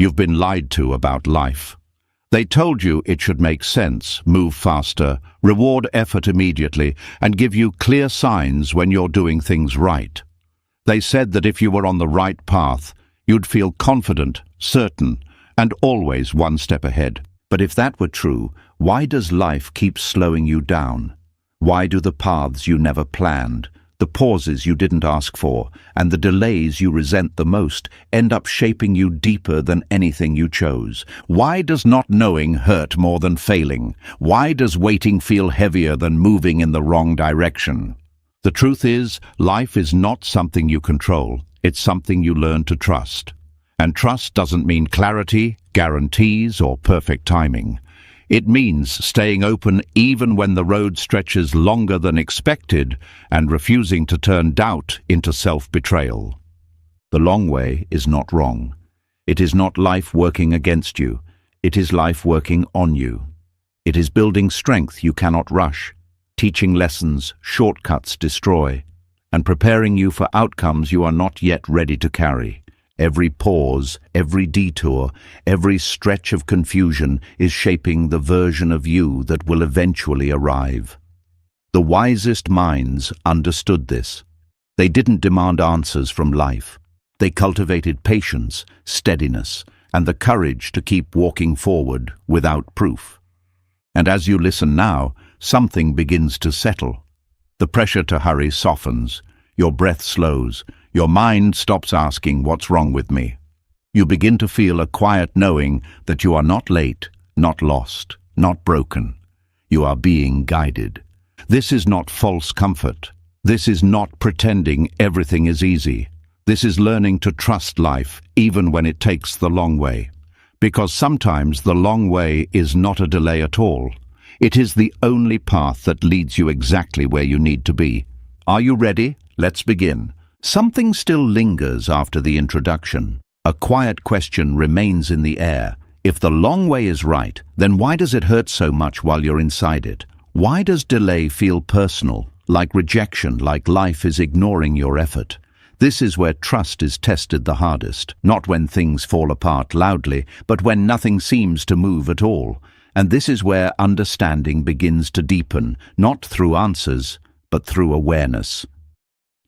You've been lied to about life. They told you it should make sense, move faster, reward effort immediately, and give you clear signs when you're doing things right. They said that if you were on the right path, you'd feel confident, certain, and always one step ahead. But if that were true, why does life keep slowing you down? Why do the paths you never planned, the pauses you didn't ask for, and the delays you resent the most end up shaping you deeper than anything you chose? Why does not knowing hurt more than failing? Why does waiting feel heavier than moving in the wrong direction? The truth is, life is not something you control. It's something you learn to trust. And trust doesn't mean clarity, guarantees, or perfect timing. It means staying open even when the road stretches longer than expected and refusing to turn doubt into self-betrayal. The long way is not wrong. It is not life working against you. It is life working on you. It is building strength you cannot rush, teaching lessons shortcuts destroy, and preparing you for outcomes you are not yet ready to carry. Every pause, every detour, every stretch of confusion is shaping the version of you that will eventually arrive. The wisest minds understood this. They didn't demand answers from life. They cultivated patience, steadiness, and the courage to keep walking forward without proof. And as you listen now, something begins to settle. The pressure to hurry softens. Your breath slows. Your mind stops asking, "What's wrong with me?" You begin to feel a quiet knowing that you are not late, not lost, not broken. You are being guided. This is not false comfort. This is not pretending everything is easy. This is learning to trust life even when it takes the long way. Because sometimes the long way is not a delay at all. It is the only path that leads you exactly where you need to be. Are you ready? Let's begin. Something still lingers after the introduction. A quiet question remains in the air. If the long way is right, then why does it hurt so much while you're inside it? Why does delay feel personal, like rejection, like life is ignoring your effort? This is where trust is tested the hardest, not when things fall apart loudly, but when nothing seems to move at all. And this is where understanding begins to deepen, not through answers, but through awareness.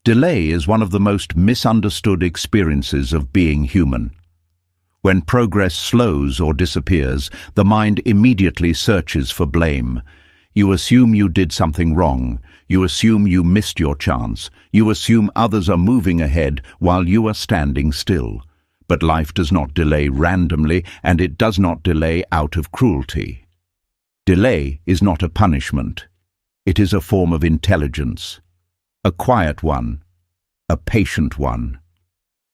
Delay is one of the most misunderstood experiences of being human. When progress slows or disappears, the mind immediately searches for blame. You assume you did something wrong. You assume you missed your chance. You assume others are moving ahead while you are standing still. But life does not delay randomly, and it does not delay out of cruelty. Delay is not a punishment. It is a form of intelligence. A quiet one, a patient one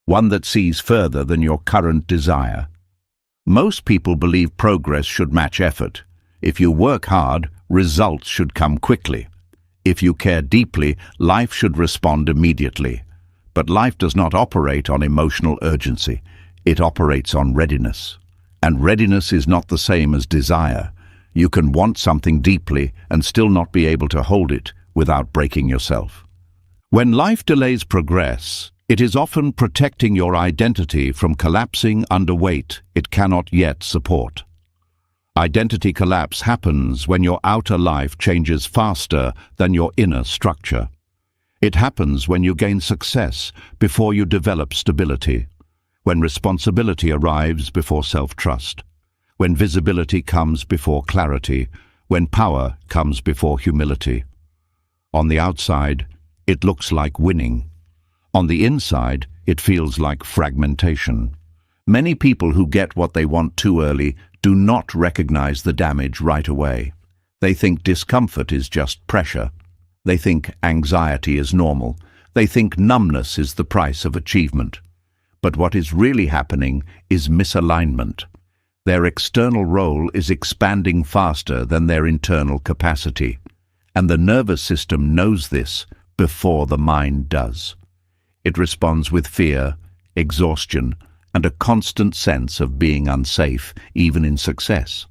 that sees further than your current desire. Most people believe progress should match effort. If you work hard, results should come quickly. If you care deeply, life should respond immediately. But life does not operate on emotional urgency. It operates on readiness. And readiness is not the same as desire. You can want something deeply and still not be able to hold it without breaking yourself. When life delays progress, it is often protecting your identity from collapsing under weight it cannot yet support. Identity collapse happens when your outer life changes faster than your inner structure. It happens when you gain success before you develop stability, when responsibility arrives before self-trust, when visibility comes before clarity, when power comes before humility. On the outside, it looks like winning. On the inside, it feels like fragmentation. Many people who get what they want too early do not recognize the damage right away. They think discomfort is just pressure. They think anxiety is normal. They think numbness is the price of achievement. But what is really happening is misalignment. Their external role is expanding faster than their internal capacity. And the nervous system knows this before the mind does. It responds with fear, exhaustion, and a constant sense of being unsafe, even in success.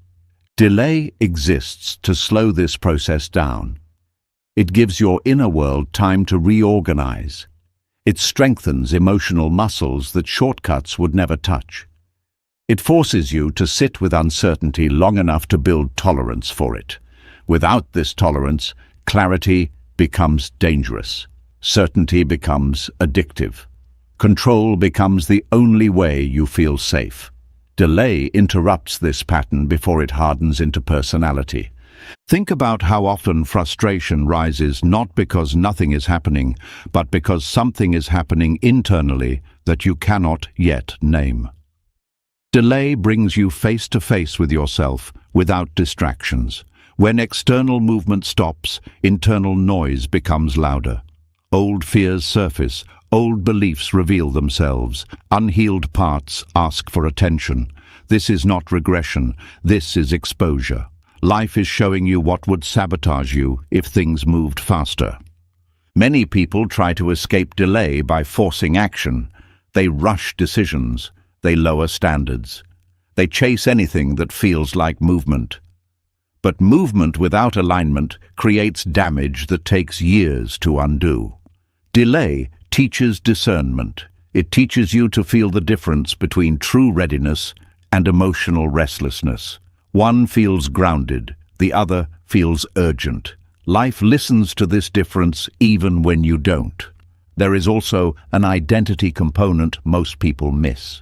Delay exists to slow this process down. It gives your inner world time to reorganize. It strengthens emotional muscles that shortcuts would never touch. It forces you to sit with uncertainty long enough to build tolerance for it. Without this tolerance, clarity becomes dangerous. Certainty becomes addictive. Control becomes the only way you feel safe. Delay interrupts this pattern before it hardens into personality. Think about how often frustration rises not because nothing is happening, but because something is happening internally that you cannot yet name. Delay brings you face to face with yourself without distractions. When external movement stops, internal noise becomes louder. Old fears surface, old beliefs reveal themselves, unhealed parts ask for attention. This is not regression, this is exposure. Life is showing you what would sabotage you if things moved faster. Many people try to escape delay by forcing action. They rush decisions. They lower standards. They chase anything that feels like movement. But movement without alignment creates damage that takes years to undo. Delay teaches discernment. It teaches you to feel the difference between true readiness and emotional restlessness. One feels grounded, the other feels urgent. Life listens to this difference even when you don't. There is also an identity component most people miss.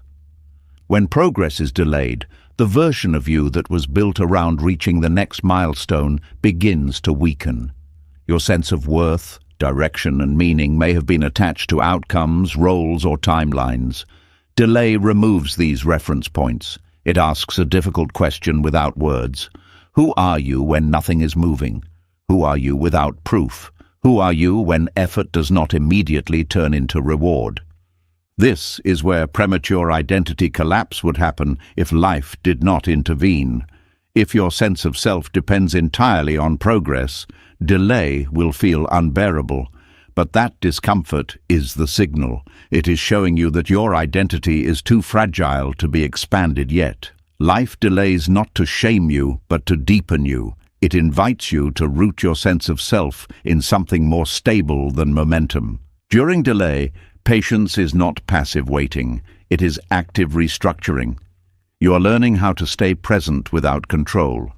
When progress is delayed, the version of you that was built around reaching the next milestone begins to weaken. Your sense of worth, direction, and meaning may have been attached to outcomes, roles, or timelines. Delay removes these reference points. It asks a difficult question without words. Who are you when nothing is moving? Who are you without proof? Who are you when effort does not immediately turn into reward? This is where premature identity collapse would happen if life did not intervene. If your sense of self depends entirely on progress, delay will feel unbearable. But that discomfort is the signal. It is showing you that your identity is too fragile to be expanded yet. Life delays not to shame you, but to deepen you. It invites you to root your sense of self in something more stable than momentum. During delay, patience is not passive waiting, it is active restructuring. You are learning how to stay present without control.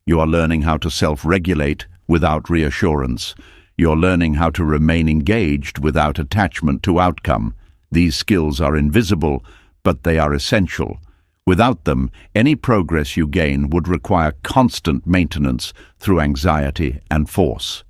You are learning how to self-regulate without reassurance. You're learning how to remain engaged without attachment to outcome. These skills are invisible, but they are essential. Without them, any progress you gain would require constant maintenance through anxiety and force.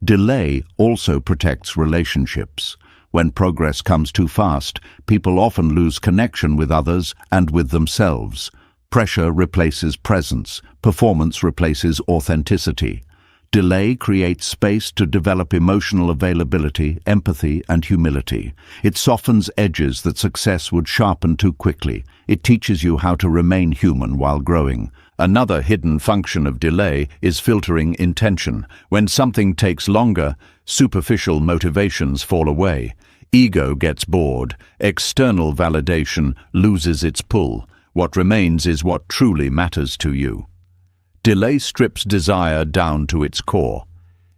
Delay also protects relationships. When progress comes too fast, people often lose connection with others and with themselves. Pressure replaces presence. Performance replaces authenticity. Delay creates space to develop emotional availability, empathy, and humility. It softens edges that success would sharpen too quickly. It teaches you how to remain human while growing. Another hidden function of delay is filtering intention. When something takes longer, superficial motivations fall away. Ego gets bored. External validation loses its pull. What remains is what truly matters to you. Delay strips desire down to its core.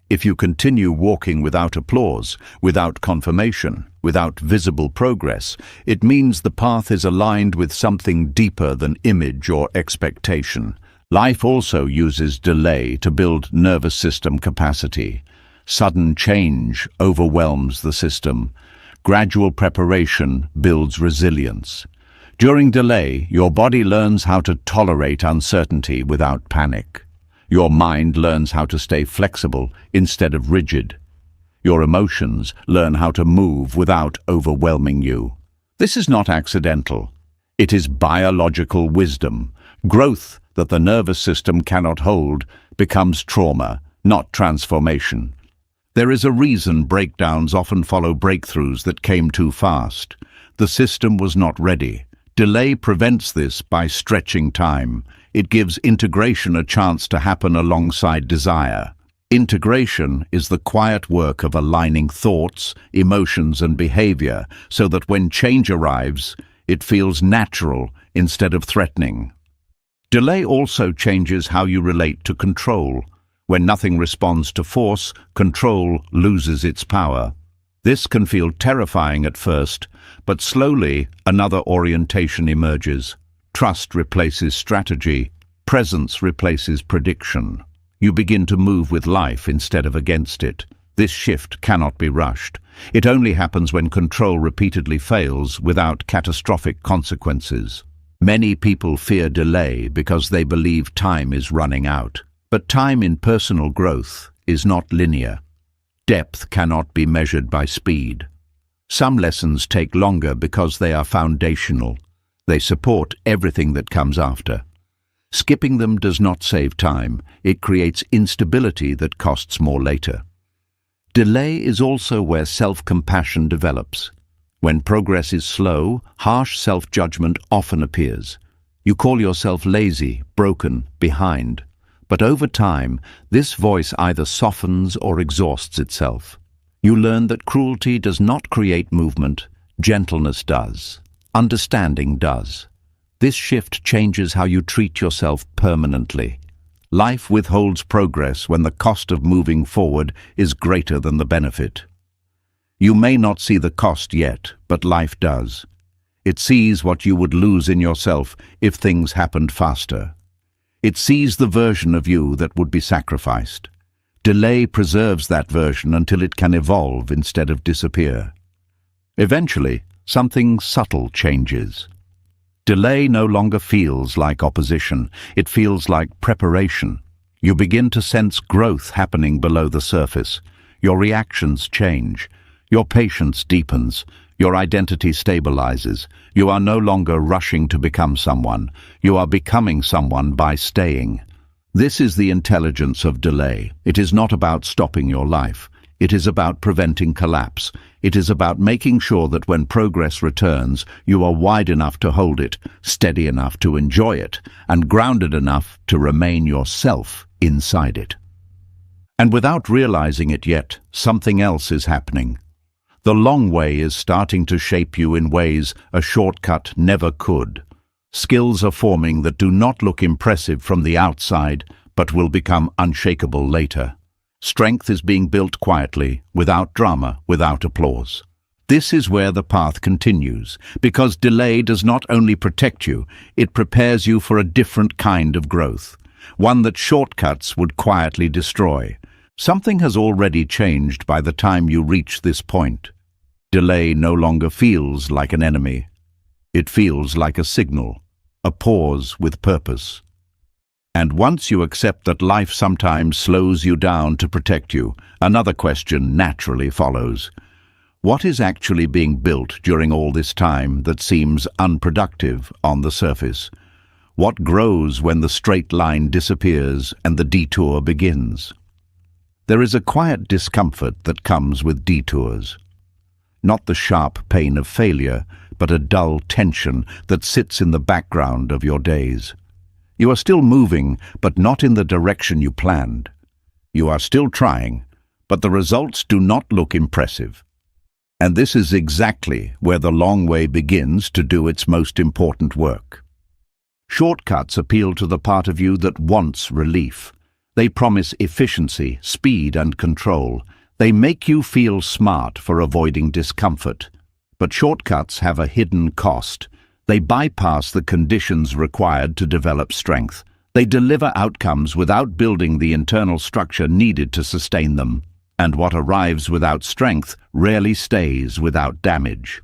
If you continue walking without applause, without confirmation, without visible progress, it means the path is aligned with something deeper than image or expectation. Life also uses delay to build nervous system capacity. Sudden change overwhelms the system. Gradual preparation builds resilience. During delay, your body learns how to tolerate uncertainty without panic. Your mind learns how to stay flexible instead of rigid. Your emotions learn how to move without overwhelming you. This is not accidental. It is biological wisdom. Growth that the nervous system cannot hold becomes trauma, not transformation. There is a reason breakdowns often follow breakthroughs that came too fast. The system was not ready. Delay prevents this by stretching time. It gives integration a chance to happen alongside desire. Integration is the quiet work of aligning thoughts, emotions, and behavior so that when change arrives, it feels natural instead of threatening. Delay also changes how you relate to control. When nothing responds to force, control loses its power. This can feel terrifying at first, but slowly another orientation emerges. Trust replaces strategy. Presence replaces prediction. You begin to move with life instead of against it. This shift cannot be rushed. It only happens when control repeatedly fails without catastrophic consequences. Many people fear delay because they believe time is running out. But time in personal growth is not linear. Depth cannot be measured by speed. Some lessons take longer because they are foundational. They support everything that comes after. Skipping them does not save time. It creates instability that costs more later. Delay is also where self-compassion develops. When progress is slow, harsh self-judgment often appears. You call yourself lazy, broken, behind. But over time, this voice either softens or exhausts itself. You learn that cruelty does not create movement, gentleness does. Understanding does. This shift changes how you treat yourself permanently. Life withholds progress when the cost of moving forward is greater than the benefit. You may not see the cost yet, but life does. It sees what you would lose in yourself if things happened faster. It sees the version of you that would be sacrificed. Delay preserves that version until it can evolve instead of disappear. Eventually, something subtle changes. Delay no longer feels like opposition. It feels like preparation. You begin to sense growth happening below the surface. Your reactions change. Your patience deepens. Your identity stabilizes. You are no longer rushing to become someone. You are becoming someone by staying. This is the intelligence of delay. It is not about stopping your life. It is about preventing collapse. It is about making sure that when progress returns, you are wide enough to hold it, steady enough to enjoy it, and grounded enough to remain yourself inside it. And without realizing it yet, something else is happening. The long way is starting to shape you in ways a shortcut never could. Skills are forming that do not look impressive from the outside, but will become unshakable later. Strength is being built quietly, without drama, without applause. This is where the path continues, because delay does not only protect you, it prepares you for a different kind of growth, one that shortcuts would quietly destroy. Something has already changed by the time you reach this point. Delay no longer feels like an enemy. It feels like a signal, a pause with purpose. And once you accept that life sometimes slows you down to protect you, another question naturally follows. What is actually being built during all this time that seems unproductive on the surface? What grows when the straight line disappears and the detour begins? There is a quiet discomfort that comes with detours. Not the sharp pain of failure, but a dull tension that sits in the background of your days. You are still moving, but not in the direction you planned. You are still trying, but the results do not look impressive. And this is exactly where the long way begins to do its most important work. Shortcuts appeal to the part of you that wants relief. They promise efficiency, speed, and control. They make you feel smart for avoiding discomfort. But shortcuts have a hidden cost. They bypass the conditions required to develop strength. They deliver outcomes without building the internal structure needed to sustain them. And what arrives without strength rarely stays without damage.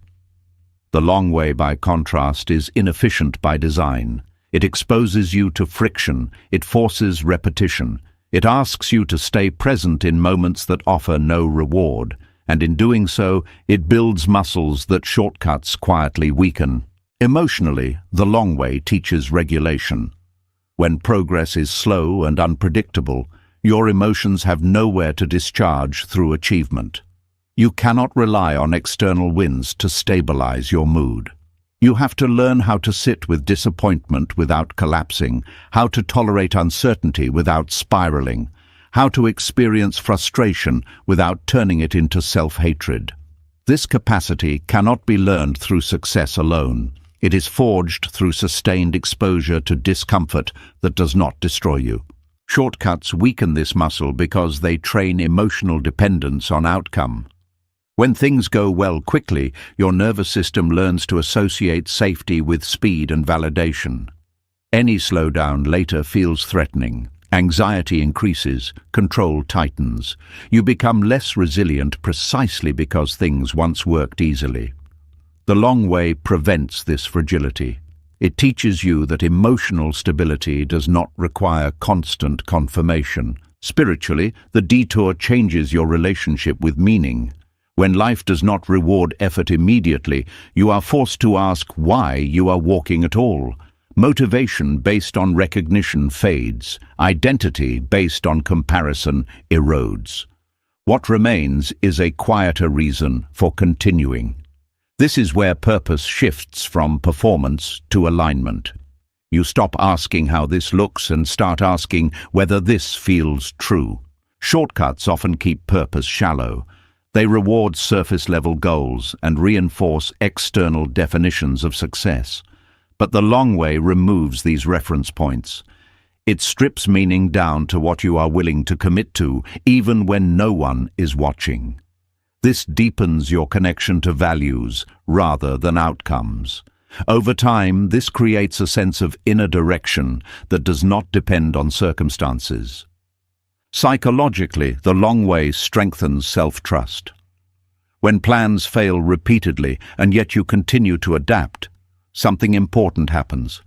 The long way, by contrast, is inefficient by design. It exposes you to friction. It forces repetition. It asks you to stay present in moments that offer no reward, and in doing so, it builds muscles that shortcuts quietly weaken. Emotionally, the long way teaches regulation. When progress is slow and unpredictable, your emotions have nowhere to discharge through achievement. You cannot rely on external wins to stabilize your mood. You have to learn how to sit with disappointment without collapsing, how to tolerate uncertainty without spiraling, how to experience frustration without turning it into self-hatred. This capacity cannot be learned through success alone. It is forged through sustained exposure to discomfort that does not destroy you. Shortcuts weaken this muscle because they train emotional dependence on outcome. When things go well quickly, your nervous system learns to associate safety with speed and validation. Any slowdown later feels threatening. Anxiety increases, control tightens. You become less resilient precisely because things once worked easily. The long way prevents this fragility. It teaches you that emotional stability does not require constant confirmation. Spiritually, the detour changes your relationship with meaning. When life does not reward effort immediately, you are forced to ask why you are walking at all. Motivation based on recognition fades. Identity based on comparison erodes. What remains is a quieter reason for continuing. This is where purpose shifts from performance to alignment. You stop asking how this looks and start asking whether this feels true. Shortcuts often keep purpose shallow. They reward surface-level goals and reinforce external definitions of success. But the long way removes these reference points. It strips meaning down to what you are willing to commit to, even when no one is watching. This deepens your connection to values rather than outcomes. Over time, this creates a sense of inner direction that does not depend on circumstances. Psychologically, the long way strengthens self-trust. When plans fail repeatedly and yet you continue to adapt, something important happens.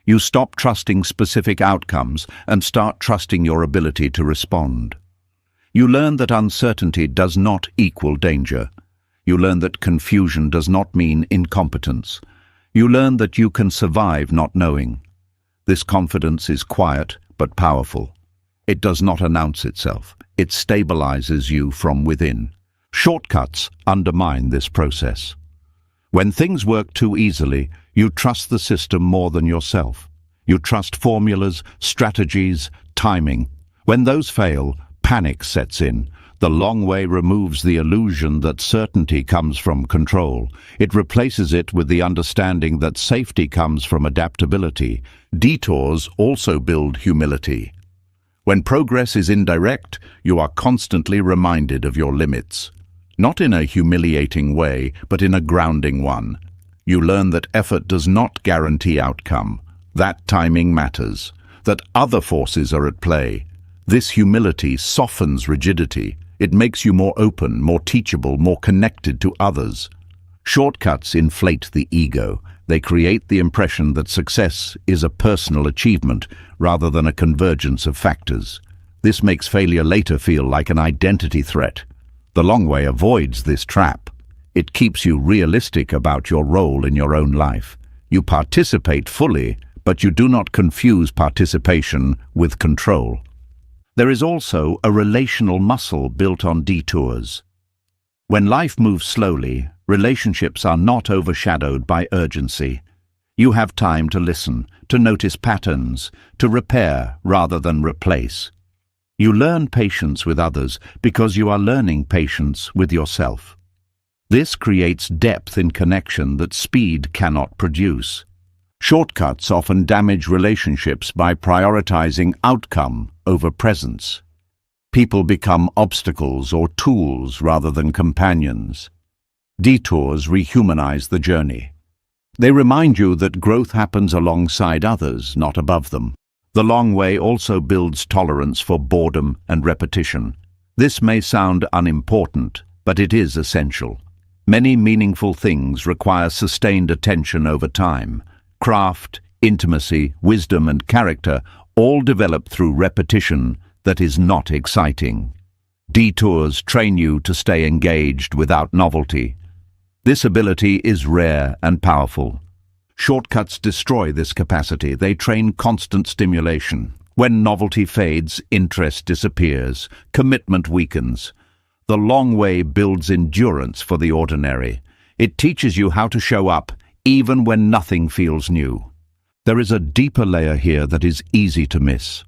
You stop trusting specific outcomes and start trusting your ability to respond. You learn that uncertainty does not equal danger. You learn that confusion does not mean incompetence. You learn that you can survive not knowing. This confidence is quiet but powerful. It does not announce itself. It stabilizes you from within. Shortcuts undermine this process. When things work too easily, you trust the system more than yourself. You trust formulas, strategies, timing. When those fail, panic sets in. The long way removes the illusion that certainty comes from control. It replaces it with the understanding that safety comes from adaptability. Detours also build humility. When progress is indirect, you are constantly reminded of your limits. Not in a humiliating way, but in a grounding one. You learn that effort does not guarantee outcome. That timing matters. That other forces are at play. This humility softens rigidity. It makes you more open, more teachable, more connected to others. Shortcuts inflate the ego. They create the impression that success is a personal achievement rather than a convergence of factors. This makes failure later feel like an identity threat. The long way avoids this trap. It keeps you realistic about your role in your own life. You participate fully, but you do not confuse participation with control. There is also a relational muscle built on detours. When life moves slowly, relationships are not overshadowed by urgency. You have time to listen, to notice patterns, to repair rather than replace. You learn patience with others because you are learning patience with yourself. This creates depth in connection that speed cannot produce. Shortcuts often damage relationships by prioritizing outcome over presence. People become obstacles or tools rather than companions. Detours rehumanize the journey. They remind you that growth happens alongside others, not above them. The long way also builds tolerance for boredom and repetition. This may sound unimportant, but it is essential. Many meaningful things require sustained attention over time. Craft, intimacy, wisdom, and character all develop through repetition that is not exciting. Detours train you to stay engaged without novelty. This ability is rare and powerful. Shortcuts destroy this capacity. They train constant stimulation. When novelty fades, interest disappears, commitment weakens. The long way builds endurance for the ordinary. It teaches you how to show up even when nothing feels new. There is a deeper layer here that is easy to miss.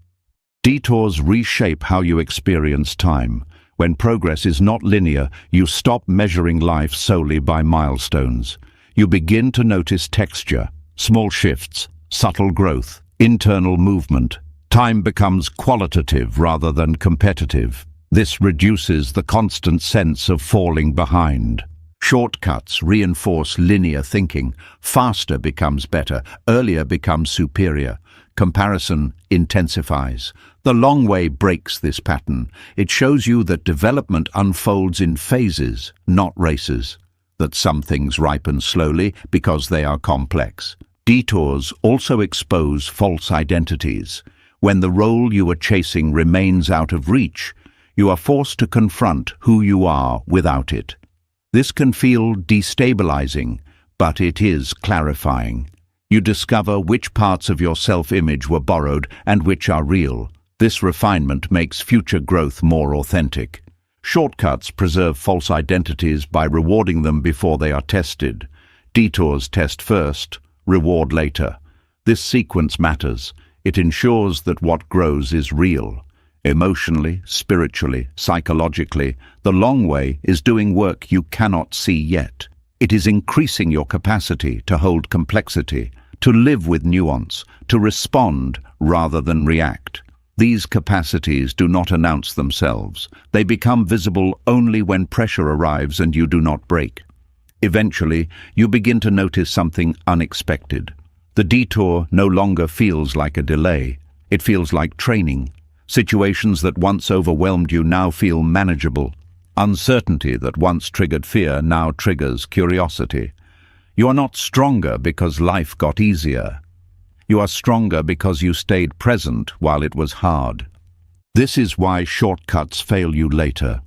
Detours reshape how you experience time. When progress is not linear, you stop measuring life solely by milestones. You begin to notice texture, small shifts, subtle growth, internal movement. Time becomes qualitative rather than competitive. This reduces the constant sense of falling behind. Shortcuts reinforce linear thinking. Faster becomes better, earlier becomes superior. Comparison intensifies. The long way breaks this pattern. It shows you that development unfolds in phases, not races. That some things ripen slowly because they are complex. Detours also expose false identities. When the role you are chasing remains out of reach, you are forced to confront who you are without it. This can feel destabilizing, but it is clarifying. You discover which parts of your self-image were borrowed and which are real. This refinement makes future growth more authentic. Shortcuts preserve false identities by rewarding them before they are tested. Detours test first, reward later. This sequence matters. It ensures that what grows is real. Emotionally, spiritually, psychologically, the long way is doing work you cannot see yet. It is increasing your capacity to hold complexity, to live with nuance, to respond rather than react. These capacities do not announce themselves. They become visible only when pressure arrives and you do not break. Eventually, you begin to notice something unexpected. The detour no longer feels like a delay. It feels like training. Situations that once overwhelmed you now feel manageable. Uncertainty that once triggered fear now triggers curiosity. You are not stronger because life got easier. You are stronger because you stayed present while it was hard. This is why shortcuts fail you later.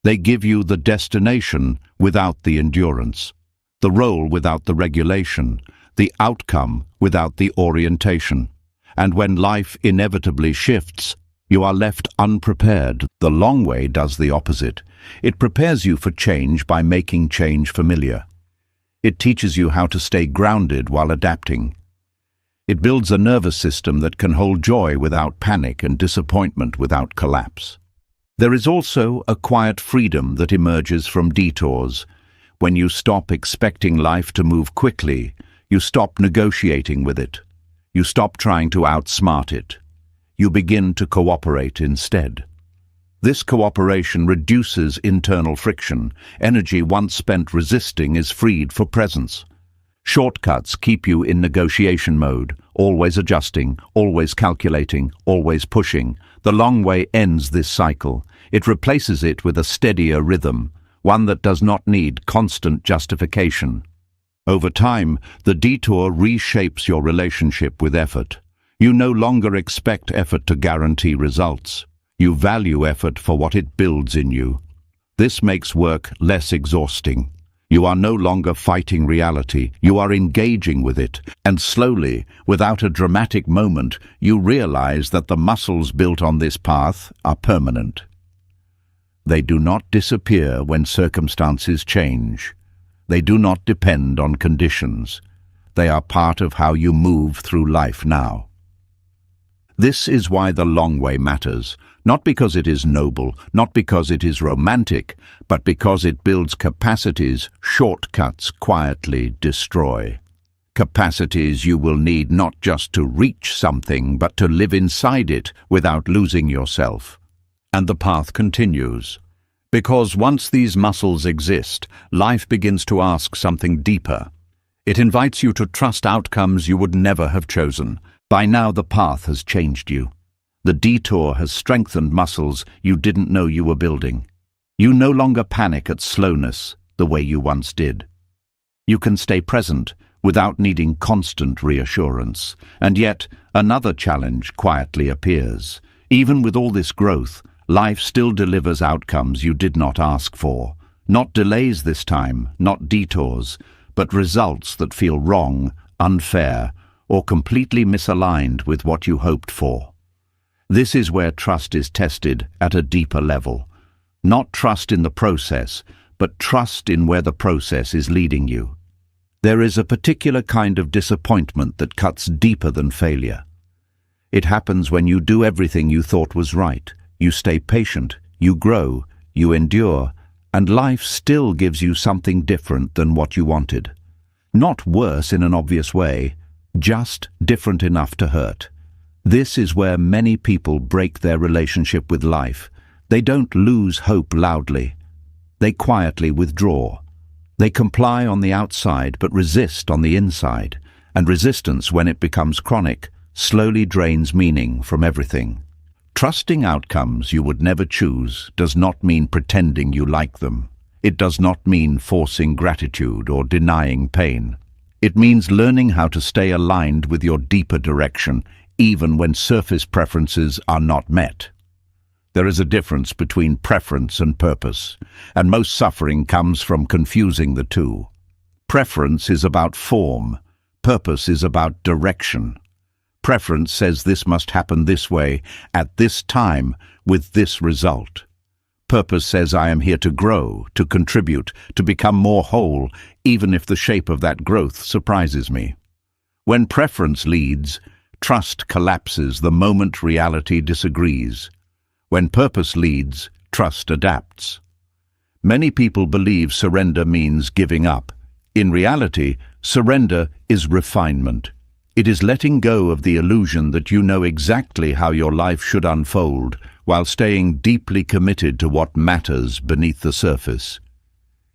They give you the destination without the endurance, the role without the regulation, the outcome without the orientation. And when life inevitably shifts, you are left unprepared. The long way does the opposite. It prepares you for change by making change familiar. It teaches you how to stay grounded while adapting. It builds a nervous system that can hold joy without panic and disappointment without collapse. There is also a quiet freedom that emerges from detours. When you stop expecting life to move quickly, you stop negotiating with it. You stop trying to outsmart it. You begin to cooperate instead. This cooperation reduces internal friction. Energy once spent resisting is freed for presence. Shortcuts keep you in negotiation mode, always adjusting, always calculating, always pushing. The long way ends this cycle. It replaces it with a steadier rhythm, one that does not need constant justification. Over time, the detour reshapes your relationship with effort. You no longer expect effort to guarantee results. You value effort for what it builds in you. This makes work less exhausting. You are no longer fighting reality, you are engaging with it, and slowly, without a dramatic moment, you realize that the muscles built on this path are permanent. They do not disappear when circumstances change. They do not depend on conditions. They are part of how you move through life now. This is why the long way matters. Not because it is noble, not because it is romantic, but because it builds capacities shortcuts quietly destroy. Capacities you will need not just to reach something, but to live inside it without losing yourself. And the path continues. Because once these muscles exist, life begins to ask something deeper. It invites you to trust outcomes you would never have chosen. By now the path has changed you. The detour has strengthened muscles you didn't know you were building. You no longer panic at slowness the way you once did. You can stay present without needing constant reassurance. And yet, another challenge quietly appears. Even with all this growth, life still delivers outcomes you did not ask for. Not delays this time, not detours, but results that feel wrong, unfair, or completely misaligned with what you hoped for. This is where trust is tested at a deeper level. Not trust in the process, but trust in where the process is leading you. There is a particular kind of disappointment that cuts deeper than failure. It happens when you do everything you thought was right. You stay patient, you grow, you endure, and life still gives you something different than what you wanted. Not worse in an obvious way, just different enough to hurt. This is where many people break their relationship with life. They don't lose hope loudly. They quietly withdraw. They comply on the outside but resist on the inside, and resistance, when it becomes chronic, slowly drains meaning from everything. Trusting outcomes you would never choose does not mean pretending you like them. It does not mean forcing gratitude or denying pain. It means learning how to stay aligned with your deeper direction, even when surface preferences are not met. There is a difference between preference and purpose, and most suffering comes from confusing the two. Preference is about form. Purpose is about direction. Preference says this must happen this way, at this time, with this result. Purpose says I am here to grow, to contribute, to become more whole, even if the shape of that growth surprises me. When preference leads, trust collapses the moment reality disagrees. When purpose leads, trust adapts. Many people believe surrender means giving up. In reality, surrender is refinement. It is letting go of the illusion that you know exactly how your life should unfold, while staying deeply committed to what matters beneath the surface.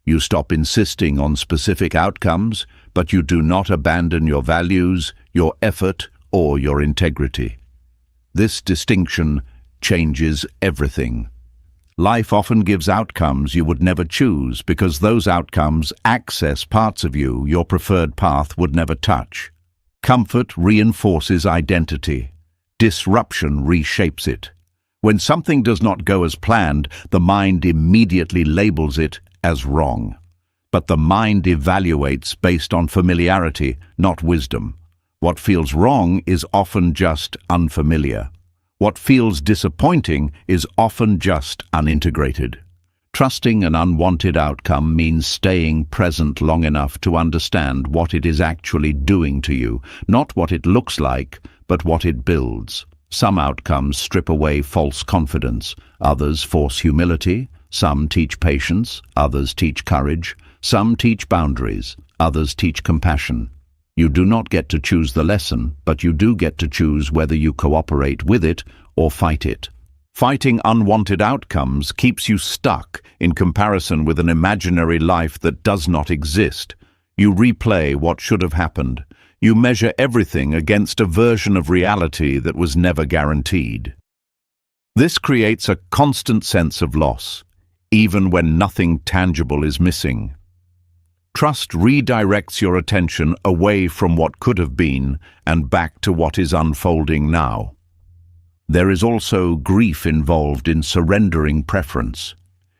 You stop insisting on specific outcomes, but you do not abandon your values, your effort, or your integrity. This distinction changes everything. Life often gives outcomes you would never choose because those outcomes access parts of you your preferred path would never touch. Comfort reinforces identity. Disruption reshapes it. When something does not go as planned, the mind immediately labels it as wrong. But the mind evaluates based on familiarity, not wisdom. What feels wrong is often just unfamiliar. What feels disappointing is often just unintegrated. Trusting an unwanted outcome means staying present long enough to understand what it is actually doing to you, not what it looks like, but what it builds. Some outcomes strip away false confidence, others force humility, some teach patience, others teach courage, some teach boundaries, others teach compassion. You do not get to choose the lesson, but you do get to choose whether you cooperate with it or fight it. Fighting unwanted outcomes keeps you stuck in comparison with an imaginary life that does not exist. You replay what should have happened. You measure everything against a version of reality that was never guaranteed. This creates a constant sense of loss, even when nothing tangible is missing. Trust redirects your attention away from what could have been and back to what is unfolding now. There is also grief involved in surrendering preference.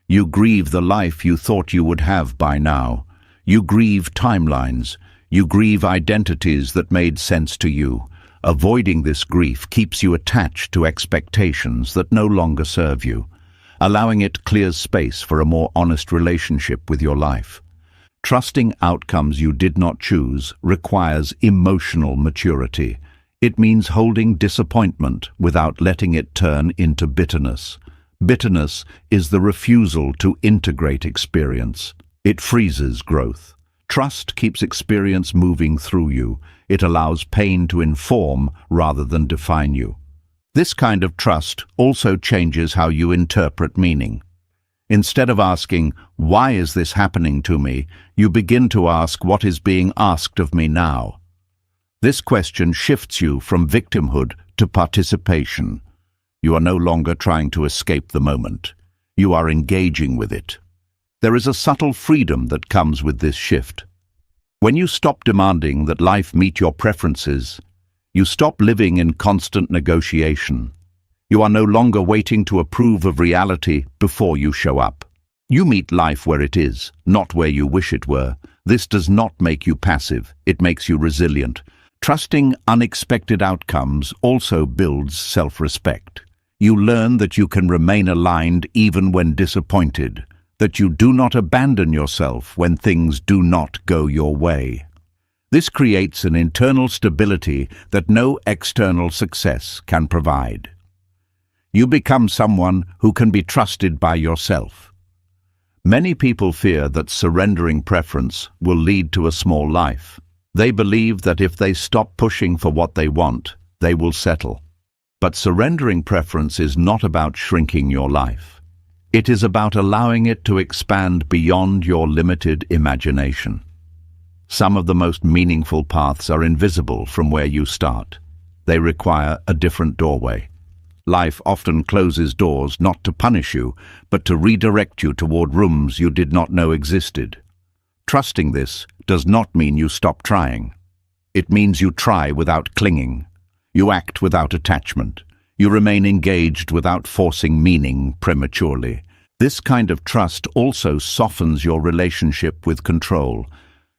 You grieve the life you thought you would have by now. You grieve timelines. You grieve identities that made sense to you. Avoiding this grief keeps you attached to expectations that no longer serve you. Allowing it clears space for a more honest relationship with your life. Trusting outcomes you did not choose requires emotional maturity. It means holding disappointment without letting it turn into bitterness. Bitterness is the refusal to integrate experience. It freezes growth. Trust keeps experience moving through you. It allows pain to inform rather than define you. This kind of trust also changes how you interpret meaning. Instead of asking, "Why is this happening to me?" you begin to ask, "What is being asked of me now?" This question shifts you from victimhood to participation. You are no longer trying to escape the moment. You are engaging with it. There is a subtle freedom that comes with this shift. When you stop demanding that life meet your preferences, you stop living in constant negotiation. You are no longer waiting to approve of reality before you show up. You meet life where it is, not where you wish it were. This does not make you passive, it makes you resilient. Trusting unexpected outcomes also builds self-respect. You learn that you can remain aligned even when disappointed, that you do not abandon yourself when things do not go your way. This creates an internal stability that no external success can provide. You become someone who can be trusted by yourself. Many people fear that surrendering preference will lead to a small life. They believe that if they stop pushing for what they want, they will settle. But surrendering preference is not about shrinking your life. It is about allowing it to expand beyond your limited imagination. Some of the most meaningful paths are invisible from where you start. They require a different doorway. Life often closes doors not to punish you, but to redirect you toward rooms you did not know existed. Trusting this does not mean you stop trying. It means you try without clinging. You act without attachment. You remain engaged without forcing meaning prematurely. This kind of trust also softens your relationship with control.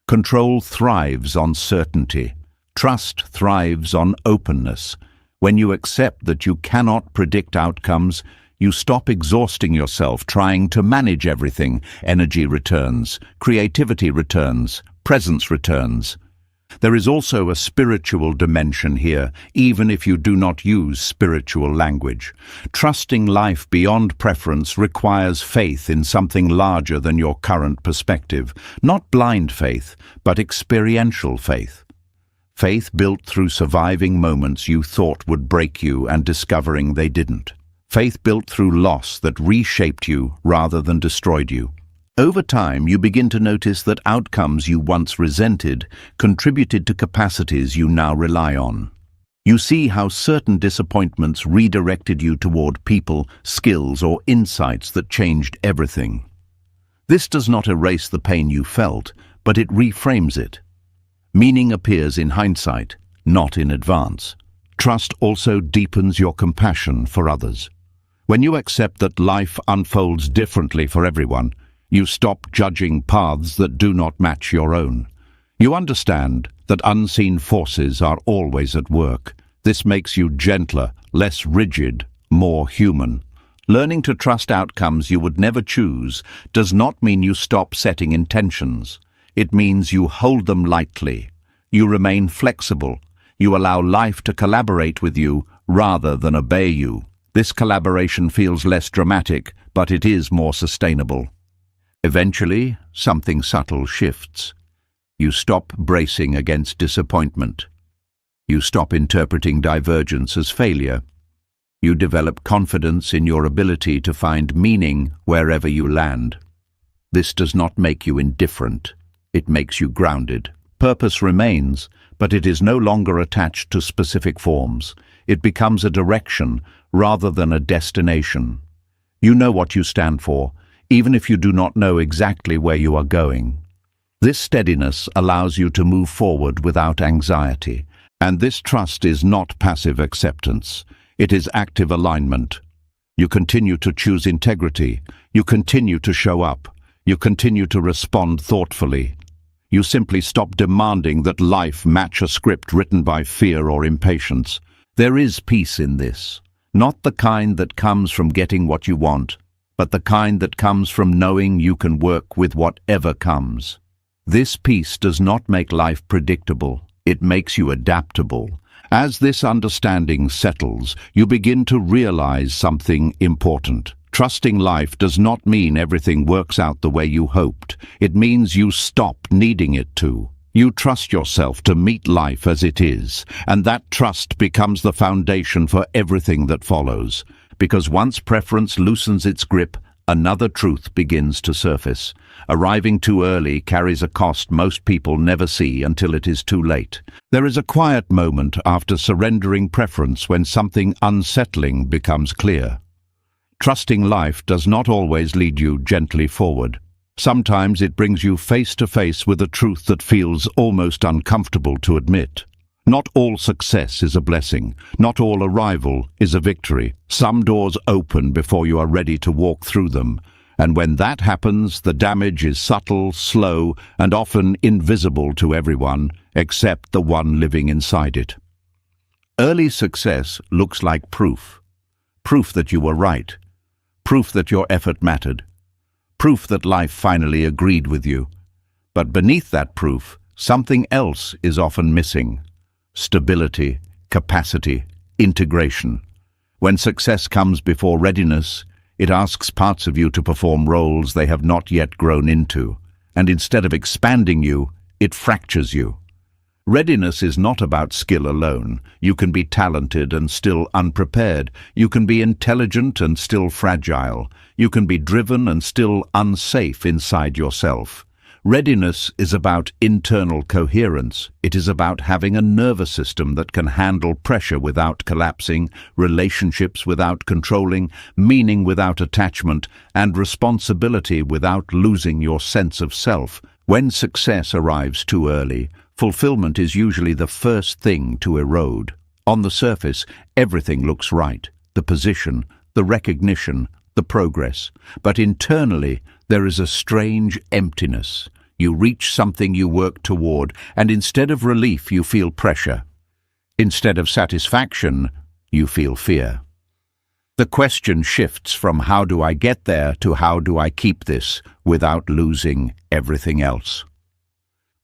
Control thrives on certainty. Trust thrives on openness. When you accept that you cannot predict outcomes, you stop exhausting yourself trying to manage everything. Energy returns, creativity returns, presence returns. There is also a spiritual dimension here, even if you do not use spiritual language. Trusting life beyond preference requires faith in something larger than your current perspective. Not blind faith, but experiential faith. Faith built through surviving moments you thought would break you and discovering they didn't. Faith built through loss that reshaped you rather than destroyed you. Over time, you begin to notice that outcomes you once resented contributed to capacities you now rely on. You see how certain disappointments redirected you toward people, skills, or insights that changed everything. This does not erase the pain you felt, but it reframes it. Meaning appears in hindsight, not in advance. Trust also deepens your compassion for others. When you accept that life unfolds differently for everyone, you stop judging paths that do not match your own. You understand that unseen forces are always at work. This makes you gentler, less rigid, more human. Learning to trust outcomes you would never choose does not mean you stop setting intentions. It means you hold them lightly. You remain flexible. You allow life to collaborate with you rather than obey you. This collaboration feels less dramatic, but it is more sustainable. Eventually, something subtle shifts. You stop bracing against disappointment. You stop interpreting divergence as failure. You develop confidence in your ability to find meaning wherever you land. This does not make you indifferent. It makes you grounded. Purpose remains, but it is no longer attached to specific forms. It becomes a direction rather than a destination. You know what you stand for, even if you do not know exactly where you are going. This steadiness allows you to move forward without anxiety, and this trust is not passive acceptance. It is active alignment. You continue to choose integrity. You continue to show up. You continue to respond thoughtfully. You simply stop demanding that life match a script written by fear or impatience. There is peace in this, not the kind that comes from getting what you want, but the kind that comes from knowing you can work with whatever comes. This peace does not make life predictable. It makes you adaptable. As this understanding settles, you begin to realize something important. Trusting life does not mean everything works out the way you hoped. It means you stop needing it to. You trust yourself to meet life as it is, and that trust becomes the foundation for everything that follows. Because once preference loosens its grip, another truth begins to surface. Arriving too early carries a cost most people never see until it is too late. There is a quiet moment after surrendering preference when something unsettling becomes clear. Trusting life does not always lead you gently forward. Sometimes it brings you face to face with a truth that feels almost uncomfortable to admit. Not all success is a blessing. Not all arrival is a victory. Some doors open before you are ready to walk through them. And when that happens, the damage is subtle, slow, and often invisible to everyone, except the one living inside it. Early success looks like proof. Proof that you were right. Proof that your effort mattered. Proof that life finally agreed with you. But beneath that proof, something else is often missing. Stability, capacity, integration. When success comes before readiness, it asks parts of you to perform roles they have not yet grown into, and instead of expanding you, it fractures you. Readiness is not about skill alone. You can be talented and still unprepared. You can be intelligent and still fragile. You can be driven and still unsafe inside yourself. Readiness is about internal coherence. It is about having a nervous system that can handle pressure without collapsing, relationships without controlling, meaning without attachment, and responsibility without losing your sense of self. When success arrives too early, fulfillment is usually the first thing to erode. On the surface, everything looks right: the position, the recognition, the progress. But internally, there is a strange emptiness. You reach something you work toward, and instead of relief, you feel pressure. Instead of satisfaction, you feel fear. The question shifts from how do I get there to how do I keep this without losing everything else.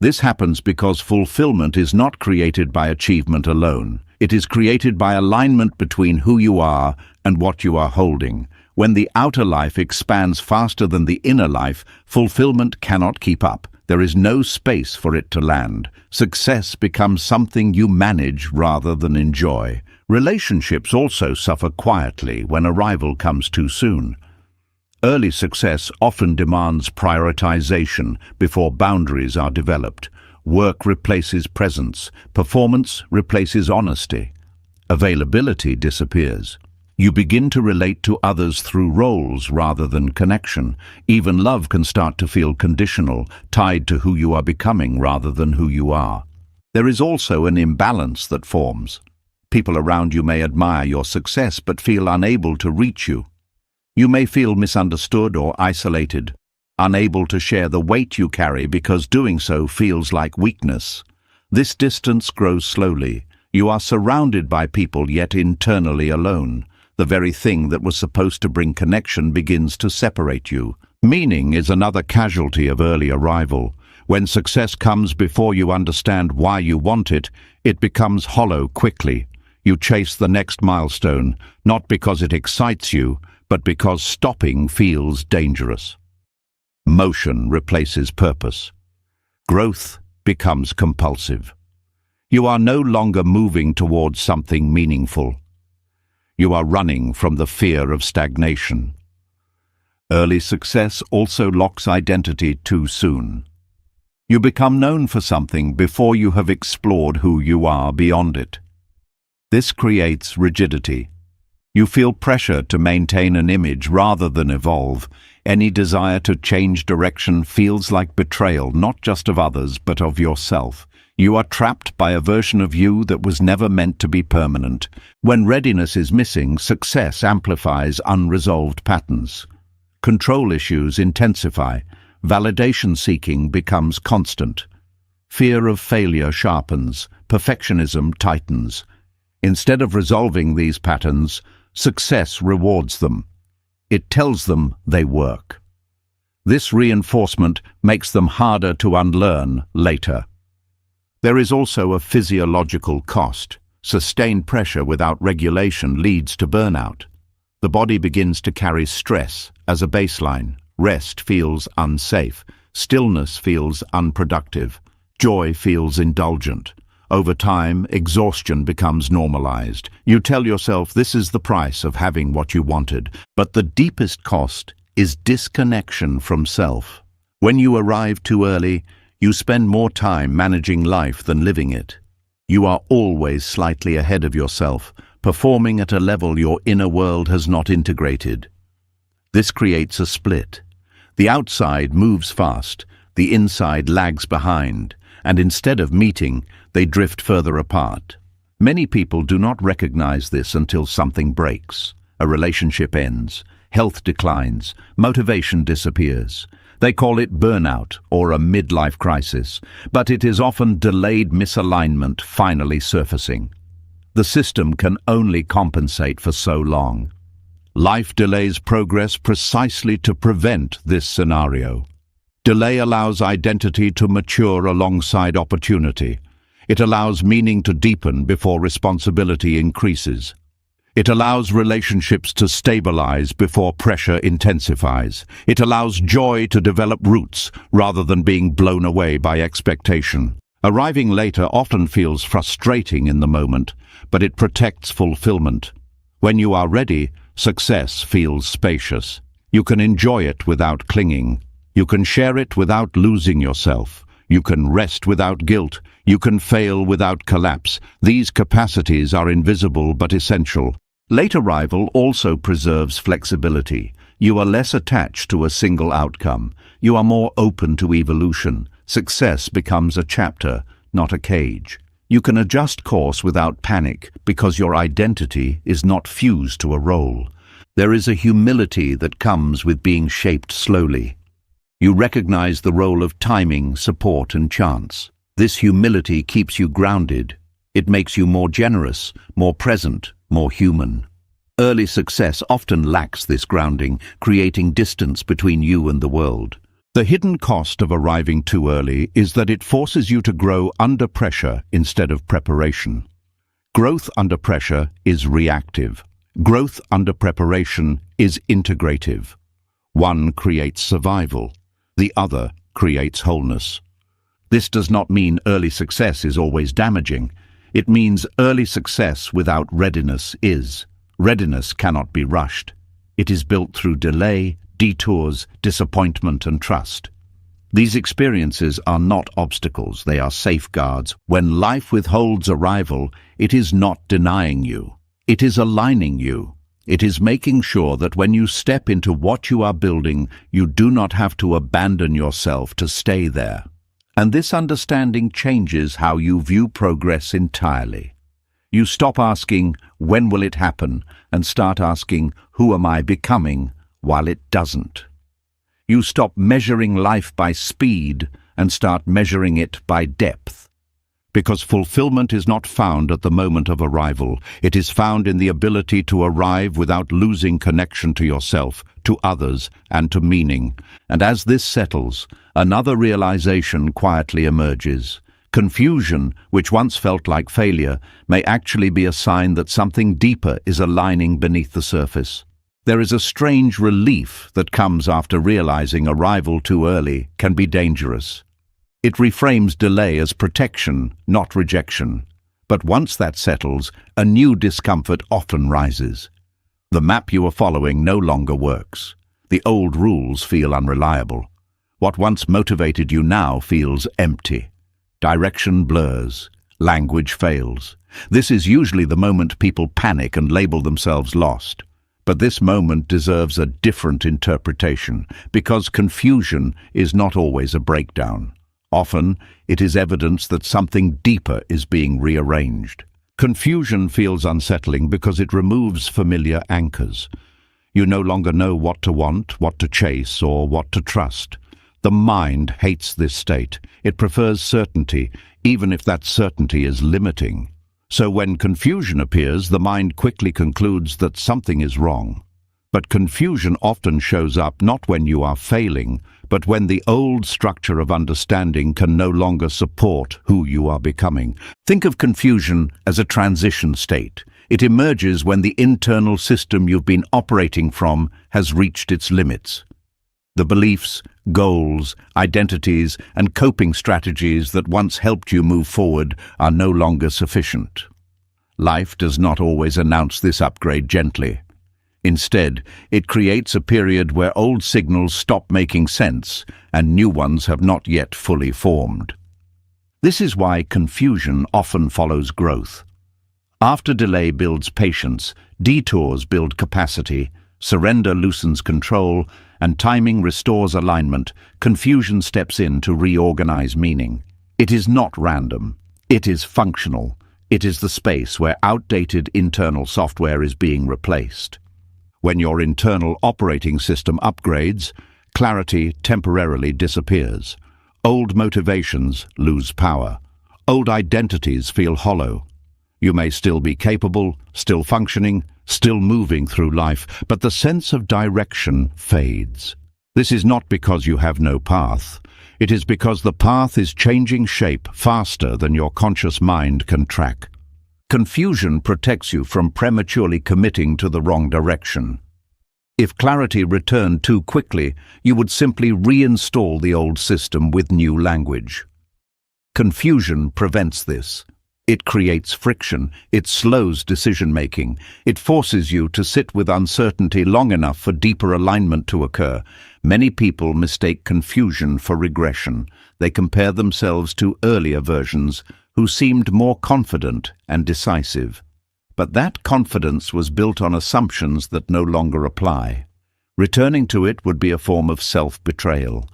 This happens because fulfillment is not created by achievement alone. It is created by alignment between who you are and what you are holding. When the outer life expands faster than the inner life, fulfillment cannot keep up. There is no space for it to land. Success becomes something you manage rather than enjoy. Relationships also suffer quietly when arrival comes too soon. Early success often demands prioritization before boundaries are developed. Work replaces presence. Performance replaces honesty. Availability disappears. You begin to relate to others through roles rather than connection. Even love can start to feel conditional, tied to who you are becoming rather than who you are. There is also an imbalance that forms. People around you may admire your success but feel unable to reach you. You may feel misunderstood or isolated, unable to share the weight you carry because doing so feels like weakness. This distance grows slowly. You are surrounded by people yet internally alone. The very thing that was supposed to bring connection begins to separate you. Meaning is another casualty of early arrival. When success comes before you understand why you want it, it becomes hollow quickly. You chase the next milestone, not because it excites you, but because stopping feels dangerous. Motion replaces purpose. Growth becomes compulsive. You are no longer moving towards something meaningful. You are running from the fear of stagnation. Early success also locks identity too soon. You become known for something before you have explored who you are beyond it. This creates rigidity. You feel pressure to maintain an image rather than evolve. Any desire to change direction feels like betrayal, not just of others, but of yourself. You are trapped by a version of you that was never meant to be permanent. When readiness is missing, success amplifies unresolved patterns. Control issues intensify. Validation seeking becomes constant. Fear of failure sharpens. Perfectionism tightens. Instead of resolving these patterns, success rewards them. It tells them they work. This reinforcement makes them harder to unlearn later. There is also a physiological cost. Sustained pressure without regulation leads to burnout. The body begins to carry stress as a baseline. Rest feels unsafe. Stillness feels unproductive. Joy feels indulgent. Over time, exhaustion becomes normalized. You tell yourself this is the price of having what you wanted, but the deepest cost is disconnection from self. When you arrive too early, you spend more time managing life than living it. You are always slightly ahead of yourself, performing at a level your inner world has not integrated. This creates a split. The outside moves fast, the inside lags behind, and instead of meeting, they drift further apart. Many people do not recognize this until something breaks. A relationship ends, health declines, motivation disappears. They call it burnout or a midlife crisis, but it is often delayed misalignment finally surfacing. The system can only compensate for so long. Life delays progress precisely to prevent this scenario. Delay allows identity to mature alongside opportunity. It allows meaning to deepen before responsibility increases. It allows relationships to stabilize before pressure intensifies. It allows joy to develop roots rather than being blown away by expectation. Arriving later often feels frustrating in the moment, but it protects fulfillment. When you are ready, success feels spacious. You can enjoy it without clinging. You can share it without losing yourself. You can rest without guilt. You can fail without collapse. These capacities are invisible but essential. Late arrival also preserves flexibility. You are less attached to a single outcome. You are more open to evolution. Success becomes a chapter, not a cage. You can adjust course without panic because your identity is not fused to a role. There is a humility that comes with being shaped slowly. You recognize the role of timing, support, and chance. This humility keeps you grounded. It makes you more generous, more present, more human. Early success often lacks this grounding, creating distance between you and the world. The hidden cost of arriving too early is that it forces you to grow under pressure instead of preparation. Growth under pressure is reactive. Growth under preparation is integrative. One creates survival. The other creates wholeness. This does not mean early success is always damaging. It means early success without readiness is. Readiness cannot be rushed. It is built through delay, detours, disappointment, and trust. These experiences are not obstacles, they are safeguards. When life withholds arrival, it is not denying you. It is aligning you. It is making sure that when you step into what you are building, you do not have to abandon yourself to stay there. And this understanding changes how you view progress entirely. You stop asking, when will it happen, and start asking, who am I becoming, while it doesn't. You stop measuring life by speed and start measuring it by depth. Because fulfillment is not found at the moment of arrival. It is found in the ability to arrive without losing connection to yourself, to others, and to meaning. And as this settles, another realization quietly emerges. Confusion, which once felt like failure, may actually be a sign that something deeper is aligning beneath the surface. There is a strange relief that comes after realizing arrival too early can be dangerous. It reframes delay as protection, not rejection. But once that settles, a new discomfort often rises. The map you are following no longer works. The old rules feel unreliable. What once motivated you now feels empty. Direction blurs. Language fails. This is usually the moment people panic and label themselves lost. But this moment deserves a different interpretation, because confusion is not always a breakdown. Often, it is evidence that something deeper is being rearranged. Confusion feels unsettling because it removes familiar anchors. You no longer know what to want, what to chase, or what to trust. The mind hates this state. It prefers certainty, even if that certainty is limiting. So when confusion appears, the mind quickly concludes that something is wrong. But confusion often shows up not when you are failing, but when the old structure of understanding can no longer support who you are becoming. Think of confusion as a transition state. It emerges when the internal system you've been operating from has reached its limits. The beliefs, goals, identities, and coping strategies that once helped you move forward are no longer sufficient. Life does not always announce this upgrade gently. Instead, it creates a period where old signals stop making sense and new ones have not yet fully formed. This is why confusion often follows growth. After delay builds patience, detours build capacity, surrender loosens control, and timing restores alignment. Confusion steps in to reorganize meaning. It is not random. It is functional. It is the space where outdated internal software is being replaced. When your internal operating system upgrades, clarity temporarily disappears. Old motivations lose power. Old identities feel hollow. You may still be capable, still functioning, still moving through life, but the sense of direction fades. This is not because you have no path. It is because the path is changing shape faster than your conscious mind can track. Confusion protects you from prematurely committing to the wrong direction. If clarity returned too quickly, you would simply reinstall the old system with new language. Confusion prevents this. It creates friction, it slows decision-making, it forces you to sit with uncertainty long enough for deeper alignment to occur. Many people mistake confusion for regression. They compare themselves to earlier versions who seemed more confident and decisive. But that confidence was built on assumptions that no longer apply. Returning to it would be a form of self-betrayal.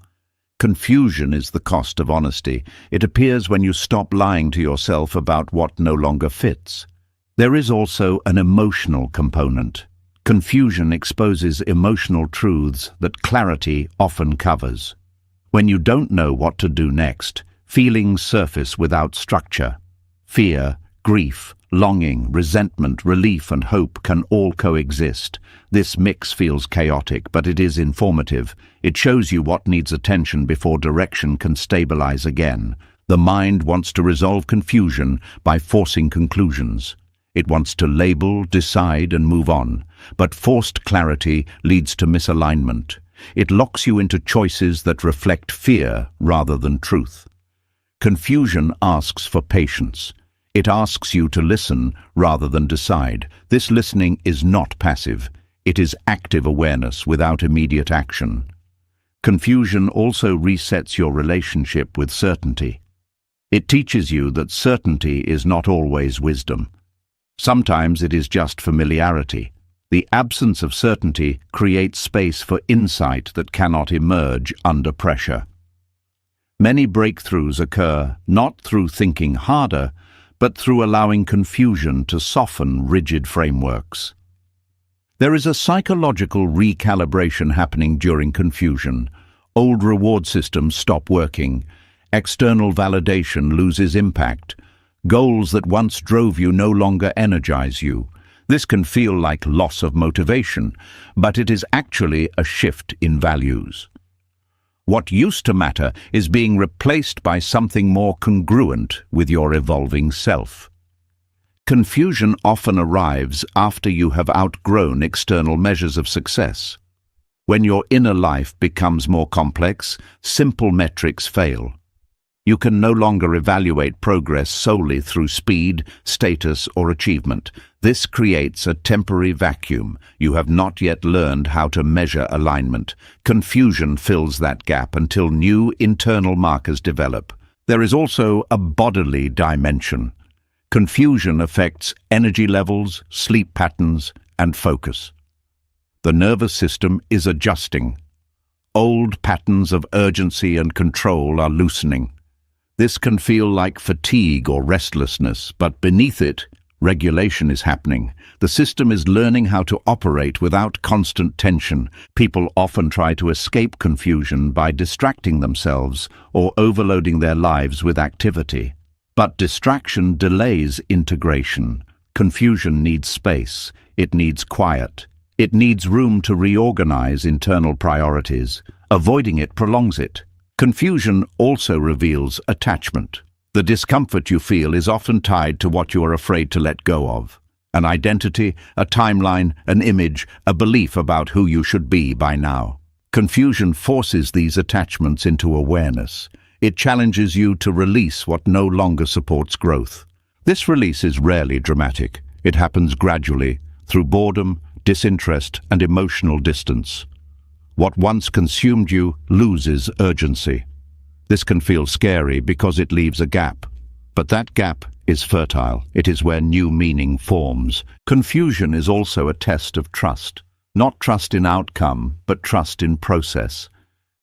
Confusion is the cost of honesty. It appears when you stop lying to yourself about what no longer fits. There is also an emotional component. Confusion exposes emotional truths that clarity often covers. When you don't know what to do next, feelings surface without structure. Fear, grief, longing, resentment, relief, and hope can all coexist. This mix feels chaotic, but it is informative. It shows you what needs attention before direction can stabilize again. The mind wants to resolve confusion by forcing conclusions. It wants to label, decide, and move on. But forced clarity leads to misalignment. It locks you into choices that reflect fear rather than truth. Confusion asks for patience. It asks you to listen rather than decide. This listening is not passive. It is active awareness without immediate action. Confusion also resets your relationship with certainty. It teaches you that certainty is not always wisdom. Sometimes it is just familiarity. The absence of certainty creates space for insight that cannot emerge under pressure. Many breakthroughs occur not through thinking harder, but through allowing confusion to soften rigid frameworks. There is a psychological recalibration happening during confusion. Old reward systems stop working. External validation loses impact. Goals that once drove you no longer energize you. This can feel like loss of motivation, but it is actually a shift in values. What used to matter is being replaced by something more congruent with your evolving self. Confusion often arrives after you have outgrown external measures of success. When your inner life becomes more complex, simple metrics fail. You can no longer evaluate progress solely through speed, status, or achievement. This creates a temporary vacuum. You have not yet learned how to measure alignment. Confusion fills that gap until new internal markers develop. There is also a bodily dimension. Confusion affects energy levels, sleep patterns, and focus. The nervous system is adjusting. Old patterns of urgency and control are loosening. This can feel like fatigue or restlessness, but beneath it, regulation is happening. The system is learning how to operate without constant tension. People often try to escape confusion by distracting themselves or overloading their lives with activity. But distraction delays integration. Confusion needs space. It needs quiet. It needs room to reorganize internal priorities. Avoiding it prolongs it. Confusion also reveals attachment. The discomfort you feel is often tied to what you are afraid to let go of. An identity, a timeline, an image, a belief about who you should be by now. Confusion forces these attachments into awareness. It challenges you to release what no longer supports growth. This release is rarely dramatic. It happens gradually, through boredom, disinterest, and emotional distance. What once consumed you loses urgency. This can feel scary because it leaves a gap. But that gap is fertile. It is where new meaning forms. Confusion is also a test of trust. Not trust in outcome, but trust in process.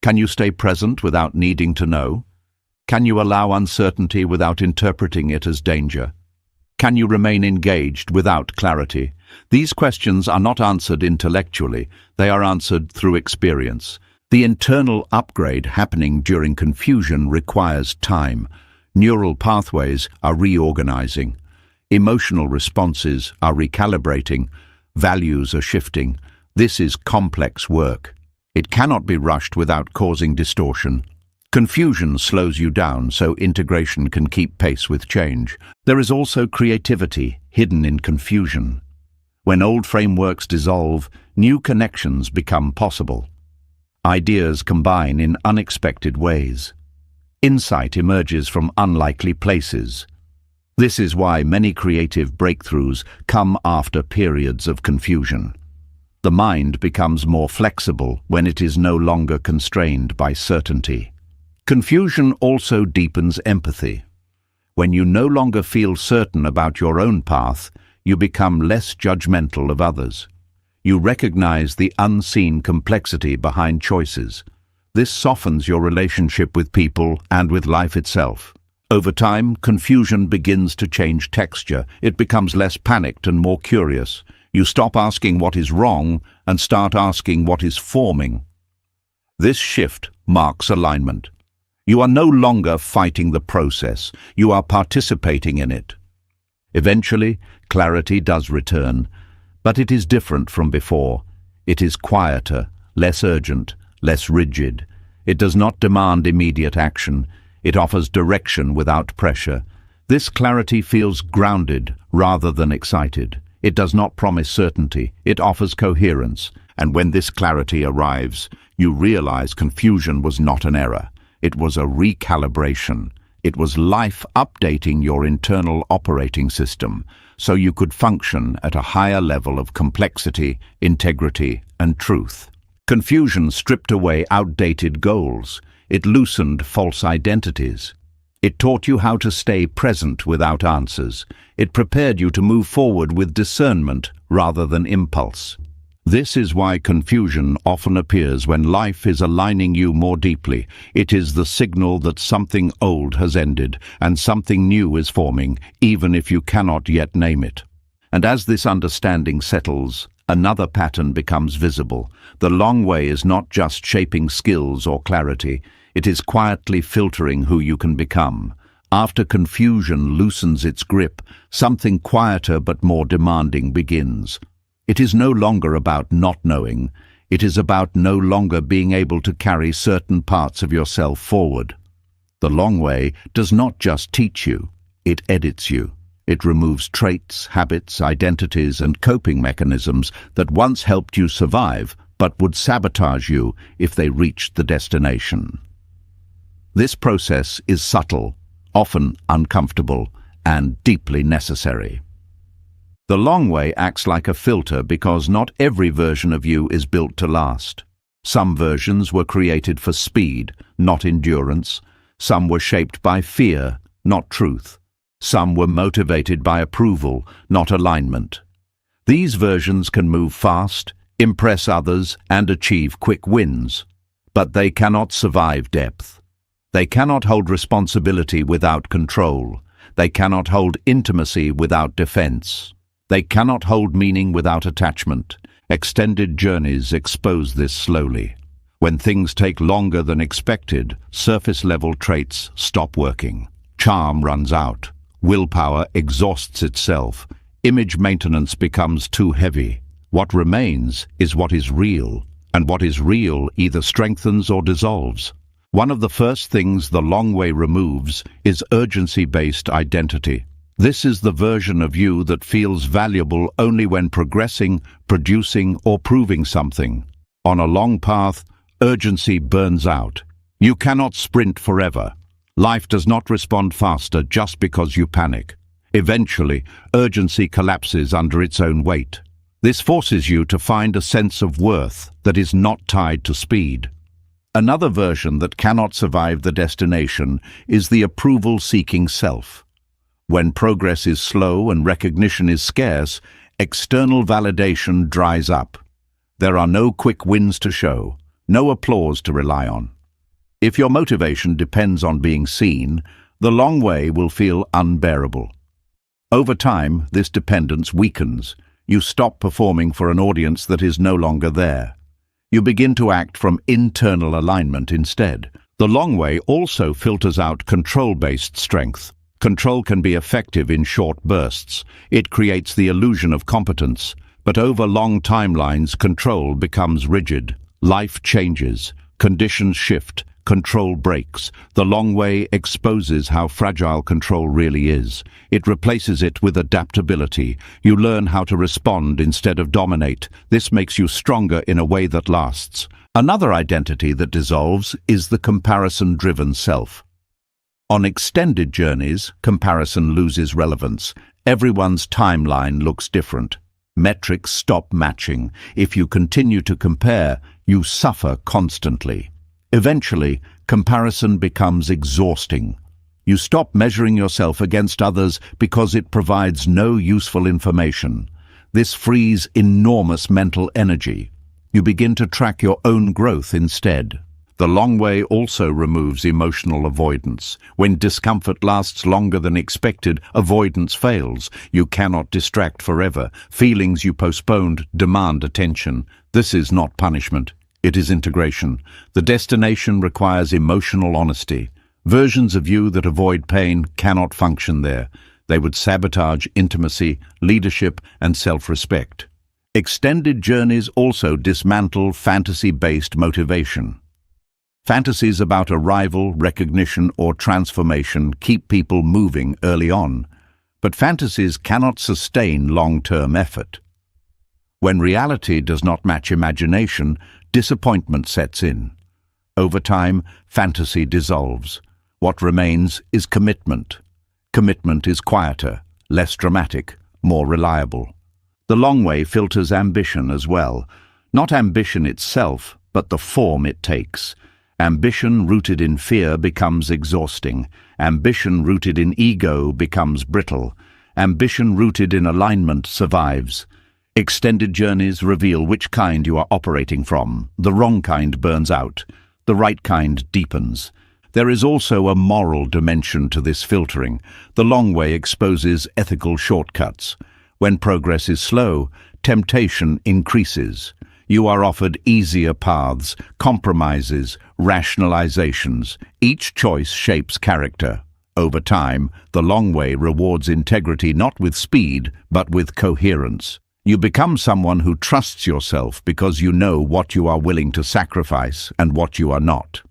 Can you stay present without needing to know? Can you allow uncertainty without interpreting it as danger? Can you remain engaged without clarity? These questions are not answered intellectually, they are answered through experience. The internal upgrade happening during confusion requires time. Neural pathways are reorganizing. Emotional responses are recalibrating. Values are shifting. This is complex work. It cannot be rushed without causing distortion. Confusion slows you down so integration can keep pace with change. There is also creativity hidden in confusion. When old frameworks dissolve, new connections become possible. Ideas combine in unexpected ways. Insight emerges from unlikely places. This is why many creative breakthroughs come after periods of confusion. The mind becomes more flexible when it is no longer constrained by certainty. Confusion also deepens empathy. When you no longer feel certain about your own path, you become less judgmental of others. You recognize the unseen complexity behind choices. This softens your relationship with people and with life itself. Over time, confusion begins to change texture. It becomes less panicked and more curious. You stop asking what is wrong and start asking what is forming. This shift marks alignment. You are no longer fighting the process. You are participating in it. Eventually, clarity does return, but it is different from before. It is quieter, less urgent, less rigid. It does not demand immediate action. It offers direction without pressure. This clarity feels grounded rather than excited. It does not promise certainty. It offers coherence. And when this clarity arrives, you realize confusion was not an error. It was a recalibration. It was life updating your internal operating system so you could function at a higher level of complexity, integrity, and truth. Confusion stripped away outdated goals. It loosened false identities. It taught you how to stay present without answers. It prepared you to move forward with discernment rather than impulse. This is why confusion often appears when life is aligning you more deeply. It is the signal that something old has ended and something new is forming, even if you cannot yet name it. And as this understanding settles, another pattern becomes visible. The long way is not just shaping skills or clarity. It is quietly filtering who you can become. After confusion loosens its grip, something quieter but more demanding begins. It is no longer about not knowing. It is about no longer being able to carry certain parts of yourself forward. The long way does not just teach you, it edits you. It removes traits, habits, identities, and coping mechanisms that once helped you survive, but would sabotage you if they reached the destination. This process is subtle, often uncomfortable, and deeply necessary. The long way acts like a filter because not every version of you is built to last. Some versions were created for speed, not endurance. Some were shaped by fear, not truth. Some were motivated by approval, not alignment. These versions can move fast, impress others, and achieve quick wins. But they cannot survive depth. They cannot hold responsibility without control. They cannot hold intimacy without defense. They cannot hold meaning without attachment. Extended journeys expose this slowly. When things take longer than expected, surface-level traits stop working. Charm runs out. Willpower exhausts itself. Image maintenance becomes too heavy. What remains is what is real, and what is real either strengthens or dissolves. One of the first things the long way removes is urgency-based identity. This is the version of you that feels valuable only when progressing, producing, or proving something. On a long path, urgency burns out. You cannot sprint forever. Life does not respond faster just because you panic. Eventually, urgency collapses under its own weight. This forces you to find a sense of worth that is not tied to speed. Another version that cannot survive the destination is the approval-seeking self. When progress is slow and recognition is scarce, external validation dries up. There are no quick wins to show, no applause to rely on. If your motivation depends on being seen, the long way will feel unbearable. Over time, this dependence weakens. You stop performing for an audience that is no longer there. You begin to act from internal alignment instead. The long way also filters out control-based strength. Control can be effective in short bursts. It creates the illusion of competence. But over long timelines, control becomes rigid. Life changes. Conditions shift. Control breaks. The long way exposes how fragile control really is. It replaces it with adaptability. You learn how to respond instead of dominate. This makes you stronger in a way that lasts. Another identity that dissolves is the comparison-driven self. On extended journeys, comparison loses relevance. Everyone's timeline looks different. Metrics stop matching. If you continue to compare, you suffer constantly. Eventually, comparison becomes exhausting. You stop measuring yourself against others because it provides no useful information. This frees enormous mental energy. You begin to track your own growth instead. The long way also removes emotional avoidance. When discomfort lasts longer than expected, avoidance fails. You cannot distract forever. Feelings you postponed demand attention. This is not punishment. It is integration. The destination requires emotional honesty. Versions of you that avoid pain cannot function there. They would sabotage intimacy, leadership, and self-respect. Extended journeys also dismantle fantasy-based motivation. Fantasies about arrival, recognition, or transformation keep people moving early on, but fantasies cannot sustain long-term effort. When reality does not match imagination, disappointment sets in. Over time, fantasy dissolves. What remains is commitment. Commitment is quieter, less dramatic, more reliable. The long way filters ambition as well. Not ambition itself, but the form it takes. Ambition rooted in fear becomes exhausting. Ambition rooted in ego becomes brittle. Ambition rooted in alignment survives. Extended journeys reveal which kind you are operating from. The wrong kind burns out. The right kind deepens. There is also a moral dimension to this filtering. The long way exposes ethical shortcuts. When progress is slow, temptation increases. You are offered easier paths, compromises, rationalizations. Each choice shapes character. Over time, the long way rewards integrity not with speed, but with coherence. You become someone who trusts yourself because you know what you are willing to sacrifice and what you are not.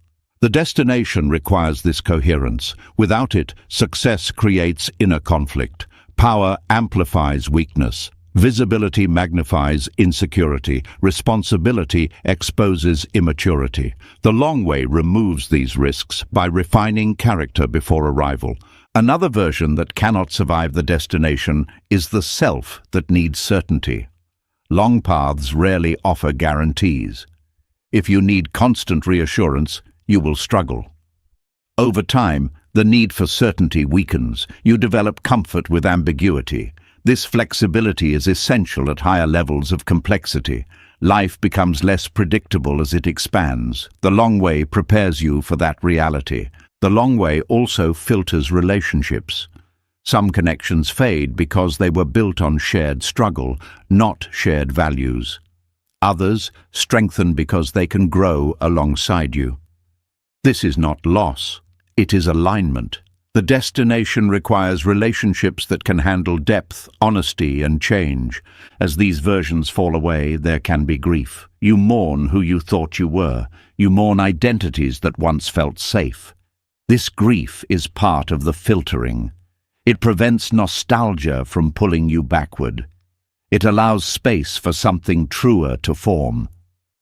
The destination requires this coherence. Without it, success creates inner conflict. Power amplifies weakness. Visibility magnifies insecurity. Responsibility exposes immaturity. The long way removes these risks by refining character before arrival. Another version that cannot survive the destination is the self that needs certainty. Long paths rarely offer guarantees. If you need constant reassurance, you will struggle. Over time, the need for certainty weakens. You develop comfort with ambiguity. This flexibility is essential at higher levels of complexity. Life becomes less predictable as it expands. The long way prepares you for that reality. The long way also filters relationships. Some connections fade because they were built on shared struggle, not shared values. Others strengthen because they can grow alongside you. This is not loss, it is alignment. The destination requires relationships that can handle depth, honesty, and change. As these versions fall away, there can be grief. You mourn who you thought you were. You mourn identities that once felt safe. This grief is part of the filtering. It prevents nostalgia from pulling you backward. It allows space for something truer to form.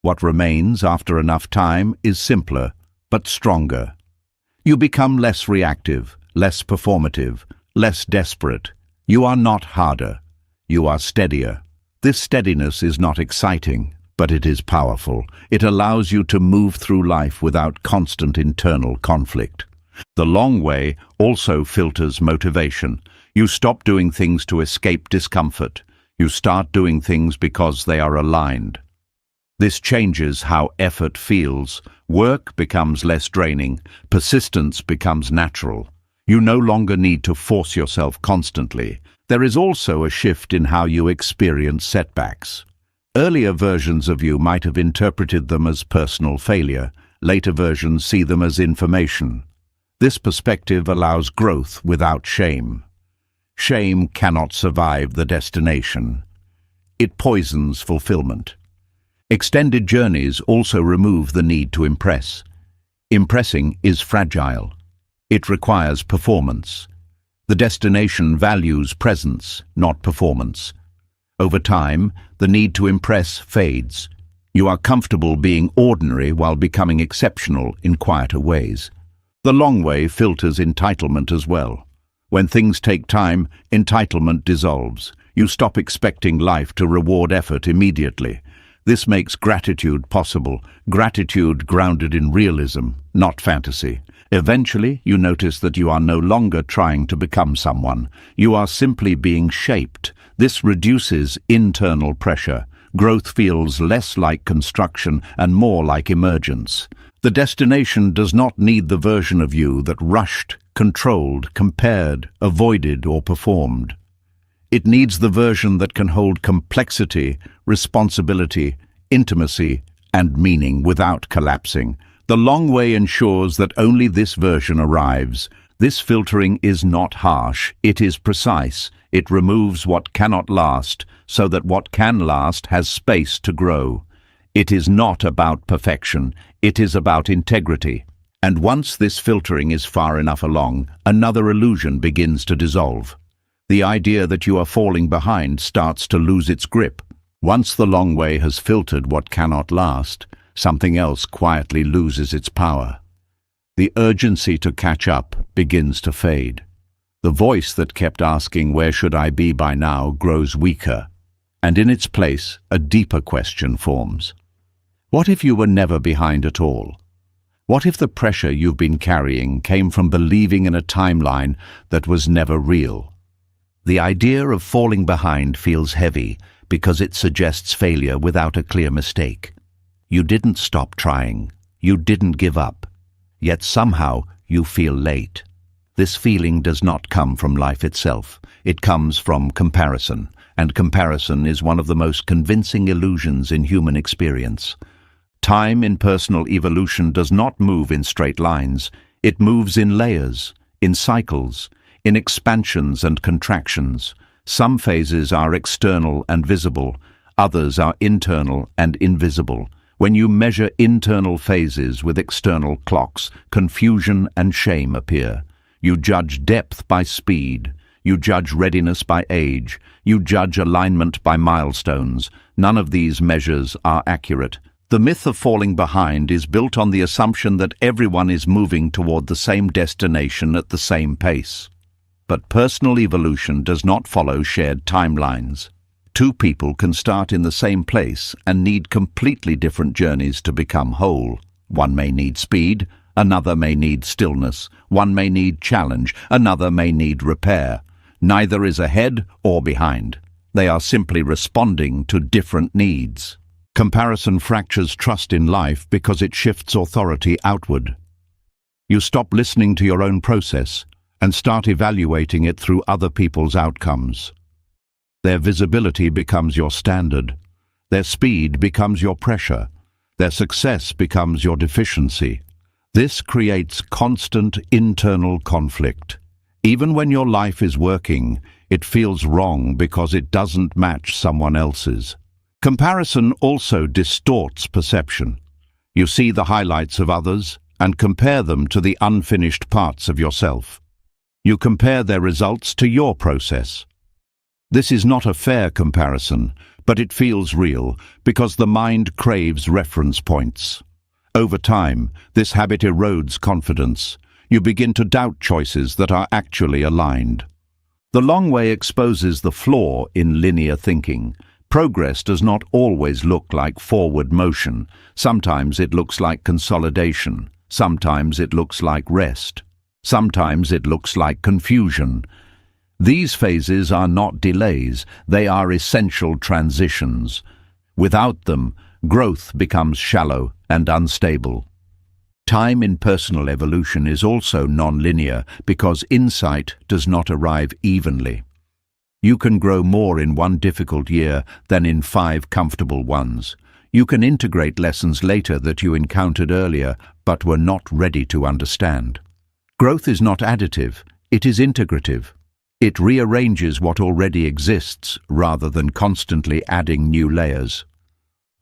What remains after enough time is simpler, but stronger. You become less reactive, less performative, less desperate. You are not harder. You are steadier. This steadiness is not exciting, but it is powerful. It allows you to move through life without constant internal conflict. The long way also filters motivation. You stop doing things to escape discomfort. You start doing things because they are aligned. This changes how effort feels. Work becomes less draining. Persistence becomes natural. You no longer need to force yourself constantly. There is also a shift in how you experience setbacks. Earlier versions of you might have interpreted them as personal failure. Later versions see them as information. This perspective allows growth without shame. Shame cannot survive the destination. It poisons fulfillment. Extended journeys also remove the need to impress. Impressing is fragile. It requires performance. The destination values presence, not performance. Over time, the need to impress fades. You are comfortable being ordinary while becoming exceptional in quieter ways. The long way filters entitlement as well. When things take time, entitlement dissolves. You stop expecting life to reward effort immediately. This makes gratitude possible, gratitude grounded in realism, not fantasy. Eventually, you notice that you are no longer trying to become someone. You are simply being shaped. This reduces internal pressure. Growth feels less like construction and more like emergence. The destination does not need the version of you that rushed, controlled, compared, avoided, or performed. It needs the version that can hold complexity, responsibility, intimacy, and meaning without collapsing. The long way ensures that only this version arrives. This filtering is not harsh, it is precise. It removes what cannot last, so that what can last has space to grow. It is not about perfection, it is about integrity. And once this filtering is far enough along, another illusion begins to dissolve. The idea that you are falling behind starts to lose its grip. Once the long way has filtered what cannot last, something else quietly loses its power. The urgency to catch up begins to fade. The voice that kept asking, "Where should I be by now?" grows weaker, and in its place, a deeper question forms. What if you were never behind at all? What if the pressure you've been carrying came from believing in a timeline that was never real? The idea of falling behind feels heavy because it suggests failure without a clear mistake. You didn't stop trying. You didn't give up. Yet somehow you feel late. This feeling does not come from life itself. It comes from comparison, and comparison is one of the most convincing illusions in human experience. Time in personal evolution does not move in straight lines. It moves in layers, in cycles, in expansions and contractions. Some phases are external and visible, others are internal and invisible. When you measure internal phases with external clocks, confusion and shame appear. You judge depth by speed. You judge readiness by age. You judge alignment by milestones. None of these measures are accurate. The myth of falling behind is built on the assumption that everyone is moving toward the same destination at the same pace. But personal evolution does not follow shared timelines. Two people can start in the same place and need completely different journeys to become whole. One may need speed, another may need stillness. One may need challenge, another may need repair. Neither is ahead or behind. They are simply responding to different needs. Comparison fractures trust in life because it shifts authority outward. You stop listening to your own process and start evaluating it through other people's outcomes. Their visibility becomes your standard. Their speed becomes your pressure. Their success becomes your deficiency. This creates constant internal conflict. Even when your life is working, it feels wrong because it doesn't match someone else's. Comparison also distorts perception. You see the highlights of others and compare them to the unfinished parts of yourself. You compare their results to your process. This is not a fair comparison, but it feels real because the mind craves reference points. Over time, this habit erodes confidence. You begin to doubt choices that are actually aligned. The long way exposes the flaw in linear thinking. Progress does not always look like forward motion. Sometimes it looks like consolidation. Sometimes it looks like rest. Sometimes it looks like confusion. These phases are not delays, they are essential transitions. Without them, growth becomes shallow and unstable. Time in personal evolution is also non-linear because insight does not arrive evenly. You can grow more in one difficult year than in 5 comfortable ones. You can integrate lessons later that you encountered earlier but were not ready to understand. Growth is not additive, it is integrative. It rearranges what already exists rather than constantly adding new layers.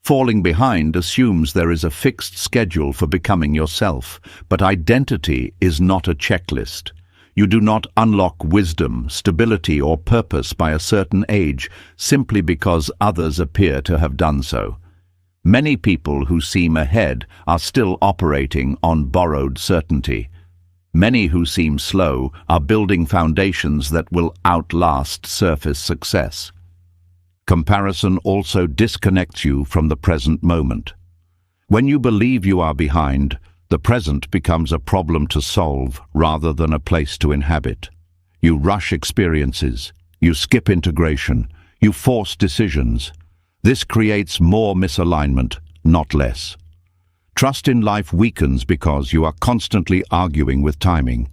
Falling behind assumes there is a fixed schedule for becoming yourself, but identity is not a checklist. You do not unlock wisdom, stability, or purpose by a certain age simply because others appear to have done so. Many people who seem ahead are still operating on borrowed certainty. Many who seem slow are building foundations that will outlast surface success. Comparison also disconnects you from the present moment. When you believe you are behind, the present becomes a problem to solve rather than a place to inhabit. You rush experiences, you skip integration, you force decisions. This creates more misalignment, not less. Trust in life weakens because you are constantly arguing with timing.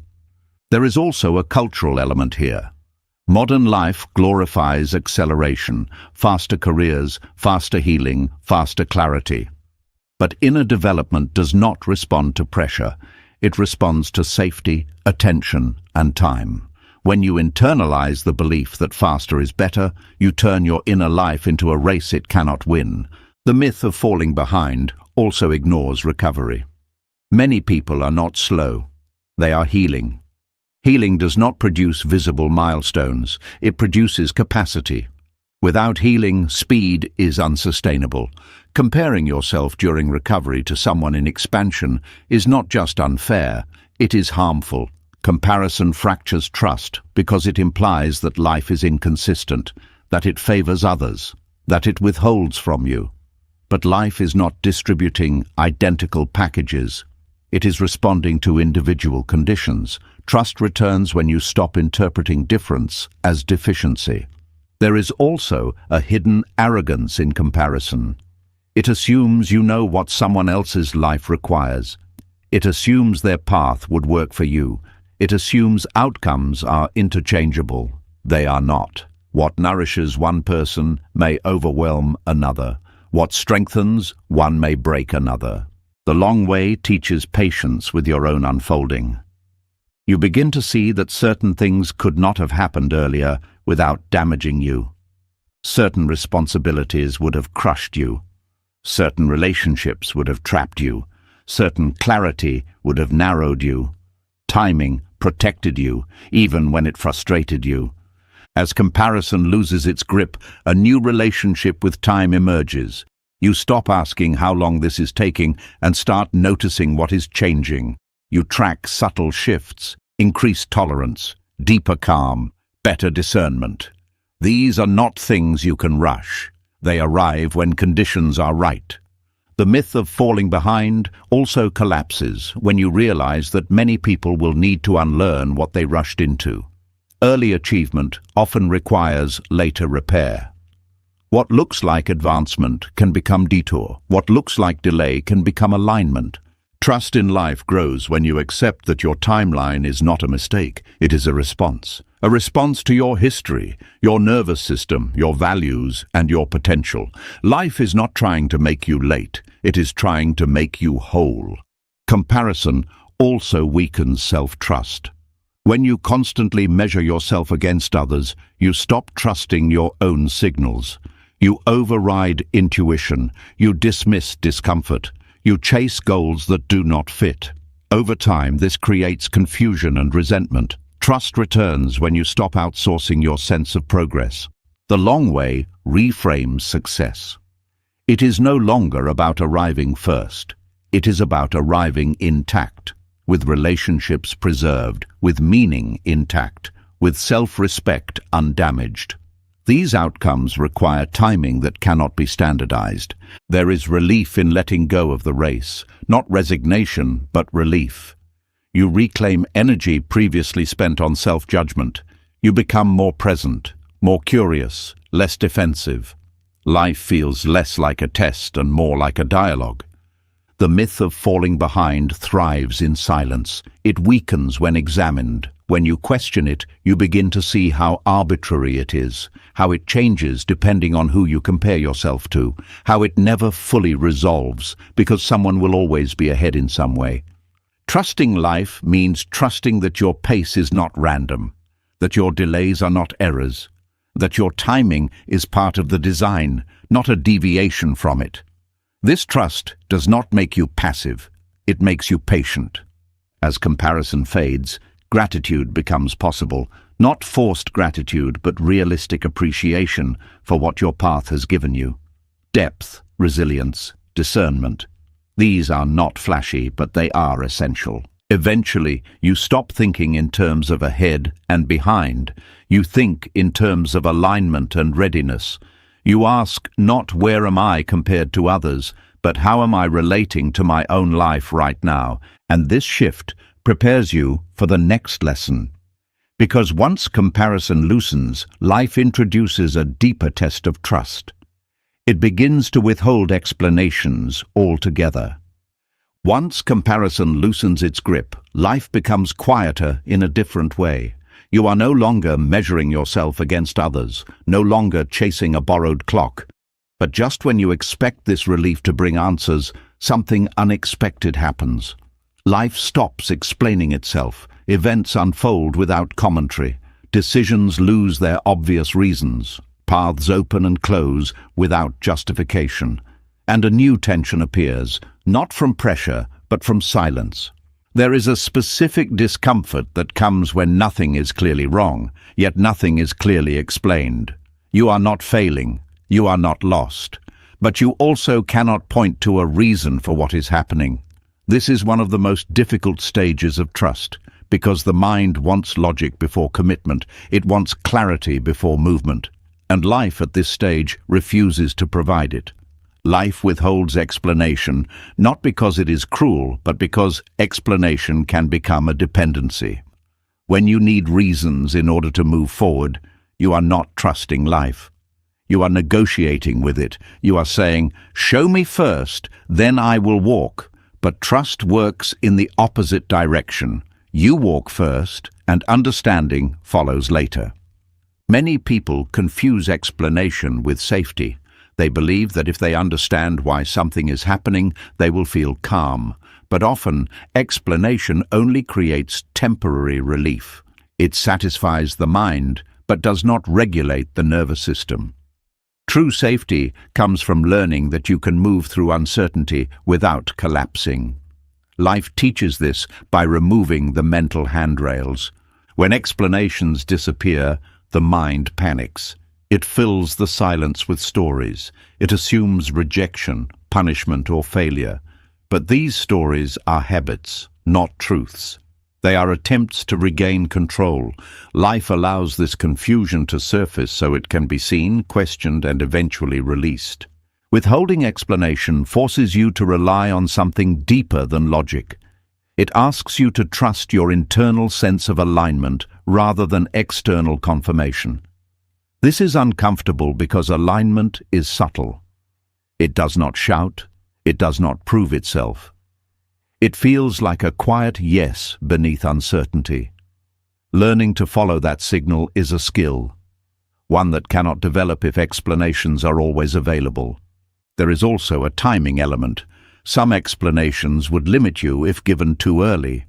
There is also a cultural element here. Modern life glorifies acceleration, faster careers, faster healing, faster clarity. But inner development does not respond to pressure. It responds to safety, attention, and time. When you internalize the belief that faster is better, you turn your inner life into a race it cannot win. The myth of falling behind also ignores recovery. Many people are not slow. They are healing. Healing does not produce visible milestones. It produces capacity. Without healing, speed is unsustainable. Comparing yourself during recovery to someone in expansion is not just unfair, it is harmful. Comparison fractures trust because it implies that life is inconsistent, that it favors others, that it withholds from you. But life is not distributing identical packages. It is responding to individual conditions. Trust returns when you stop interpreting difference as deficiency. There is also a hidden arrogance in comparison. It assumes you know what someone else's life requires. It assumes their path would work for you. It assumes outcomes are interchangeable. They are not. What nourishes one person may overwhelm another. What strengthens one may break another. The long way teaches patience with your own unfolding. You begin to see that certain things could not have happened earlier without damaging you. Certain responsibilities would have crushed you. Certain relationships would have trapped you. Certain clarity would have narrowed you. Timing protected you, even when it frustrated you. As comparison loses its grip, a new relationship with time emerges. You stop asking how long this is taking and start noticing what is changing. You track subtle shifts, increased tolerance, deeper calm, better discernment. These are not things you can rush. They arrive when conditions are right. The myth of falling behind also collapses when you realize that many people will need to unlearn what they rushed into. Early achievement often requires later repair. What looks like advancement can become detour. What looks like delay can become alignment. Trust in life grows when you accept that your timeline is not a mistake. It is a response. A response to your history, your nervous system, your values, and your potential. Life is not trying to make you late. It is trying to make you whole. Comparison also weakens self-trust. When you constantly measure yourself against others, you stop trusting your own signals. You override intuition. You dismiss discomfort. You chase goals that do not fit. Over time, this creates confusion and resentment. Trust returns when you stop outsourcing your sense of progress. The long way reframes success. It is no longer about arriving first. It is about arriving intact, with relationships preserved, with meaning intact, with self-respect undamaged. These outcomes require timing that cannot be standardized. There is relief in letting go of the race, not resignation, but relief. You reclaim energy previously spent on self-judgment. You become more present, more curious, less defensive. Life feels less like a test and more like a dialogue. The myth of falling behind thrives in silence. It weakens when examined. When you question it, you begin to see how arbitrary it is, how it changes depending on who you compare yourself to, how it never fully resolves because someone will always be ahead in some way. Trusting life means trusting that your pace is not random, that your delays are not errors, that your timing is part of the design, not a deviation from it. This trust does not make you passive, it makes you patient. As comparison fades, gratitude becomes possible, not forced gratitude but realistic appreciation for what your path has given you. Depth, resilience, discernment. These are not flashy, but they are essential. Eventually, you stop thinking in terms of ahead and behind. You think in terms of alignment and readiness. You ask not where am I compared to others, but how am I relating to my own life right now? And this shift prepares you for the next lesson. Because once comparison loosens, life introduces a deeper test of trust. It begins to withhold explanations altogether. Once comparison loosens its grip, life becomes quieter in a different way. You are no longer measuring yourself against others, no longer chasing a borrowed clock. But just when you expect this relief to bring answers, something unexpected happens. Life stops explaining itself. Events unfold without commentary. Decisions lose their obvious reasons. Paths open and close without justification. And a new tension appears, not from pressure, but from silence. There is a specific discomfort that comes when nothing is clearly wrong, yet nothing is clearly explained. You are not failing, you are not lost, but you also cannot point to a reason for what is happening. This is one of the most difficult stages of trust, because the mind wants logic before commitment, it wants clarity before movement, and life at this stage refuses to provide it. Life withholds explanation, not because it is cruel, but because explanation can become a dependency. When you need reasons in order to move forward, you are not trusting life. You are negotiating with it. You are saying, "Show me first, then I will walk." But trust works in the opposite direction. You walk first, and understanding follows later. Many people confuse explanation with safety. They believe that if they understand why something is happening, they will feel calm. But often, explanation only creates temporary relief. It satisfies the mind, but does not regulate the nervous system. True safety comes from learning that you can move through uncertainty without collapsing. Life teaches this by removing the mental handrails. When explanations disappear, the mind panics. It fills the silence with stories. It assumes rejection, punishment, or failure. But these stories are habits, not truths. They are attempts to regain control. Life allows this confusion to surface so it can be seen, questioned, and eventually released. Withholding explanation forces you to rely on something deeper than logic. It asks you to trust your internal sense of alignment rather than external confirmation. This is uncomfortable because alignment is subtle. It does not shout. It does not prove itself. It feels like a quiet yes beneath uncertainty. Learning to follow that signal is a skill, one that cannot develop if explanations are always available. There is also a timing element. Some explanations would limit you if given too early.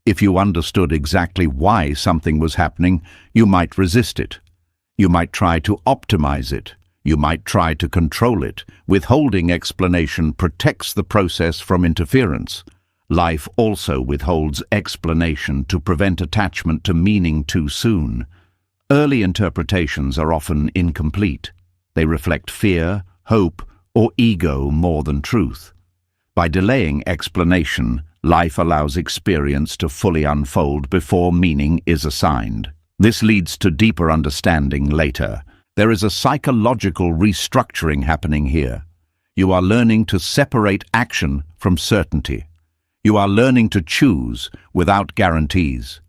If you understood exactly why something was happening, you might resist it. You might try to optimize it. You might try to control it. Withholding explanation protects the process from interference. Life also withholds explanation to prevent attachment to meaning too soon. Early interpretations are often incomplete. They reflect fear, hope, or ego more than truth. By delaying explanation, life allows experience to fully unfold before meaning is assigned. This leads to deeper understanding later. There is a psychological restructuring happening here. You are learning to separate action from certainty. You are learning to choose without guarantees.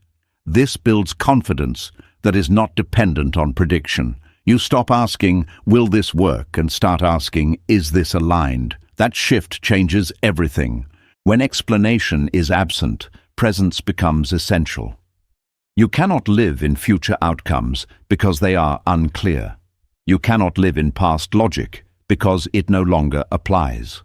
This builds confidence that is not dependent on prediction. You stop asking, "Will this work?" and start asking, "Is this aligned?" That shift changes everything. When explanation is absent, presence becomes essential. You cannot live in future outcomes because they are unclear. You cannot live in past logic because it no longer applies.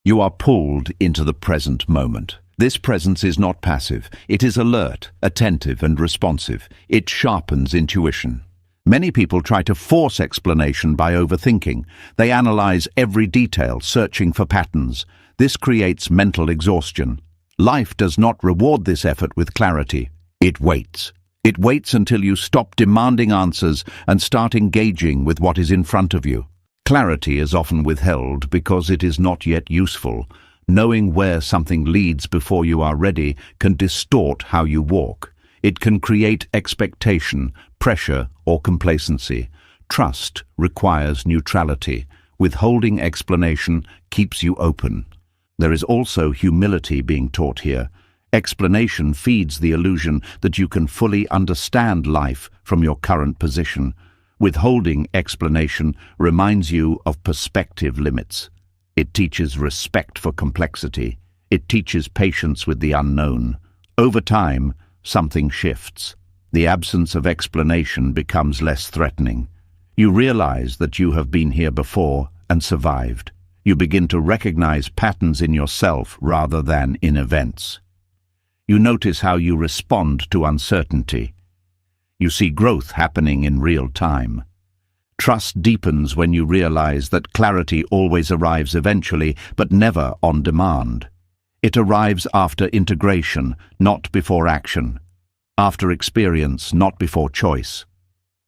You are pulled into the present moment. This presence is not passive. It is alert, attentive, and responsive. It sharpens intuition. Many people try to force explanation by overthinking. They analyze every detail, searching for patterns. This creates mental exhaustion. Life does not reward this effort with clarity. It waits. It waits until you stop demanding answers and start engaging with what is in front of you. Clarity is often withheld because it is not yet useful, Knowing where something leads before you are ready can distort how you walk. It can create expectation, pressure, or complacency. Trust requires neutrality. Withholding explanation keeps you open. There is also humility being taught here. Explanation feeds the illusion that you can fully understand life from your current position. Withholding explanation reminds you of perspective limits. It teaches respect for complexity. It teaches patience with the unknown. Over time, something shifts. The absence of explanation becomes less threatening. You realize that you have been here before and survived. You begin to recognize patterns in yourself rather than in events. You notice how you respond to uncertainty. You see growth happening in real time. Trust deepens when you realize that clarity always arrives eventually, but never on demand. It arrives after integration, not before action. After experience, not before choice.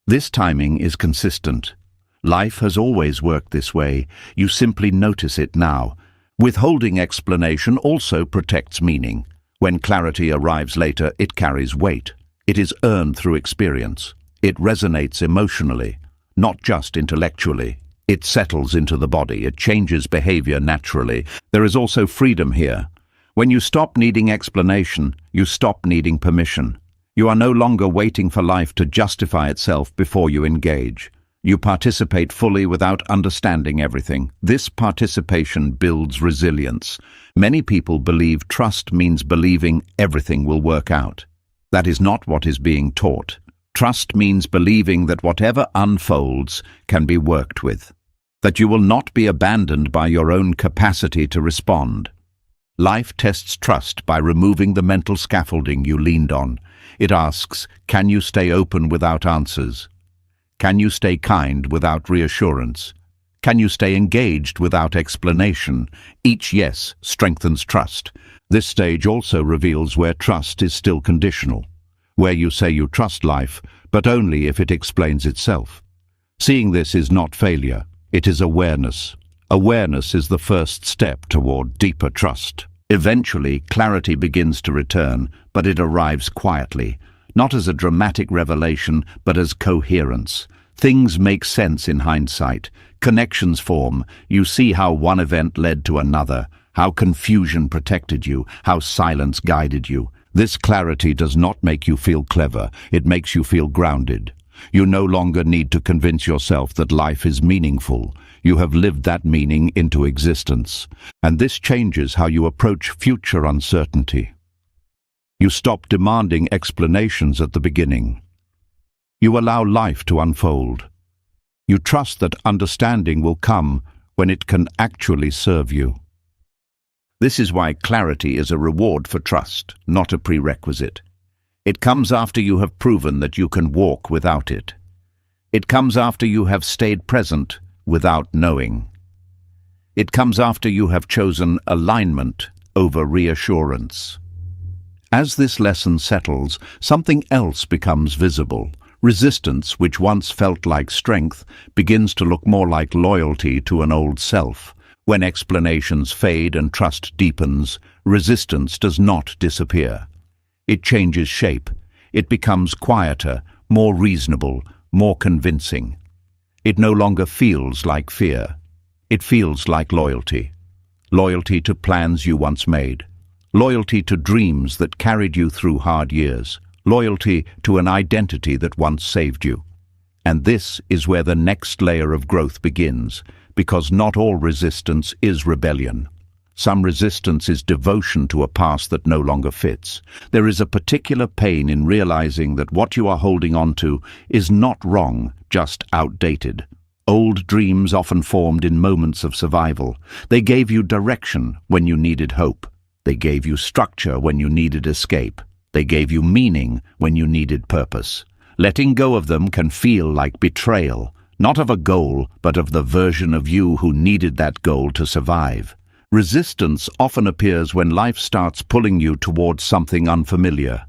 This timing is consistent. Life has always worked this way. You simply notice it now. Withholding explanation also protects meaning. When clarity arrives later, it carries weight. It is earned through experience. It resonates emotionally, not just intellectually. It settles into the body. It changes behavior naturally. There is also freedom here. When you stop needing explanation, you stop needing permission. You are no longer waiting for life to justify itself before you engage. You participate fully without understanding everything. This participation builds resilience. Many people believe trust means believing everything will work out. That is not what is being taught. Trust means believing that whatever unfolds can be worked with, that you will not be abandoned by your own capacity to respond. Life tests trust by removing the mental scaffolding you leaned on. It asks, can you stay open without answers? Can you stay kind without reassurance? Can you stay engaged without explanation? Each yes strengthens trust. This stage also reveals where trust is still conditional, where you say you trust life, but only if it explains itself. Seeing this is not failure, it is awareness. Awareness is the first step toward deeper trust. Eventually, clarity begins to return, but it arrives quietly, not as a dramatic revelation, but as coherence. Things make sense in hindsight. Connections form. You see how one event led to another, how confusion protected you, how silence guided you. This clarity does not make you feel clever. It makes you feel grounded. You no longer need to convince yourself that life is meaningful. You have lived that meaning into existence. And this changes how you approach future uncertainty. You stop demanding explanations at the beginning. You allow life to unfold. You trust that understanding will come when it can actually serve you. This is why clarity is a reward for trust, not a prerequisite. It comes after you have proven that you can walk without it. It comes after you have stayed present without knowing. It comes after you have chosen alignment over reassurance. As this lesson settles, something else becomes visible. Resistance, which once felt like strength, begins to look more like loyalty to an old self. When explanations fade and trust deepens, resistance does not disappear. It changes shape. It becomes quieter, more reasonable, more convincing. It no longer feels like fear. It feels like loyalty. Loyalty to plans you once made. Loyalty to dreams that carried you through hard years. Loyalty to an identity that once saved you. And this is where the next layer of growth begins, because not all resistance is rebellion. Some resistance is devotion to a past that no longer fits. There is a particular pain in realizing that what you are holding on to is not wrong, just outdated. Old dreams often formed in moments of survival. They gave you direction when you needed hope. They gave you structure when you needed escape. They gave you meaning when you needed purpose. Letting go of them can feel like betrayal, not of a goal, but of the version of you who needed that goal to survive. Resistance often appears when life starts pulling you towards something unfamiliar.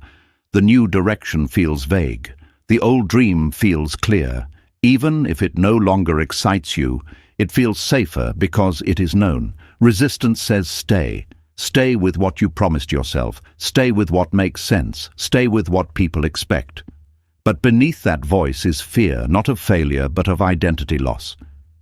The new direction feels vague. The old dream feels clear. Even if it no longer excites you, it feels safer because it is known. Resistance says stay. Stay with what you promised yourself. Stay with what makes sense. Stay with what people expect. But beneath that voice is fear, not of failure, but of identity loss.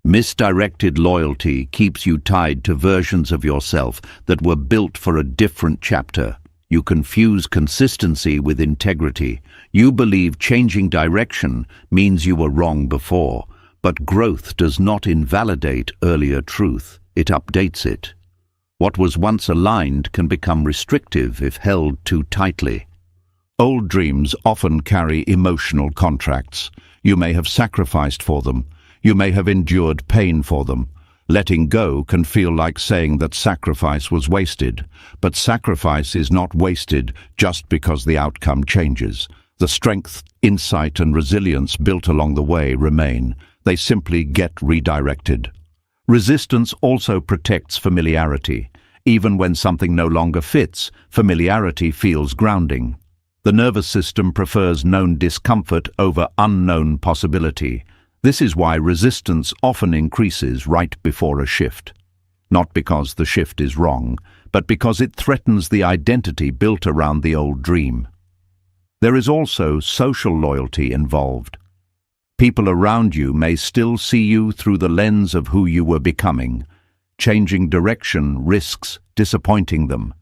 Misdirected loyalty keeps you tied to versions of yourself that were built for a different chapter. You confuse consistency with integrity. You believe changing direction means you were wrong before, but growth does not invalidate earlier truth. It updates it. What was once aligned can become restrictive if held too tightly. Old dreams often carry emotional contracts. You may have sacrificed for them. You may have endured pain for them. Letting go can feel like saying that sacrifice was wasted, but sacrifice is not wasted just because the outcome changes. The strength, insight, and resilience built along the way remain. They simply get redirected. Resistance also protects familiarity. Even when something no longer fits, familiarity feels grounding. The nervous system prefers known discomfort over unknown possibility. This is why resistance often increases right before a shift. Not because the shift is wrong, but because it threatens the identity built around the old dream. There is also social loyalty involved. People around you may still see you through the lens of who you were becoming. Changing direction risks disappointing them.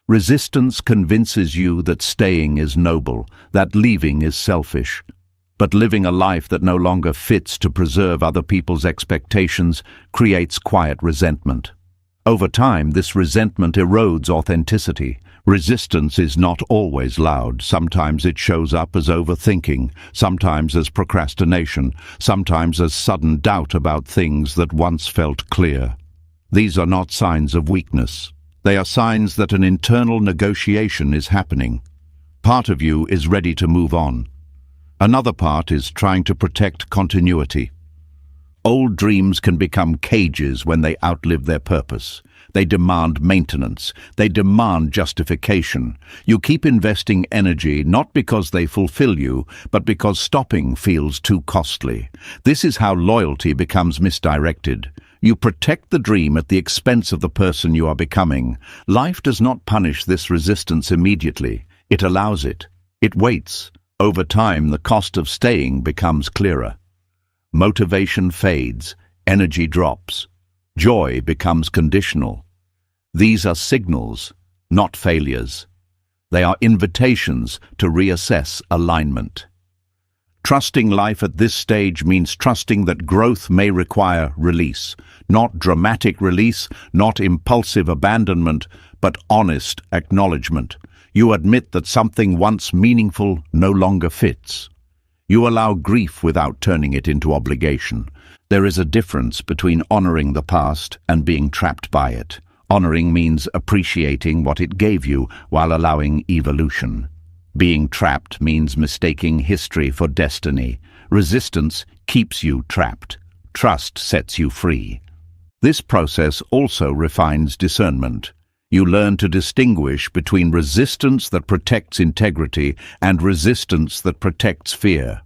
Resistance convinces you that staying is noble, that leaving is selfish. But living a life that no longer fits to preserve other people's expectations creates quiet resentment. Over time, this resentment erodes authenticity. Resistance is not always loud. Sometimes it shows up as overthinking, sometimes as procrastination, sometimes as sudden doubt about things that once felt clear. These are not signs of weakness. They are signs that an internal negotiation is happening. Part of you is ready to move on. Another part is trying to protect continuity. Old dreams can become cages when they outlive their purpose. They demand maintenance. They demand justification. You keep investing energy not because they fulfill you, but because stopping feels too costly. This is how loyalty becomes misdirected. You protect the dream at the expense of the person you are becoming. Life does not punish this resistance immediately. It allows it. It waits. Over time, the cost of staying becomes clearer. Motivation fades, energy drops, joy becomes conditional. These are signals, not failures. They are invitations to reassess alignment. Trusting life at this stage means trusting that growth may require release. Not dramatic release, not impulsive abandonment, but honest acknowledgement. You admit that something once meaningful no longer fits. You allow grief without turning it into obligation. There is a difference between honoring the past and being trapped by it. Honoring means appreciating what it gave you while allowing evolution. Being trapped means mistaking history for destiny. Resistance keeps you trapped. Trust sets you free. This process also refines discernment. You learn to distinguish between resistance that protects integrity and resistance that protects fear.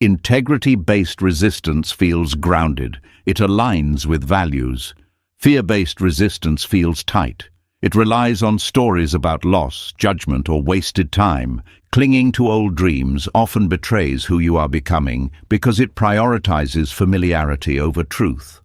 Integrity-based resistance feels grounded. It aligns with values. Fear-based resistance feels tight. It relies on stories about loss, judgment, or wasted time. Clinging to old dreams often betrays who you are becoming because it prioritizes familiarity over truth.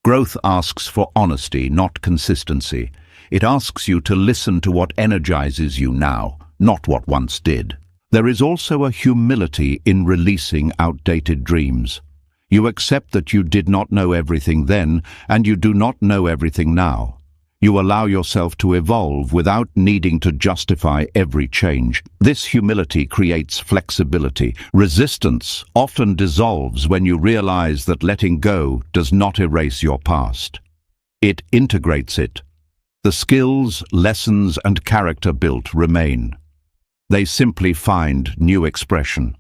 Growth asks for honesty, not consistency. It asks you to listen to what energizes you now, not what once did. There is also a humility in releasing outdated dreams. You accept that you did not know everything then, and you do not know everything now. You allow yourself to evolve without needing to justify every change. This humility creates flexibility. Resistance often dissolves when you realize that letting go does not erase your past. It integrates it. The skills, lessons, and character built remain. They simply find new expression.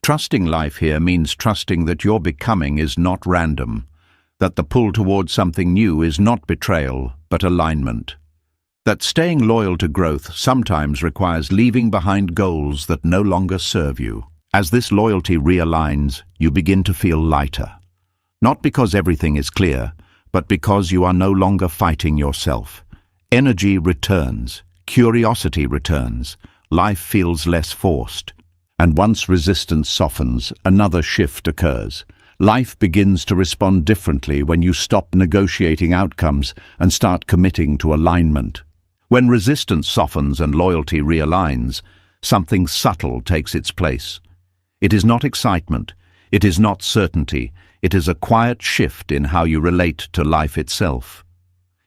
Trusting life here means trusting that your becoming is not random, that the pull towards something new is not betrayal, but alignment. That staying loyal to growth sometimes requires leaving behind goals that no longer serve you. As this loyalty realigns, you begin to feel lighter. Not because everything is clear, but because you are no longer fighting yourself. Energy returns, curiosity returns, life feels less forced. And once resistance softens, another shift occurs. Life begins to respond differently when you stop negotiating outcomes and start committing to alignment. When resistance softens and loyalty realigns, something subtle takes its place. It is not excitement, it is not certainty, it is a quiet shift in how you relate to life itself.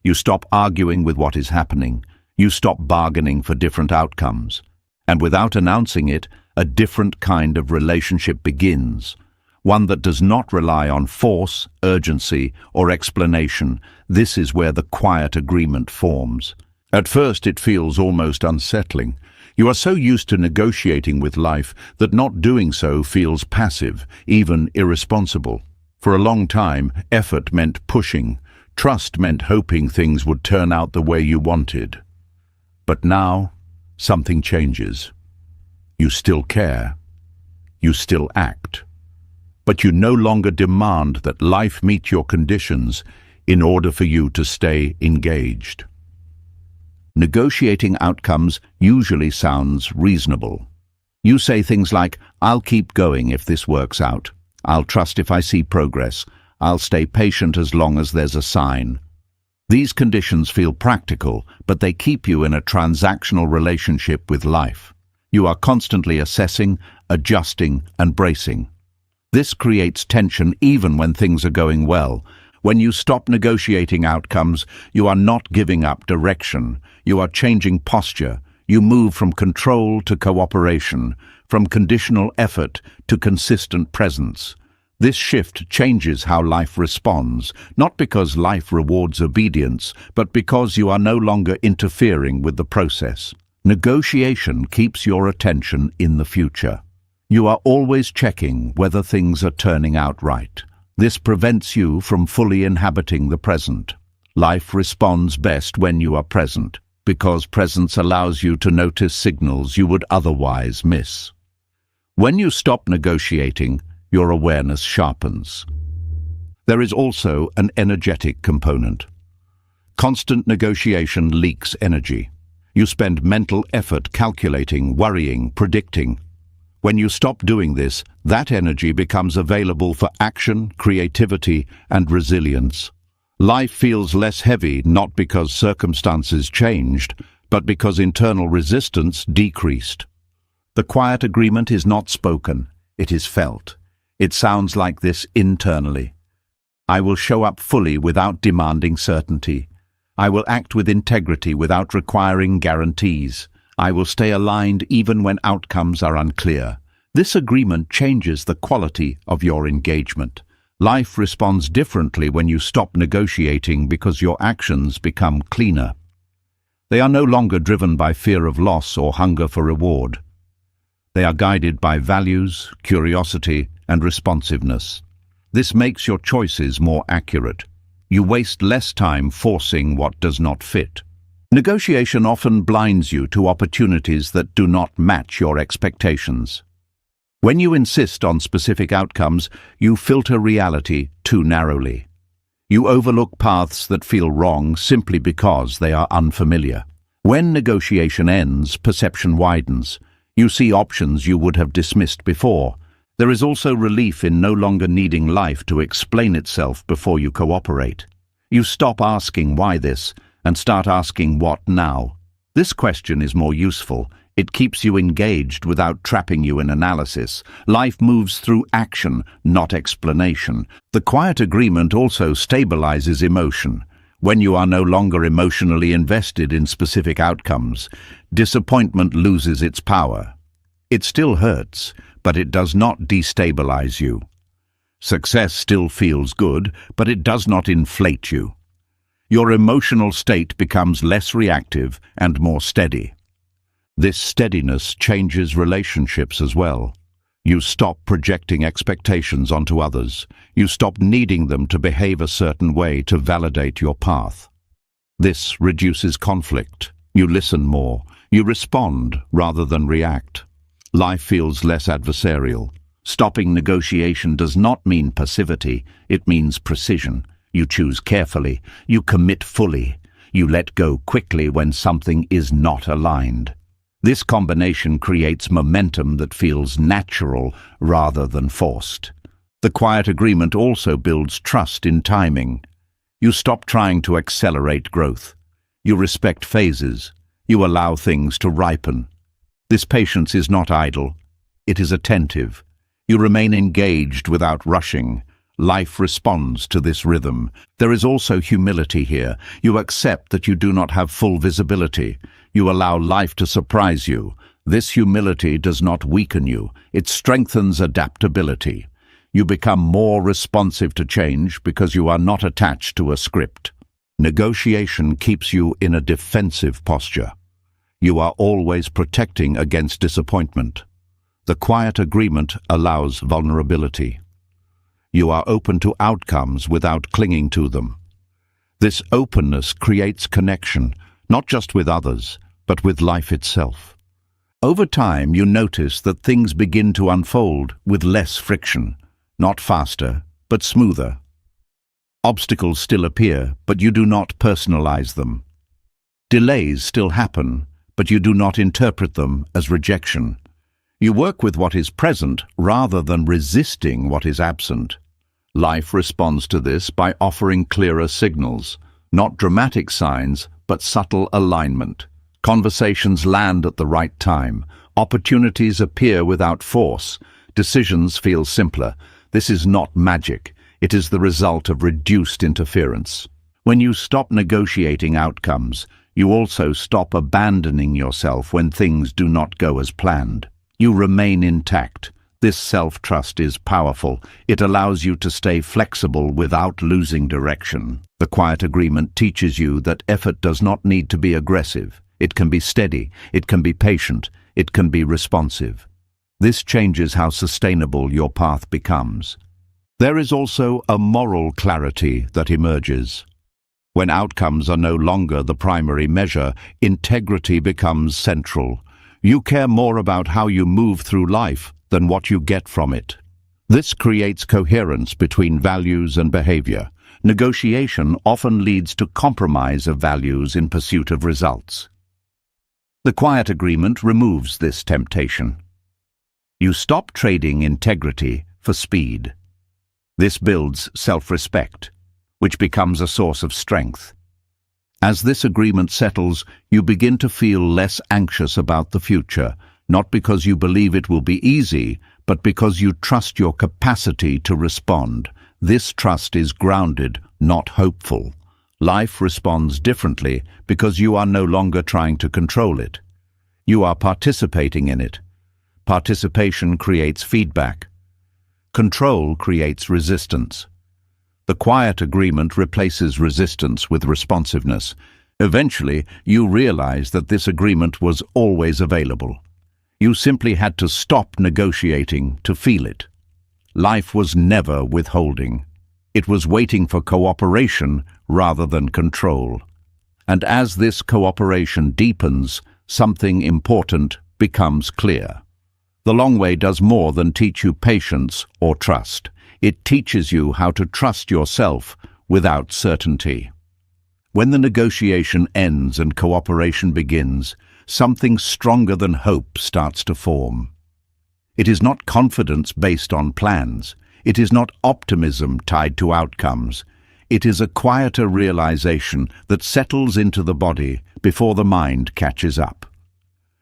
You stop arguing with what is happening, you stop bargaining for different outcomes. And without announcing it, a different kind of relationship begins. One that does not rely on force, urgency, or explanation. This is where the quiet agreement forms. At first it feels almost unsettling. You are so used to negotiating with life that not doing so feels passive, even irresponsible. For a long time, effort meant pushing. Trust meant hoping things would turn out the way you wanted. But now, something changes. You still care. You still act. But you no longer demand that life meet your conditions in order for you to stay engaged. Negotiating outcomes usually sounds reasonable. You say things like, "I'll keep going if this works out. I'll trust if I see progress. I'll stay patient as long as there's a sign." These conditions feel practical, but they keep you in a transactional relationship with life. You are constantly assessing, adjusting, and bracing. This creates tension even when things are going well. When you stop negotiating outcomes, you are not giving up direction. You are changing posture. You move from control to cooperation, from conditional effort to consistent presence. This shift changes how life responds, not because life rewards obedience, but because you are no longer interfering with the process. Negotiation keeps your attention in the future. You are always checking whether things are turning out right. This prevents you from fully inhabiting the present. Life responds best when you are present, because presence allows you to notice signals you would otherwise miss. When you stop negotiating, your awareness sharpens. There is also an energetic component. Constant negotiation leaks energy. You spend mental effort calculating, worrying, predicting. When you stop doing this, that energy becomes available for action, creativity, and resilience. Life feels less heavy not because circumstances changed, but because internal resistance decreased. The quiet agreement is not spoken, it is felt. It sounds like this internally. I will show up fully without demanding certainty. I will act with integrity without requiring guarantees. I will stay aligned even when outcomes are unclear. This agreement changes the quality of your engagement. Life responds differently when you stop negotiating because your actions become cleaner. They are no longer driven by fear of loss or hunger for reward. They are guided by values, curiosity, and responsiveness. This makes your choices more accurate. You waste less time forcing what does not fit. Negotiation often blinds you to opportunities that do not match your expectations. When you insist on specific outcomes, you filter reality too narrowly. You overlook paths that feel wrong simply because they are unfamiliar. When negotiation ends, perception widens. You see options you would have dismissed before. There is also relief in no longer needing life to explain itself before you cooperate. You stop asking why this and start asking what now. This question is more useful. It keeps you engaged without trapping you in analysis. Life moves through action, not explanation. The quiet agreement also stabilizes emotion. When you are no longer emotionally invested in specific outcomes, disappointment loses its power. It still hurts, but it does not destabilize you. Success still feels good, but it does not inflate you. Your emotional state becomes less reactive and more steady. This steadiness changes relationships as well. You stop projecting expectations onto others. You stop needing them to behave a certain way to validate your path. This reduces conflict. You listen more. You respond rather than react. life feels less adversarial. Stopping negotiation does not mean passivity, it means precision. You choose carefully, you commit fully, you let go quickly when something is not aligned. This combination creates momentum that feels natural rather than forced. The quiet agreement also builds trust in timing. You stop trying to accelerate growth. You respect phases. You allow things to ripen. This patience is not idle. It is attentive. You remain engaged without rushing. Life responds to this rhythm. There is also humility here. You accept that you do not have full visibility. You allow life to surprise you. This humility does not weaken you. It strengthens adaptability. You become more responsive to change because you are not attached to a script. Negotiation keeps you in a defensive posture. You are always protecting against disappointment. The quiet agreement allows vulnerability. You are open to outcomes without clinging to them. This openness creates connection, not just with others, but with life itself. Over time, you notice that things begin to unfold with less friction, not faster, but smoother. Obstacles still appear, but you do not personalize them. Delays still happen, but you do not interpret them as rejection. You work with what is present rather than resisting what is absent. Life responds to this by offering clearer signals, not dramatic signs, but subtle alignment. Conversations land at the right time. Opportunities appear without force. Decisions feel simpler. This is not magic. It is the result of reduced interference. When you stop negotiating outcomes, you also stop abandoning yourself when things do not go as planned. You remain intact. This self-trust is powerful. It allows you to stay flexible without losing direction. The quiet agreement teaches you that effort does not need to be aggressive. It can be steady, it can be patient, it can be responsive. This changes how sustainable your path becomes. There is also a moral clarity that emerges. When outcomes are no longer the primary measure, integrity becomes central. You care more about how you move through life than what you get from it. This creates coherence between values and behavior. Negotiation often leads to compromise of values in pursuit of results. The quiet agreement removes this temptation. You stop trading integrity for speed. This builds self-respect, which becomes a source of strength. As this agreement settles, you begin to feel less anxious about the future, not because you believe it will be easy, but because you trust your capacity to respond. This trust is grounded, not hopeful. Life responds differently because you are no longer trying to control it. You are participating in it. Participation creates feedback. Control creates resistance. The quiet agreement replaces resistance with responsiveness. Eventually, you realize that this agreement was always available. You simply had to stop negotiating to feel it. Life was never withholding. It was waiting for cooperation rather than control. And as this cooperation deepens, something important becomes clear. The long way does more than teach you patience or trust. It teaches you how to trust yourself without certainty. When the negotiation ends and cooperation begins, something stronger than hope starts to form. It is not confidence based on plans. It is not optimism tied to outcomes. It is a quieter realization that settles into the body before the mind catches up.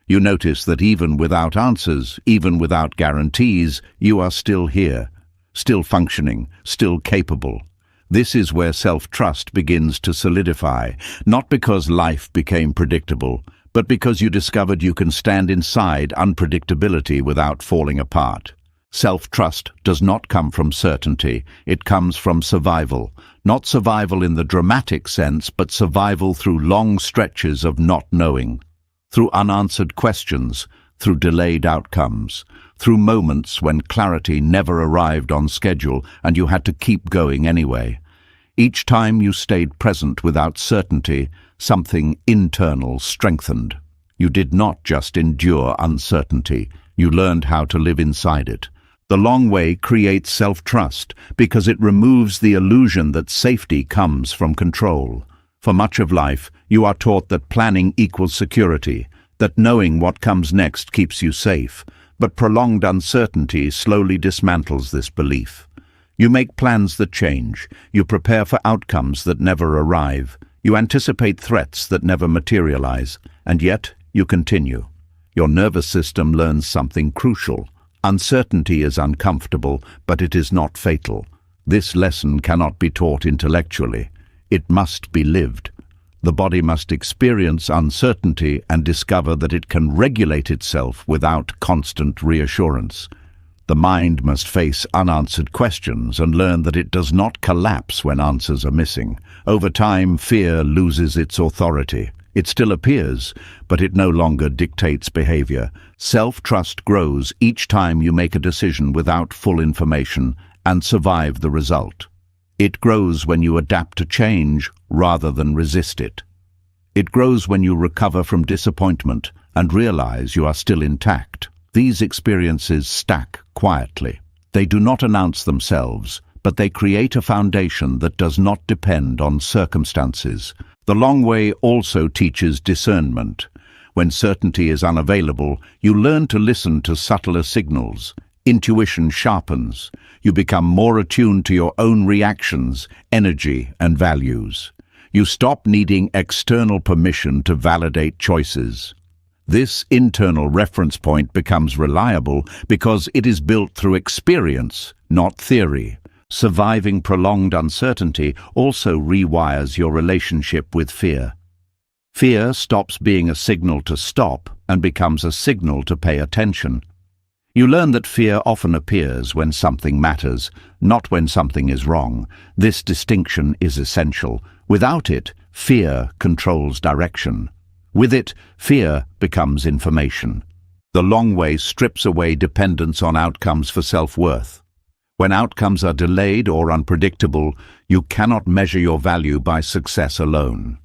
You notice that even without answers, even without guarantees, you are still here, still functioning, still capable. This is where self-trust begins to solidify, not because life became predictable, but because you discovered you can stand inside unpredictability without falling apart. Self-trust does not come from certainty, it comes from survival. Not survival in the dramatic sense, but survival through long stretches of not knowing. Through unanswered questions, through delayed outcomes, through moments when clarity never arrived on schedule and you had to keep going anyway. Each time you stayed present without certainty, something internal strengthened. You did not just endure uncertainty, You learned how to live inside it. The long way creates self-trust because it removes the illusion that safety comes from control. For much of life, you are taught that planning equals security, that knowing what comes next keeps you safe, but prolonged uncertainty slowly dismantles this belief. You make plans that change, you prepare for outcomes that never arrive, you anticipate threats that never materialize, and yet you continue. Your nervous system learns something crucial. Uncertainty is uncomfortable, but it is not fatal. This lesson cannot be taught intellectually. It must be lived. The body must experience uncertainty and discover that it can regulate itself without constant reassurance. The mind must face unanswered questions and learn that it does not collapse when answers are missing. Over time, fear loses its authority. It still appears, but it no longer dictates behavior. Self-trust grows each time you make a decision without full information and survive the result. It grows when you adapt to change rather than resist it. It grows when you recover from disappointment and realize you are still intact. These experiences stack quietly. They do not announce themselves, but they create a foundation that does not depend on circumstances. The long way also teaches discernment. When certainty is unavailable, you learn to listen to subtler signals. Intuition sharpens. You become more attuned to your own reactions, energy, and values. You stop needing external permission to validate choices. This internal reference point becomes reliable because it is built through experience, not theory. Surviving prolonged uncertainty also rewires your relationship with fear. Fear stops being a signal to stop and becomes a signal to pay attention. You learn that fear often appears when something matters, not when something is wrong. This distinction is essential. Without it, fear controls direction. With it, fear becomes information. The long way strips away dependence on outcomes for self-worth. When outcomes are delayed or unpredictable, you cannot measure your value by success alone.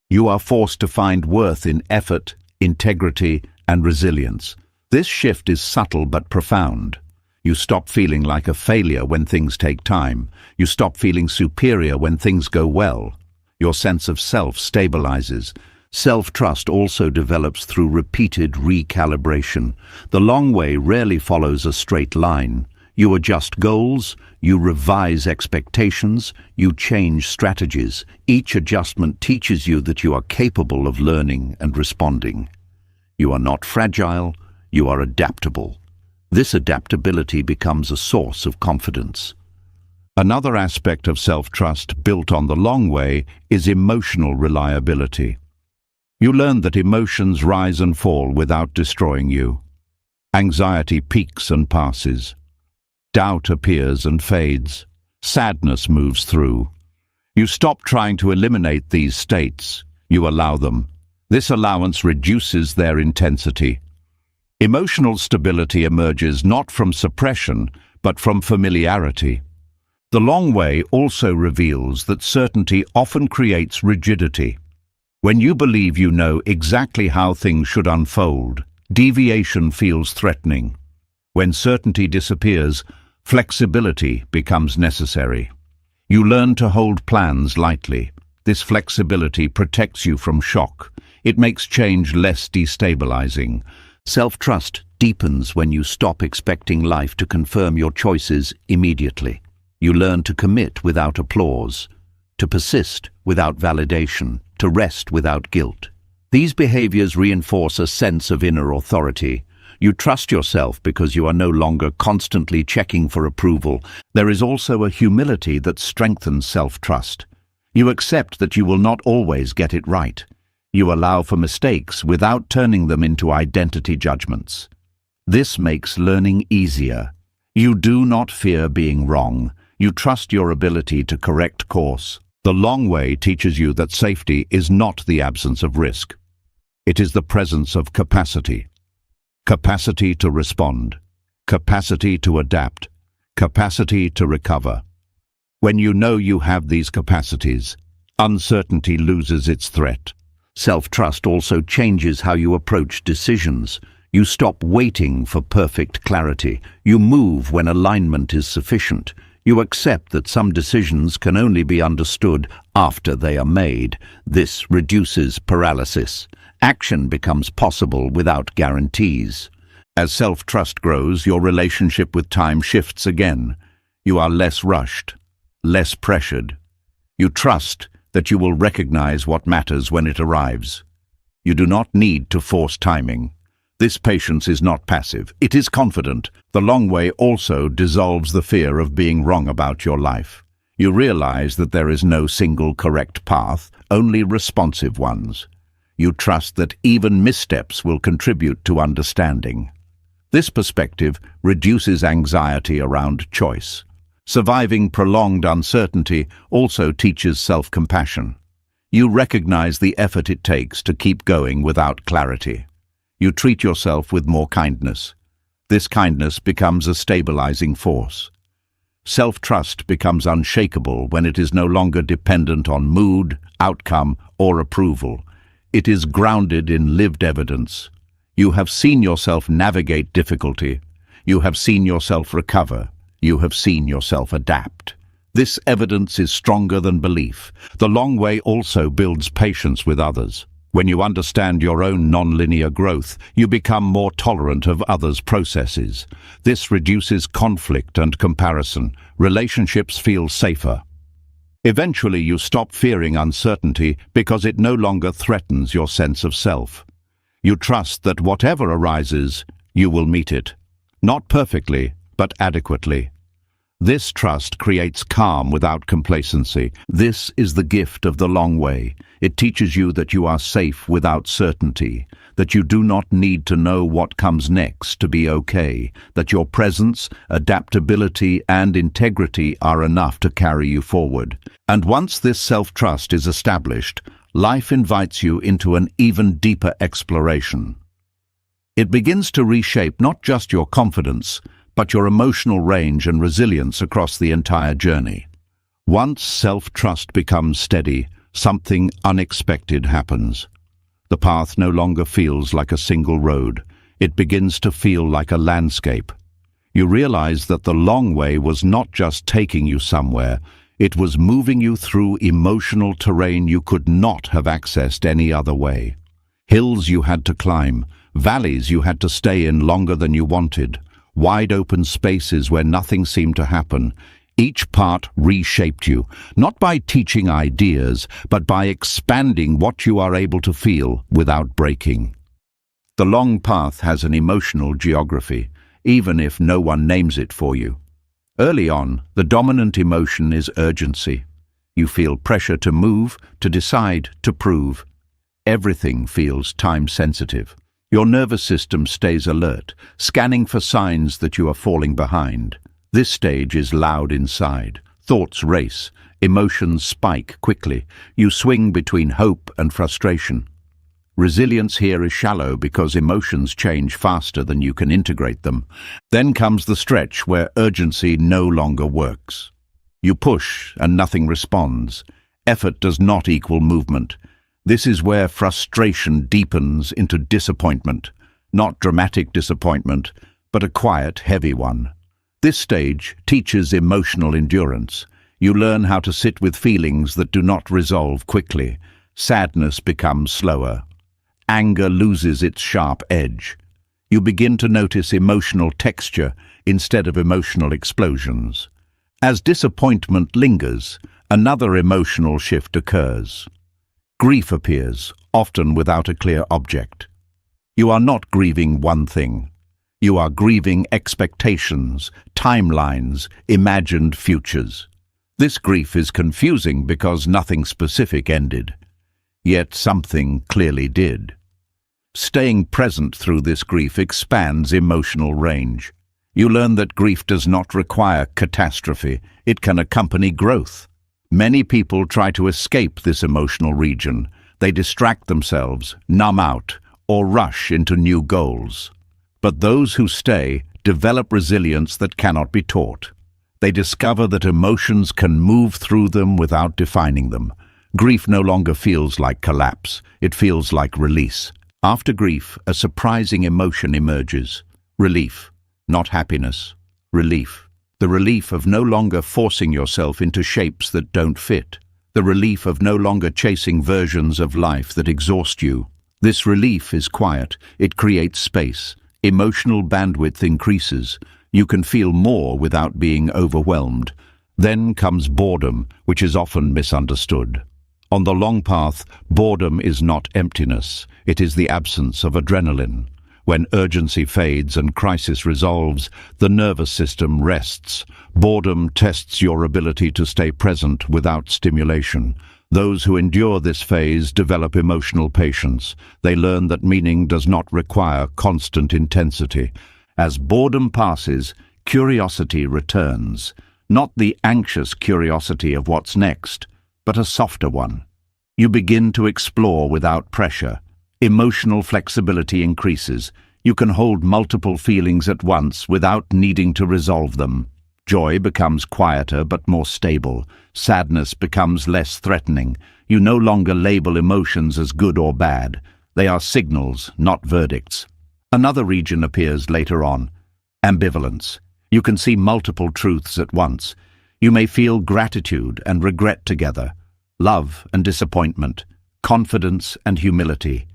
You are forced to find worth in effort, integrity, and resilience. This shift is subtle but profound. You stop feeling like a failure when things take time. You stop feeling superior when things go well. Your sense of self stabilizes. Self-trust also develops through repeated recalibration. The long way rarely follows a straight line. You adjust goals, you revise expectations, you change strategies. Each adjustment teaches you that you are capable of learning and responding. You are not fragile, you are adaptable. This adaptability becomes a source of confidence. Another aspect of self-trust built on the long way is emotional reliability. You learn that emotions rise and fall without destroying you. Anxiety peaks and passes. Doubt appears and fades. Sadness moves through. You stop trying to eliminate these states. You allow them. This allowance reduces their intensity. Emotional stability emerges not from suppression, but from familiarity. The long way also reveals that certainty often creates rigidity. When you believe you know exactly how things should unfold, deviation feels threatening. When certainty disappears, flexibility becomes necessary. You learn to hold plans lightly. This flexibility protects you from shock. It makes change less destabilizing. Self-trust deepens when you stop expecting life to confirm your choices immediately. You learn to commit without applause, to persist without validation, to rest without guilt. These behaviors reinforce a sense of inner authority. You trust yourself because you are no longer constantly checking for approval. There is also a humility that strengthens self-trust. You accept that you will not always get it right. You allow for mistakes without turning them into identity judgments. This makes learning easier. You do not fear being wrong. You trust your ability to correct course. The long way teaches you that safety is not the absence of risk. It is the presence of capacity. Capacity to respond, capacity to adapt, capacity to recover. When you know you have these capacities, uncertainty loses its threat. Self-trust also changes how you approach decisions. You stop waiting for perfect clarity. You move when alignment is sufficient. You accept that some decisions can only be understood after they are made. This reduces paralysis. Action becomes possible without guarantees. As self-trust grows, your relationship with time shifts again. You are less rushed, less pressured. You trust that you will recognize what matters when it arrives. You do not need to force timing. This patience is not passive, it is confident. The long way also dissolves the fear of being wrong about your life. You realize that there is no single correct path, only responsive ones. You trust that even missteps will contribute to understanding. This perspective reduces anxiety around choice. Surviving prolonged uncertainty also teaches self-compassion. You recognize the effort it takes to keep going without clarity. You treat yourself with more kindness. This kindness becomes a stabilizing force. Self-trust becomes unshakable when it is no longer dependent on mood, outcome, or approval. It is grounded in lived evidence. You have seen yourself navigate difficulty. You have seen yourself recover. You have seen yourself adapt. This evidence is stronger than belief. The long way also builds patience with others. When you understand your own non-linear growth, you become more tolerant of others' processes. This reduces conflict and comparison. Relationships feel safer. Eventually, you stop fearing uncertainty because it no longer threatens your sense of self. You trust that whatever arises, you will meet it. Not perfectly, but adequately. This trust creates calm without complacency. This is the gift of the long way. It teaches you that you are safe without certainty, that you do not need to know what comes next to be okay, that your presence, adaptability, and integrity are enough to carry you forward. And once this self-trust is established, life invites you into an even deeper exploration. It begins to reshape not just your confidence, but your emotional range and resilience across the entire journey. Once self-trust becomes steady, something unexpected happens. The path no longer feels like a single road. It begins to feel like a landscape. You realize that the long way was not just taking you somewhere, it was moving you through emotional terrain you could not have accessed any other way. Hills you had to climb, valleys you had to stay in longer than you wanted, wide open spaces where nothing seemed to happen. Each part reshaped you, not by teaching ideas, but by expanding what you are able to feel without breaking. The long path has an emotional geography, even if no one names it for you. Early on, the dominant emotion is urgency. You feel pressure to move, to decide, to prove. Everything feels time-sensitive. Your nervous system stays alert, scanning for signs that you are falling behind. This stage is loud inside. Thoughts race, emotions spike quickly. You swing between hope and frustration. Resilience here is shallow because emotions change faster than you can integrate them. Then comes the stretch where urgency no longer works. You push and nothing responds. Effort does not equal movement. This is where frustration deepens into disappointment. Not dramatic disappointment, but a quiet, heavy one. This stage teaches emotional endurance. You learn how to sit with feelings that do not resolve quickly. Sadness becomes slower. Anger loses its sharp edge. You begin to notice emotional texture instead of emotional explosions. As disappointment lingers, another emotional shift occurs. Grief appears, often without a clear object. You are not grieving one thing. You are grieving expectations, timelines, imagined futures. This grief is confusing because nothing specific ended. Yet something clearly did. Staying present through this grief expands emotional range. You learn that grief does not require catastrophe. It can accompany growth. Many people try to escape this emotional region. They distract themselves, numb out, or rush into new goals. But those who stay develop resilience that cannot be taught. They discover that emotions can move through them without defining them. Grief no longer feels like collapse. It feels like release. After grief, a surprising emotion emerges. Relief, not happiness. Relief. The relief of no longer forcing yourself into shapes that don't fit. The relief of no longer chasing versions of life that exhaust you. This relief is quiet. It creates space. Emotional bandwidth increases. You can feel more without being overwhelmed. Then comes boredom, which is often misunderstood. On the long path, boredom is not emptiness. It is the absence of adrenaline. When urgency fades and crisis resolves, the nervous system rests. Boredom tests your ability to stay present without stimulation. Those who endure this phase develop emotional patience. They learn that meaning does not require constant intensity. As boredom passes, curiosity returns. Not the anxious curiosity of what's next, but a softer one. You begin to explore without pressure. Emotional flexibility increases. You can hold multiple feelings at once without needing to resolve them. Joy becomes quieter but more stable. Sadness becomes less threatening. You no longer label emotions as good or bad. They are signals, not verdicts. Another region appears later on. Ambivalence. You can see multiple truths at once. You may feel gratitude and regret together, love and disappointment, confidence and humility.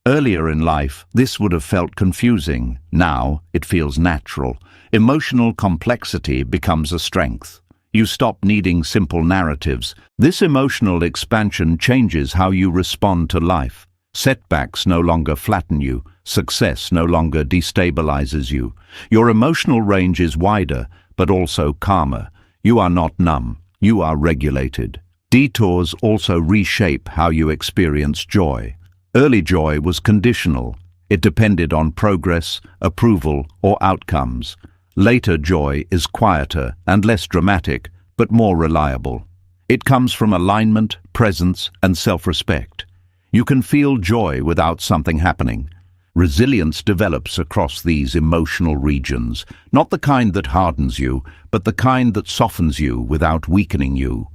Earlier in life, this would have felt confusing. Now, it feels natural. Emotional complexity becomes a strength. You stop needing simple narratives. This emotional expansion changes how you respond to life. Setbacks no longer flatten you. Success no longer destabilizes you. Your emotional range is wider, but also calmer. You are not numb. You are regulated. Detours also reshape how you experience joy. Early joy was conditional. It depended on progress, approval, or outcomes. Later joy is quieter and less dramatic, but more reliable. It comes from alignment, presence, and self-respect. You can feel joy without something happening. Resilience develops across these emotional regions, not the kind that hardens you, but the kind that softens you without weakening you.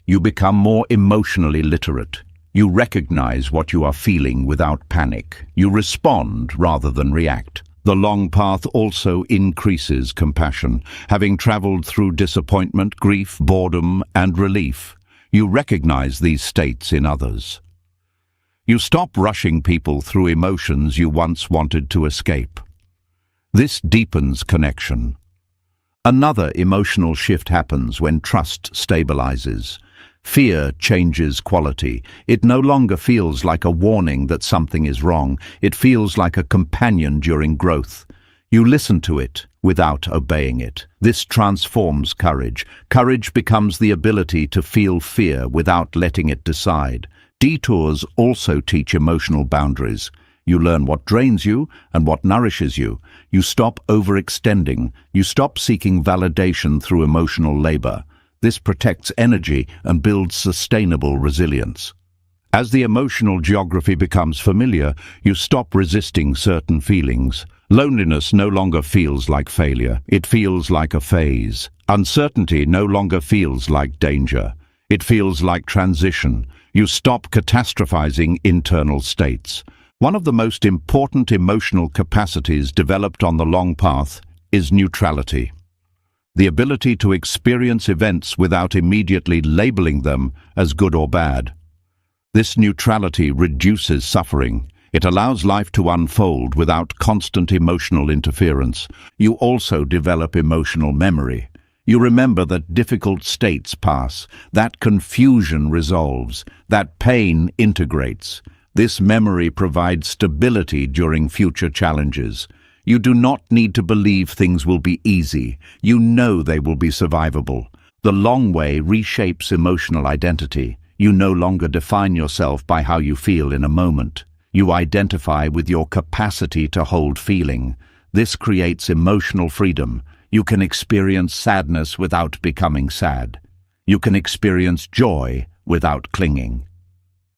You become more emotionally literate. You recognize what you are feeling without panic. You respond rather than react. The long path also increases compassion. Having traveled through disappointment, grief, boredom, and relief, you recognize these states in others. You stop rushing people through emotions you once wanted to escape. This deepens connection. Another emotional shift happens when trust stabilizes. Fear changes quality. It no longer feels like a warning that something is wrong. It feels like a companion during growth. You listen to it without obeying it. This transforms courage. Courage becomes the ability to feel fear without letting it decide. Detours also teach emotional boundaries. You learn what drains you and what nourishes you. You stop overextending. You stop seeking validation through emotional labor. This protects energy and builds sustainable resilience. As the emotional geography becomes familiar, you stop resisting certain feelings. Loneliness no longer feels like failure. It feels like a phase. Uncertainty no longer feels like danger. It feels like transition. You stop catastrophizing internal states. One of the most important emotional capacities developed on the long path is neutrality. The ability to experience events without immediately labeling them as good or bad. This neutrality reduces suffering. It allows life to unfold without constant emotional interference. You also develop emotional memory. You remember that difficult states pass, that confusion resolves, that pain integrates. This memory provides stability during future challenges. You do not need to believe things will be easy. You know they will be survivable. The long way reshapes emotional identity. You no longer define yourself by how you feel in a moment. You identify with your capacity to hold feeling. This creates emotional freedom. You can experience sadness without becoming sad. You can experience joy without clinging.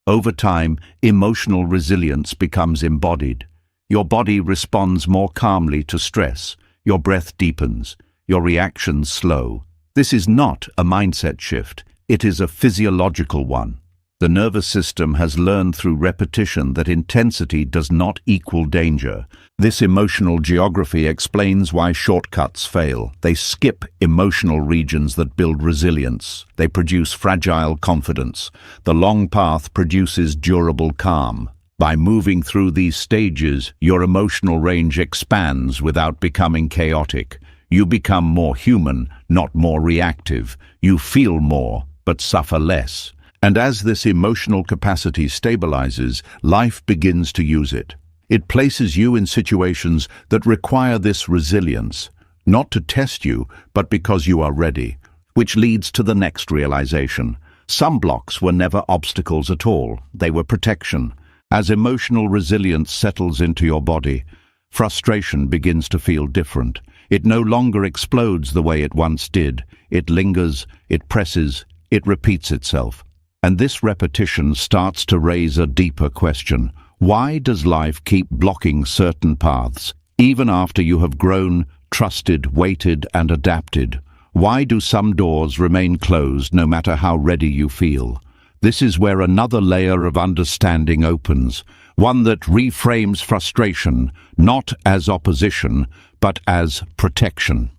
Over time, emotional resilience becomes embodied. Your body responds more calmly to stress. Your breath deepens. Your reactions slow. This is not a mindset shift. It is a physiological one. The nervous system has learned through repetition that intensity does not equal danger. This emotional geography explains why shortcuts fail. They skip emotional regions that build resilience. They produce fragile confidence. The long path produces durable calm. By moving through these stages, your emotional range expands without becoming chaotic. You become more human, not more reactive. You feel more, but suffer less. And as this emotional capacity stabilizes, life begins to use it. It places you in situations that require this resilience, not to test you, but because you are ready, which leads to the next realization. Some blocks were never obstacles at all. They were protection. As emotional resilience settles into your body, frustration begins to feel different. It no longer explodes the way it once did. It lingers, it presses, it repeats itself. And this repetition starts to raise a deeper question. Why does life keep blocking certain paths, even after you have grown, trusted, waited, and adapted? Why do some doors remain closed no matter how ready you feel? This is where another layer of understanding opens, one that reframes frustration, not as opposition, but as protection.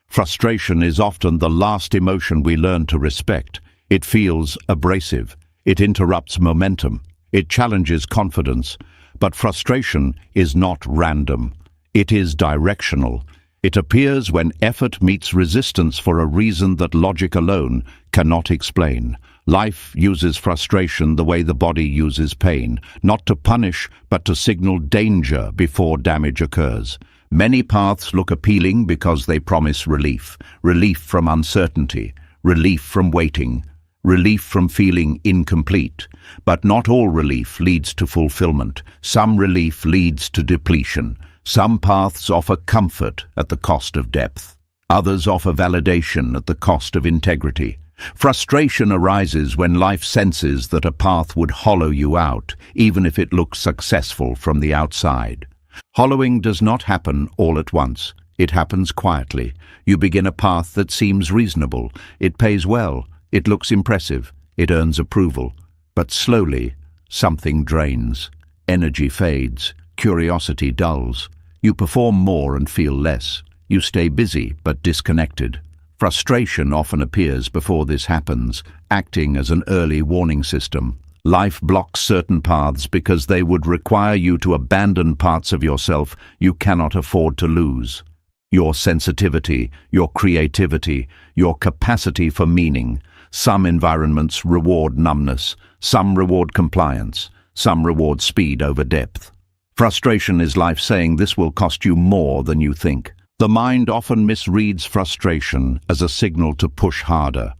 Frustration is often the last emotion we learn to respect. It feels abrasive. It interrupts momentum. It challenges confidence. But frustration is not random. It is directional. It appears when effort meets resistance for a reason that logic alone cannot explain. Life uses frustration the way the body uses pain, not to punish, but to signal danger before damage occurs. Many paths look appealing because they promise relief. Relief from uncertainty. Relief from waiting. Relief from feeling incomplete. But not all relief leads to fulfillment. Some relief leads to depletion. Some paths offer comfort at the cost of depth. Others offer validation at the cost of integrity. Frustration arises when life senses that a path would hollow you out, even if it looks successful from the outside. Hollowing does not happen all at once. It happens quietly. You begin a path that seems reasonable. It pays well. It looks impressive. It earns approval. But slowly, something drains. Energy fades. Curiosity dulls. You perform more and feel less. You stay busy but disconnected. Frustration often appears before this happens, acting as an early warning system. Life blocks certain paths because they would require you to abandon parts of yourself you cannot afford to lose. Your sensitivity, your creativity, your capacity for meaning. Some environments reward numbness, some reward compliance, some reward speed over depth. Frustration is life saying this will cost you more than you think. The mind often misreads frustration as a signal to push harder.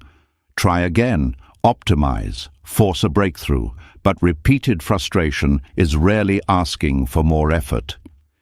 Try again, optimize, force a breakthrough, but repeated frustration is rarely asking for more effort.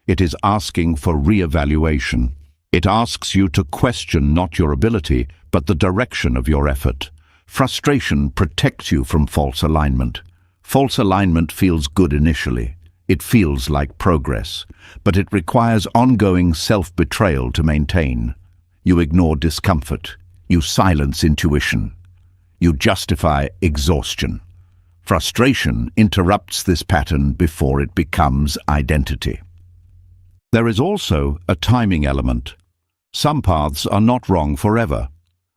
It is asking for re-evaluation. It asks you to question not your ability, but the direction of your effort. Frustration protects you from false alignment. False alignment feels good initially. It feels like progress, but it requires ongoing self-betrayal to maintain. You ignore discomfort. You silence intuition. You justify exhaustion. Frustration interrupts this pattern before it becomes identity. There is also a timing element. Some paths are not wrong forever.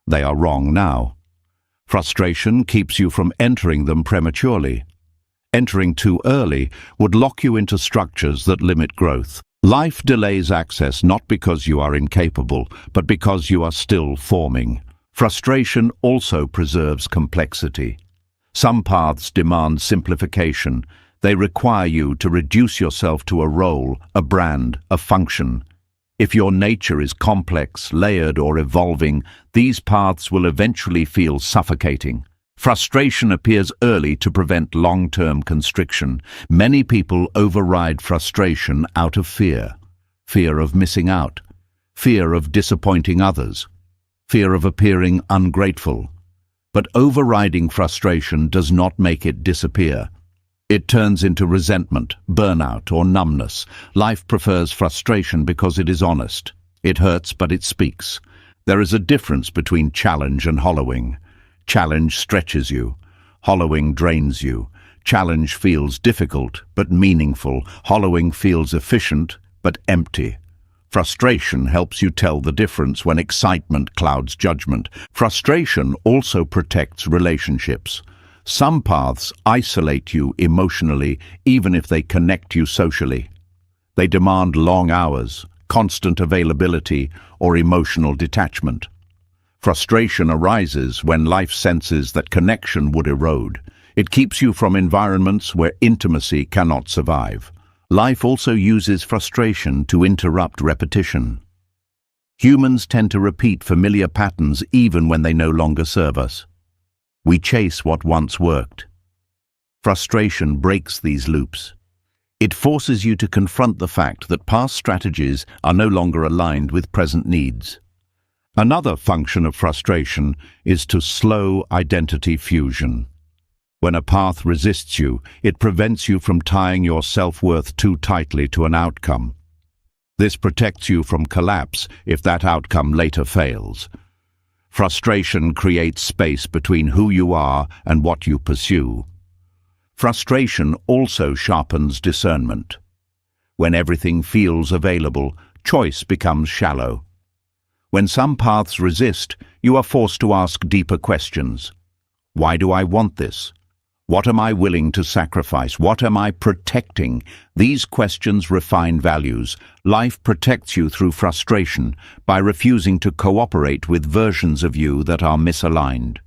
They are wrong now. Frustration keeps you from entering them prematurely. Entering too early would lock you into structures that limit growth. Life delays access not because you are incapable, but because you are still forming. Frustration also preserves complexity. Some paths demand simplification. They require you to reduce yourself to a role, a brand, a function. If your nature is complex, layered, or evolving, these paths will eventually feel suffocating. Frustration appears early to prevent long-term constriction. Many people override frustration out of fear. Fear of missing out. Fear of disappointing others. Fear of appearing ungrateful. But overriding frustration does not make it disappear. It turns into resentment, burnout, or numbness. Life prefers frustration because it is honest. It hurts, but it speaks. There is a difference between challenge and hollowing. Challenge stretches you. Hollowing drains you. Challenge feels difficult but meaningful. Hollowing feels efficient but empty. Frustration helps you tell the difference when excitement clouds judgment. Frustration also protects relationships. Some paths isolate you emotionally, even if they connect you socially. They demand long hours, constant availability, or emotional detachment. Frustration arises when life senses that connection would erode. It keeps you from environments where intimacy cannot survive. Life also uses frustration to interrupt repetition. Humans tend to repeat familiar patterns even when they no longer serve us. We chase what once worked. Frustration breaks these loops. It forces you to confront the fact that past strategies are no longer aligned with present needs. Another function of frustration is to slow identity fusion. When a path resists you, it prevents you from tying your self-worth too tightly to an outcome. This protects you from collapse if that outcome later fails. Frustration creates space between who you are and what you pursue. Frustration also sharpens discernment. When everything feels available, choice becomes shallow. When some paths resist, you are forced to ask deeper questions. Why do I want this? What am I willing to sacrifice? What am I protecting? These questions refine values. Life protects you through frustration by refusing to cooperate with versions of you that are misaligned.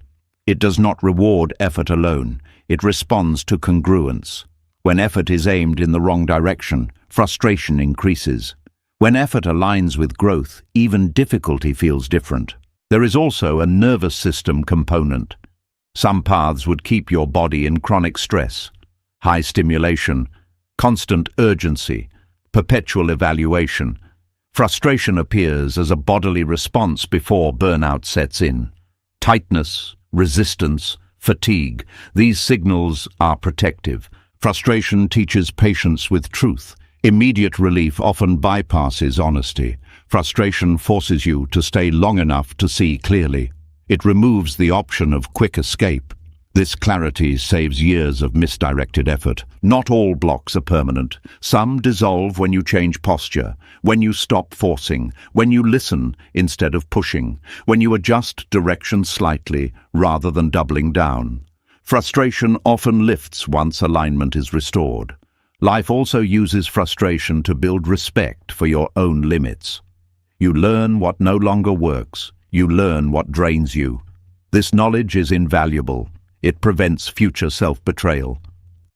It does not reward effort alone. It responds to congruence. When effort is aimed in the wrong direction, frustration increases. When effort aligns with growth, even difficulty feels different. There is also a nervous system component. Some paths would keep your body in chronic stress, high stimulation, constant urgency, perpetual evaluation. Frustration appears as a bodily response before burnout sets in. Tightness, resistance, fatigue, these signals are protective. Frustration teaches patience with truth. Immediate relief often bypasses honesty. Frustration forces you to stay long enough to see clearly. It removes the option of quick escape. This clarity saves years of misdirected effort. Not all blocks are permanent. Some dissolve when you change posture, when you stop forcing, when you listen instead of pushing, when you adjust direction slightly rather than doubling down. Frustration often lifts once alignment is restored. Life also uses frustration to build respect for your own limits. You learn what no longer works. You learn what drains you. This knowledge is invaluable. It prevents future self-betrayal.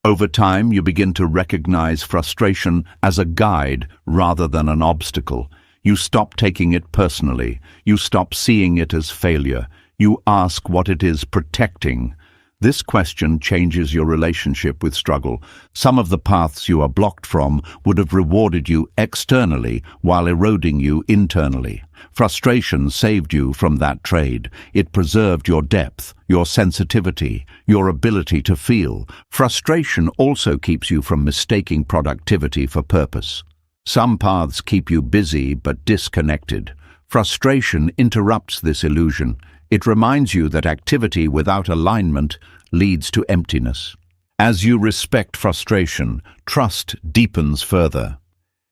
Over time, you begin to recognize frustration as a guide rather than an obstacle. You stop taking it personally. You stop seeing it as failure. You ask what it is protecting. This question changes your relationship with struggle. Some of the paths you are blocked from would have rewarded you externally while eroding you internally. Frustration saved you from that trade. It preserved your depth, your sensitivity, your ability to feel. Frustration also keeps you from mistaking productivity for purpose. Some paths keep you busy but disconnected. Frustration interrupts this illusion. It reminds you that activity without alignment leads to emptiness. As you respect frustration, trust deepens further.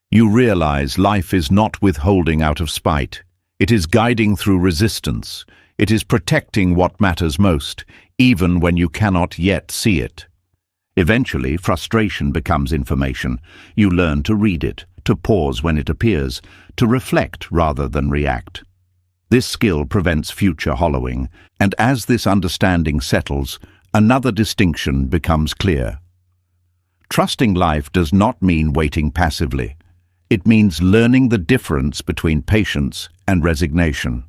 You realize life is not withholding out of spite. It is guiding through resistance. It is protecting what matters most, even when you cannot yet see it. Eventually, frustration becomes information. You learn to read it, to pause when it appears, to reflect rather than react. This skill prevents future hollowing, and as this understanding settles, another distinction becomes clear. Trusting life does not mean waiting passively. It means learning the difference between patience and resignation.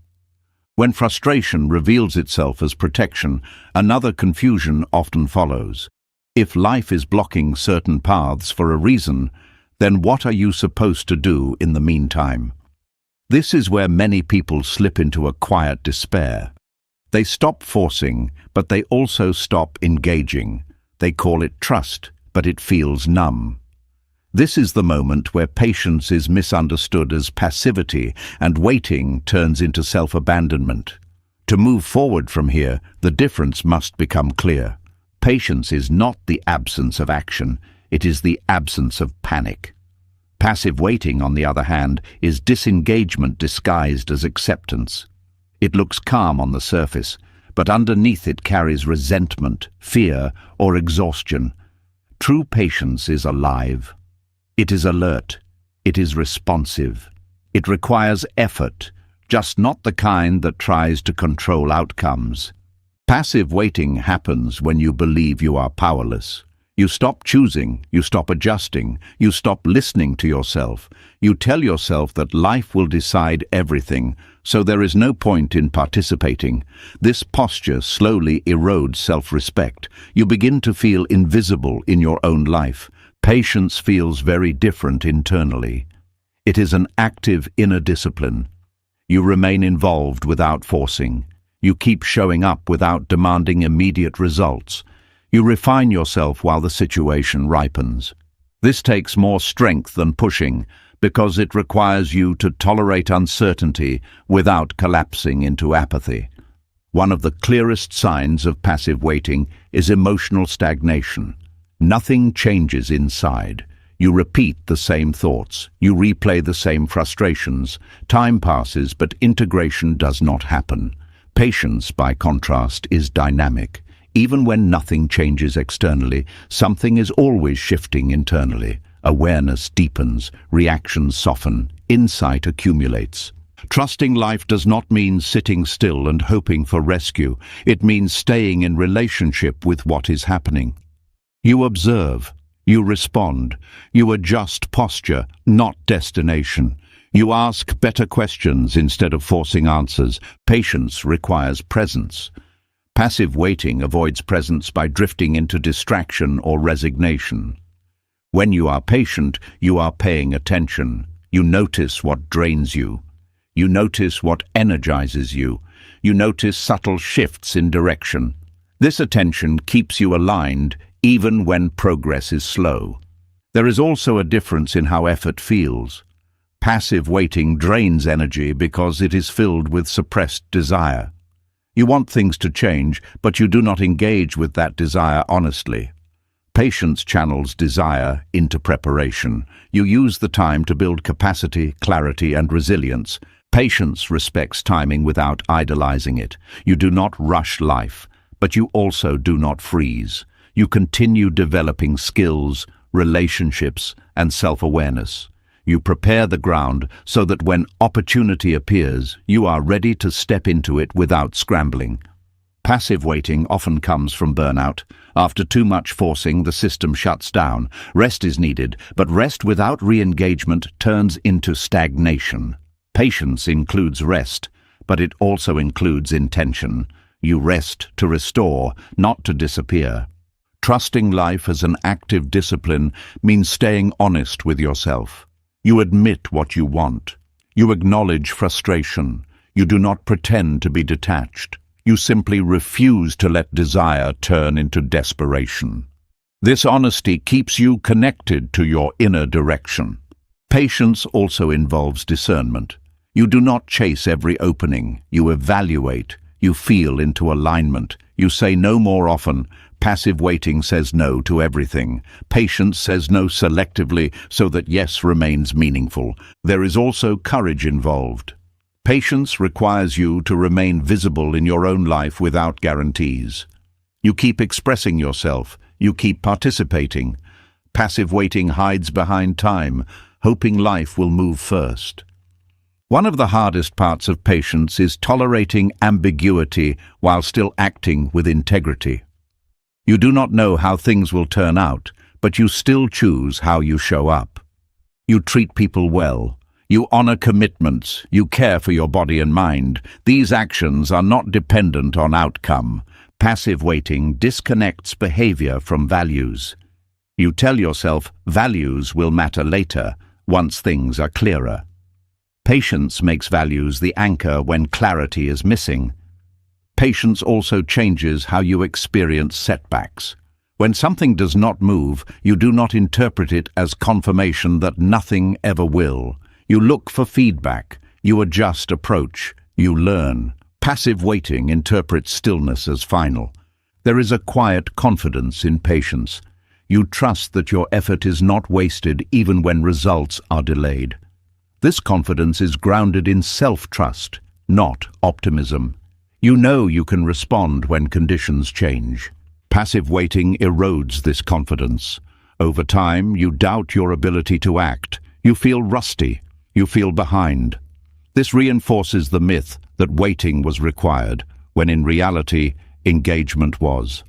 When frustration reveals itself as protection, another confusion often follows. If life is blocking certain paths for a reason, then what are you supposed to do in the meantime? This is where many people slip into a quiet despair. They stop forcing, but they also stop engaging. They call it trust, but it feels numb. This is the moment where patience is misunderstood as passivity and waiting turns into self-abandonment. To move forward from here, the difference must become clear. Patience is not the absence of action, it is the absence of panic. Passive waiting, on the other hand, is disengagement disguised as acceptance. It looks calm on the surface, but underneath it carries resentment, fear, or exhaustion. True patience is alive. It is alert. It is responsive. It requires effort, just not the kind that tries to control outcomes. Passive waiting happens when you believe you are powerless. You stop choosing, you stop adjusting, you stop listening to yourself. You tell yourself that life will decide everything, so there is no point in participating. This posture slowly erodes self-respect. You begin to feel invisible in your own life. Patience feels very different internally. It is an active inner discipline. You remain involved without forcing. You keep showing up without demanding immediate results. You refine yourself while the situation ripens. This takes more strength than pushing, because it requires you to tolerate uncertainty without collapsing into apathy. One of the clearest signs of passive waiting is emotional stagnation. Nothing changes inside. You repeat the same thoughts. You replay the same frustrations. Time passes, but integration does not happen. Patience, by contrast, is dynamic. Even when nothing changes externally, something is always shifting internally. Awareness deepens, reactions soften, insight accumulates. Trusting life does not mean sitting still and hoping for rescue. It means staying in relationship with what is happening. You observe, you respond, you adjust posture, not destination. You ask better questions instead of forcing answers. Patience requires presence. Passive waiting avoids presence by drifting into distraction or resignation. When you are patient, you are paying attention. You notice what drains you. You notice what energizes you. You notice subtle shifts in direction. This attention keeps you aligned even when progress is slow. There is also a difference in how effort feels. Passive waiting drains energy because it is filled with suppressed desire. You want things to change, but you do not engage with that desire honestly. Patience channels desire into preparation. You use the time to build capacity, clarity, and resilience. Patience respects timing without idolizing it. You do not rush life, but you also do not freeze. You continue developing skills, relationships, and self-awareness. You prepare the ground so that when opportunity appears, you are ready to step into it without scrambling. Passive waiting often comes from burnout. After too much forcing, the system shuts down. Rest is needed, but rest without re-engagement turns into stagnation. Patience includes rest, but it also includes intention. You rest to restore, not to disappear. Trusting life as an active discipline means staying honest with yourself. You admit what you want. You acknowledge frustration. You do not pretend to be detached. You simply refuse to let desire turn into desperation. This honesty keeps you connected to your inner direction. Patience also involves discernment. You do not chase every opening. You evaluate. You feel into alignment. You say no more often. Passive waiting says no to everything. Patience says no selectively so that yes remains meaningful. There is also courage involved. Patience requires you to remain visible in your own life without guarantees. You keep expressing yourself. You keep participating. Passive waiting hides behind time, hoping life will move first. One of the hardest parts of patience is tolerating ambiguity while still acting with integrity. You do not know how things will turn out, but you still choose how you show up. You treat people well. You honor commitments. You care for your body and mind. These actions are not dependent on outcome. Passive waiting disconnects behavior from values. You tell yourself values will matter later, once things are clearer. Patience makes values the anchor when clarity is missing. Patience also changes how you experience setbacks. When something does not move, you do not interpret it as confirmation that nothing ever will. You look for feedback. You adjust approach. You learn. Passive waiting interprets stillness as final. There is a quiet confidence in patience. You trust that your effort is not wasted even when results are delayed. This confidence is grounded in self-trust, not optimism. You know you can respond when conditions change. Passive waiting erodes this confidence. Over time, you doubt your ability to act. You feel rusty. You feel behind. This reinforces the myth that waiting was required, when in reality, engagement was.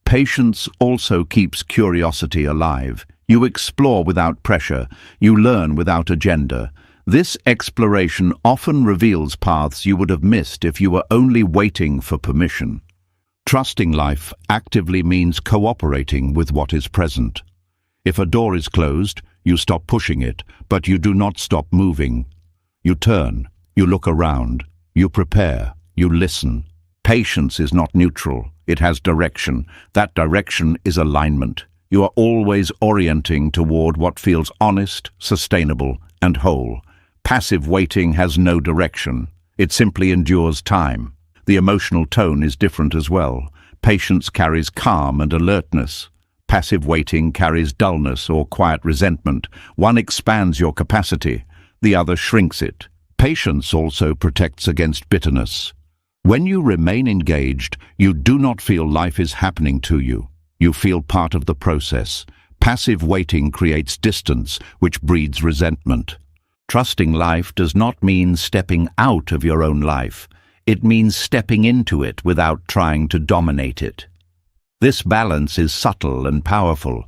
Patience also keeps curiosity alive. You explore without pressure. You learn without agenda. This exploration often reveals paths you would have missed if you were only waiting for permission. Trusting life actively means cooperating with what is present. If a door is closed, you stop pushing it, but you do not stop moving. You turn, you look around, you prepare, you listen. Patience is not neutral, it has direction. That direction is alignment. You are always orienting toward what feels honest, sustainable, and whole. Passive waiting has no direction. It simply endures time. The emotional tone is different as well. Patience carries calm and alertness. Passive waiting carries dullness or quiet resentment. One expands your capacity, the other shrinks it. Patience also protects against bitterness. When you remain engaged, you do not feel life is happening to you. You feel part of the process. Passive waiting creates distance, which breeds resentment. Trusting life does not mean stepping out of your own life. It means stepping into it without trying to dominate it. This balance is subtle and powerful.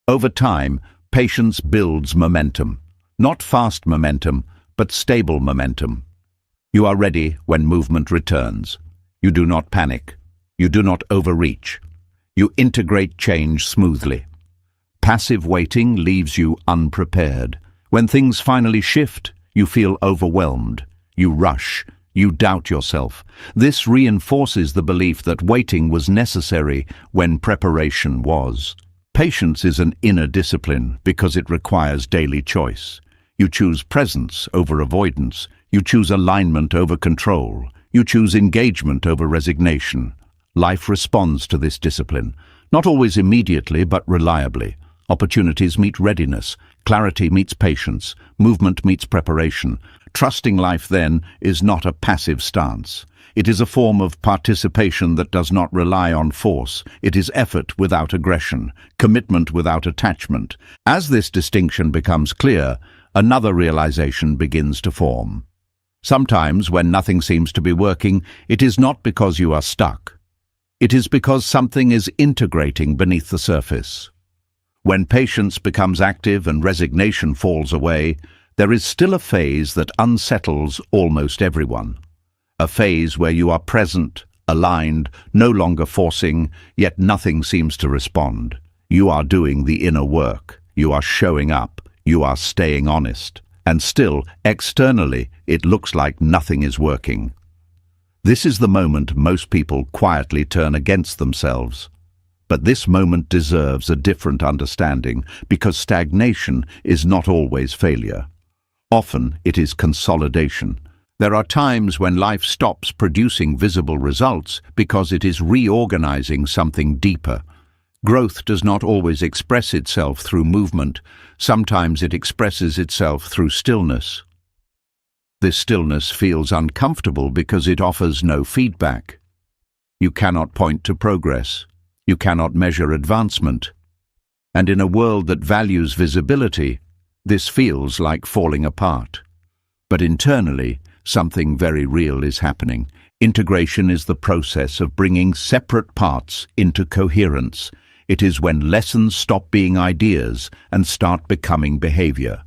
Over time, patience builds momentum. Not fast momentum, but stable momentum. You are ready when movement returns. You do not panic. You do not overreach. You integrate change smoothly. Passive waiting leaves you unprepared. When things finally shift, you feel overwhelmed. You rush. You doubt yourself. This reinforces the belief that waiting was necessary when preparation was. Patience is an inner discipline because it requires daily choice. You choose presence over avoidance. You choose alignment over control. You choose engagement over resignation. Life responds to this discipline, not always immediately but reliably. Opportunities meet readiness. Clarity meets patience. Movement meets preparation. Trusting life, then, is not a passive stance. It is a form of participation that does not rely on force. It is effort without aggression, commitment without attachment. As this distinction becomes clear, another realization begins to form. Sometimes, when nothing seems to be working, it is not because you are stuck. It is because something is integrating beneath the surface. When patience becomes active and resignation falls away, there is still a phase that unsettles almost everyone. A phase where you are present, aligned, no longer forcing, yet nothing seems to respond. You are doing the inner work. You are showing up. You are staying honest. And still, externally, it looks like nothing is working. This is the moment most people quietly turn against themselves. But this moment deserves a different understanding because stagnation is not always failure. Often it is consolidation. There are times when life stops producing visible results because it is reorganizing something deeper. Growth does not always express itself through movement. Sometimes it expresses itself through stillness. This stillness feels uncomfortable because it offers no feedback. You cannot point to progress. You cannot measure advancement. And in a world that values visibility, this feels like falling apart. But internally, something very real is happening. Integration is the process of bringing separate parts into coherence. It is when lessons stop being ideas and start becoming behavior.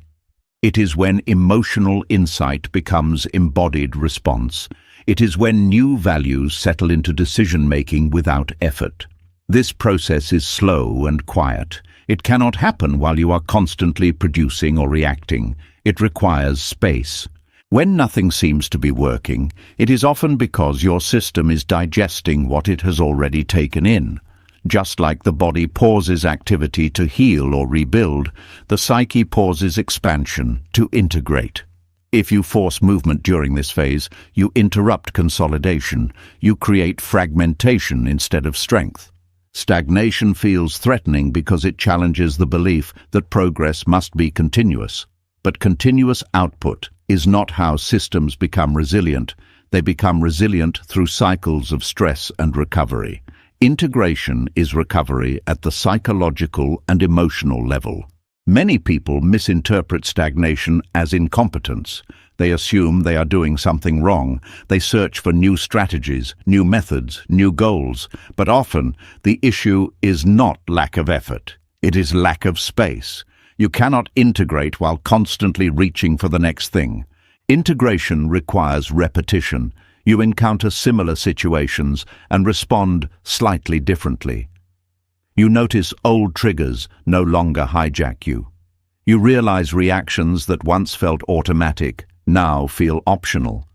It is when emotional insight becomes embodied response. It is when new values settle into decision-making without effort. This process is slow and quiet. It cannot happen while you are constantly producing or reacting. It requires space. When nothing seems to be working, it is often because your system is digesting what it has already taken in. Just like the body pauses activity to heal or rebuild, the psyche pauses expansion to integrate. If you force movement during this phase, you interrupt consolidation. You create fragmentation instead of strength. Stagnation feels threatening because it challenges the belief that progress must be continuous. But continuous output is not how systems become resilient. They become resilient through cycles of stress and recovery. Integration is recovery at the psychological and emotional level. Many people misinterpret stagnation as incompetence. They assume they are doing something wrong. They search for new strategies, new methods, new goals. But often, the issue is not lack of effort. It is lack of space. You cannot integrate while constantly reaching for the next thing. Integration requires repetition. You encounter similar situations and respond slightly differently. You notice old triggers no longer hijack you. You realize reactions that once felt automatic now feel optional.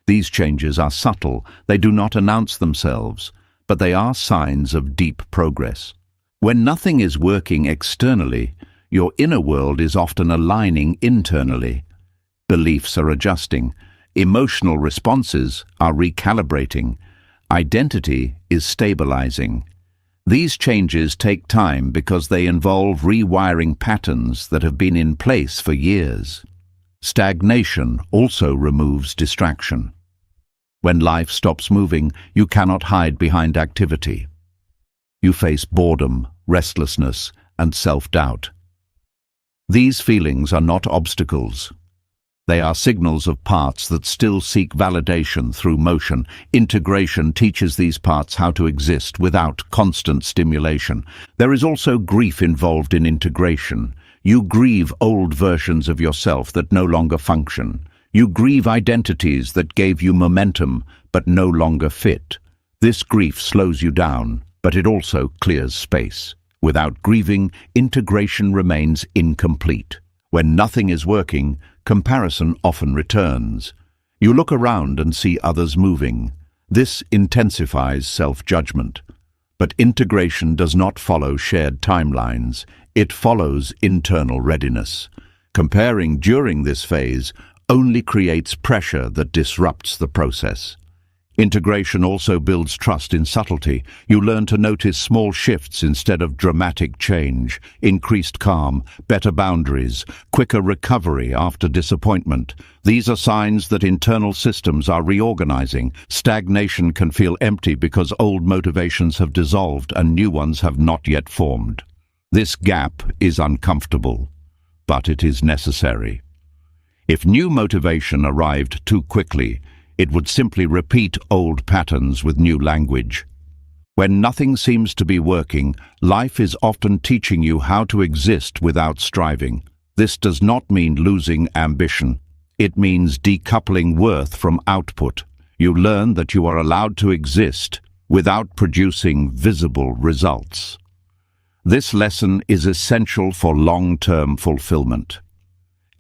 These changes are subtle. They do not announce themselves, but they are signs of deep progress. When nothing is working externally, your inner world is often aligning internally. Beliefs are adjusting. Emotional responses are recalibrating. Identity is stabilizing. These changes take time because they involve rewiring patterns that have been in place for years. Stagnation also removes distraction. When life stops moving, you cannot hide behind activity. You face boredom, restlessness, and self-doubt. These feelings are not obstacles. They are signals of parts that still seek validation through motion. Integration teaches these parts how to exist without constant stimulation. There is also grief involved in integration. You grieve old versions of yourself that no longer function. You grieve identities that gave you momentum but no longer fit. This grief slows you down, but it also clears space. Without grieving, integration remains incomplete. When nothing is working, comparison often returns. You look around and see others moving. This intensifies self-judgment. But integration does not follow shared timelines. It follows internal readiness. Comparing during this phase only creates pressure that disrupts the process. Integration also builds trust in subtlety. You learn to notice small shifts instead of dramatic change, increased calm, better boundaries, quicker recovery after disappointment. These are signs that internal systems are reorganizing. Stagnation can feel empty because old motivations have dissolved and new ones have not yet formed. This gap is uncomfortable, but it is necessary. If new motivation arrived too quickly, it would simply repeat old patterns with new language. When nothing seems to be working, life is often teaching you how to exist without striving. This does not mean losing ambition. It means decoupling worth from output. You learn that you are allowed to exist without producing visible results. This lesson is essential for long-term fulfillment.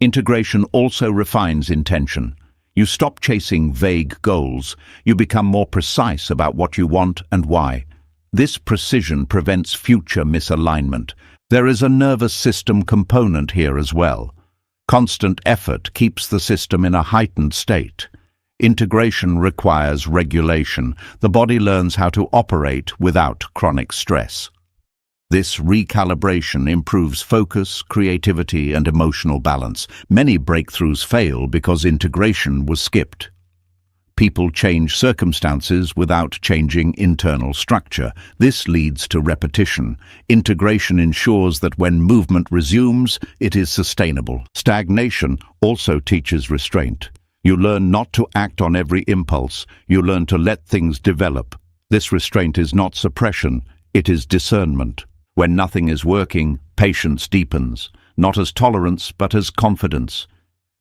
Integration also refines intention. You stop chasing vague goals. You become more precise about what you want and why. This precision prevents future misalignment. There is a nervous system component here as well. Constant effort keeps the system in a heightened state. Integration requires regulation. The body learns how to operate without chronic stress. This recalibration improves focus, creativity, and emotional balance. Many breakthroughs fail because integration was skipped. People change circumstances without changing internal structure. This leads to repetition. Integration ensures that when movement resumes, it is sustainable. Stagnation also teaches restraint. You learn not to act on every impulse. You learn to let things develop. This restraint is not suppression, it is discernment. When nothing is working, patience deepens, not as tolerance but as confidence.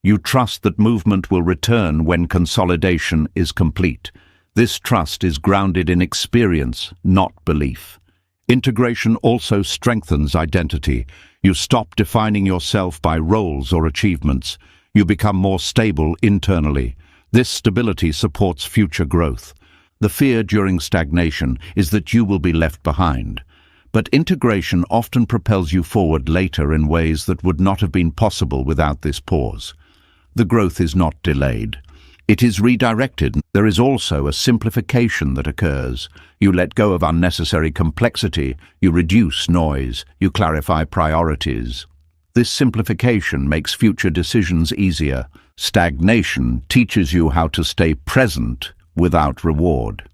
You trust that movement will return when consolidation is complete. This trust is grounded in experience, not belief. Integration also strengthens identity. You stop defining yourself by roles or achievements. You become more stable internally. This stability supports future growth. The fear during stagnation is that you will be left behind. But integration often propels you forward later in ways that would not have been possible without this pause. The growth is not delayed. It is redirected. There is also a simplification that occurs. You let go of unnecessary complexity, you reduce noise, you clarify priorities. This simplification makes future decisions easier. Stagnation teaches you how to stay present without reward.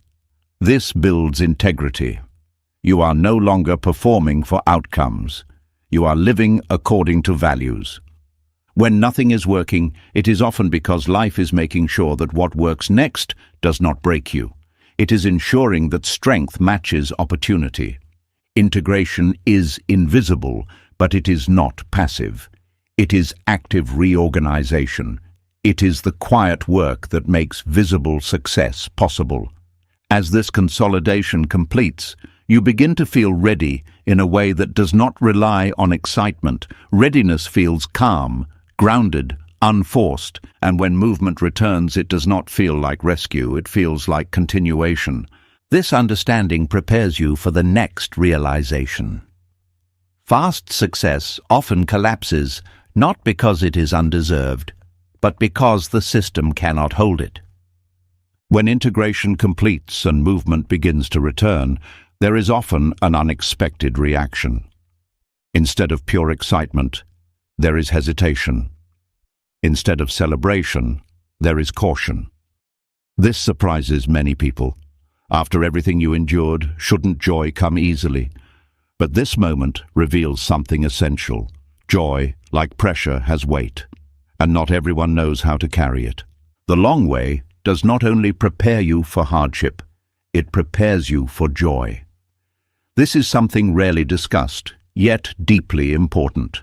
This builds integrity. You are no longer performing for outcomes. You are living according to values. When nothing is working, it is often because life is making sure that what works next does not break you. It is ensuring that strength matches opportunity. Integration is invisible, but it is not passive. It is active reorganization. It is the quiet work that makes visible success possible. As this consolidation completes, you begin to feel ready in a way that does not rely on excitement. Readiness feels calm, grounded, unforced, and when movement returns, it does not feel like rescue, it feels like continuation. This understanding prepares you for the next realization. Fast success often collapses, not because it is undeserved, but because the system cannot hold it. When integration completes and movement begins to return, there is often an unexpected reaction. Instead of pure excitement, there is hesitation. Instead of celebration, there is caution. This surprises many people. After everything you endured, shouldn't joy come easily? But this moment reveals something essential. Joy, like pressure, has weight, and not everyone knows how to carry it. The long way does not only prepare you for hardship, it prepares you for joy. This is something rarely discussed, yet deeply important.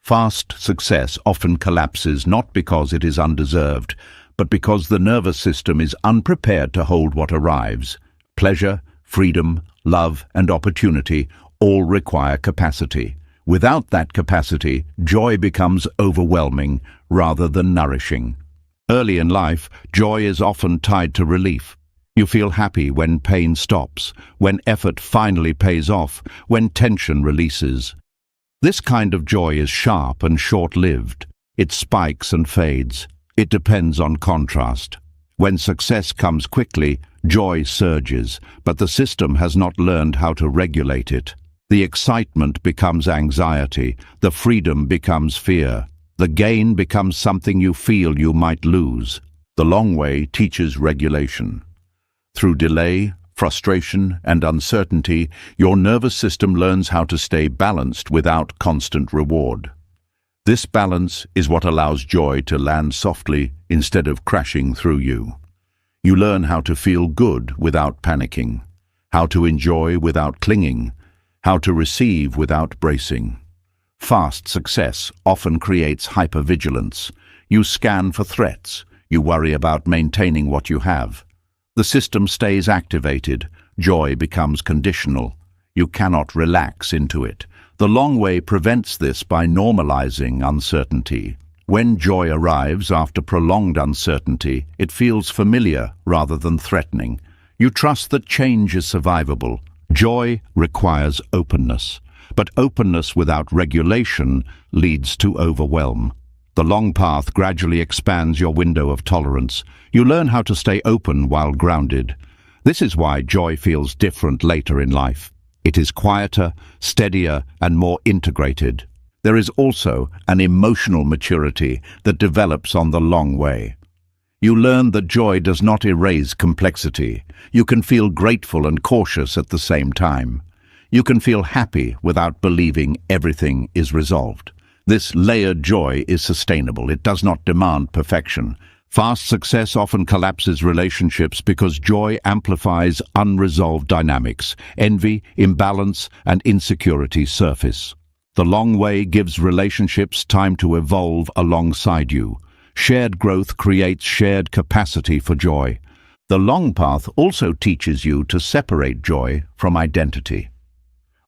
Fast success often collapses not because it is undeserved, but because the nervous system is unprepared to hold what arrives. Pleasure, freedom, love, and opportunity all require capacity. Without that capacity, joy becomes overwhelming rather than nourishing. Early in life, joy is often tied to relief. You feel happy when pain stops, when effort finally pays off, when tension releases. This kind of joy is sharp and short-lived. It spikes and fades. It depends on contrast. When success comes quickly, joy surges, but the system has not learned how to regulate it. The excitement becomes anxiety, the freedom becomes fear. The gain becomes something you feel you might lose. The long way teaches regulation. Through delay, frustration, and uncertainty, your nervous system learns how to stay balanced without constant reward. This balance is what allows joy to land softly instead of crashing through you. You learn how to feel good without panicking, how to enjoy without clinging, how to receive without bracing. Fast success often creates hypervigilance. You scan for threats. You worry about maintaining what you have. The system stays activated. Joy becomes conditional. You cannot relax into it. The long way prevents this by normalizing uncertainty. When joy arrives after prolonged uncertainty, it feels familiar rather than threatening. You trust that change is survivable. Joy requires openness, but openness without regulation leads to overwhelm. The long path gradually expands your window of tolerance. You learn how to stay open while grounded. This is why joy feels different later in life. It is quieter, steadier, and more integrated. There is also an emotional maturity that develops on the long way. You learn that joy does not erase complexity. You can feel grateful and cautious at the same time. You can feel happy without believing everything is resolved. This layered joy is sustainable. It does not demand perfection. Fast success often collapses relationships because joy amplifies unresolved dynamics. Envy, imbalance, and insecurity surface. The long way gives relationships time to evolve alongside you. Shared growth creates shared capacity for joy. The long path also teaches you to separate joy from identity.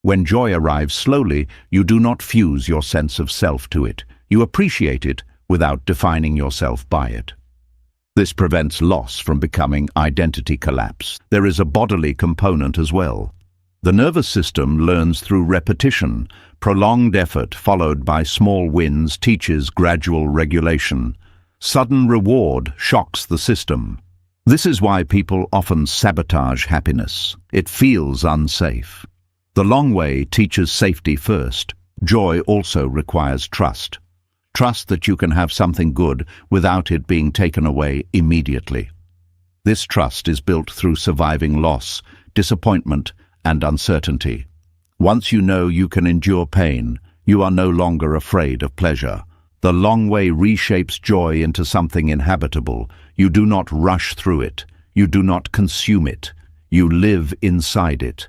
When joy arrives slowly, you do not fuse your sense of self to it. You appreciate it without defining yourself by it. This prevents loss from becoming identity collapse. There is a bodily component as well. The nervous system learns through repetition. Prolonged effort followed by small wins teaches gradual regulation. Sudden reward shocks the system. This is why people often sabotage happiness. It feels unsafe. The long way teaches safety first. Joy also requires trust. Trust that you can have something good without it being taken away immediately. This trust is built through surviving loss, disappointment, and uncertainty. Once you know you can endure pain, you are no longer afraid of pleasure. The long way reshapes joy into something inhabitable. You do not rush through it. You do not consume it. You live inside it.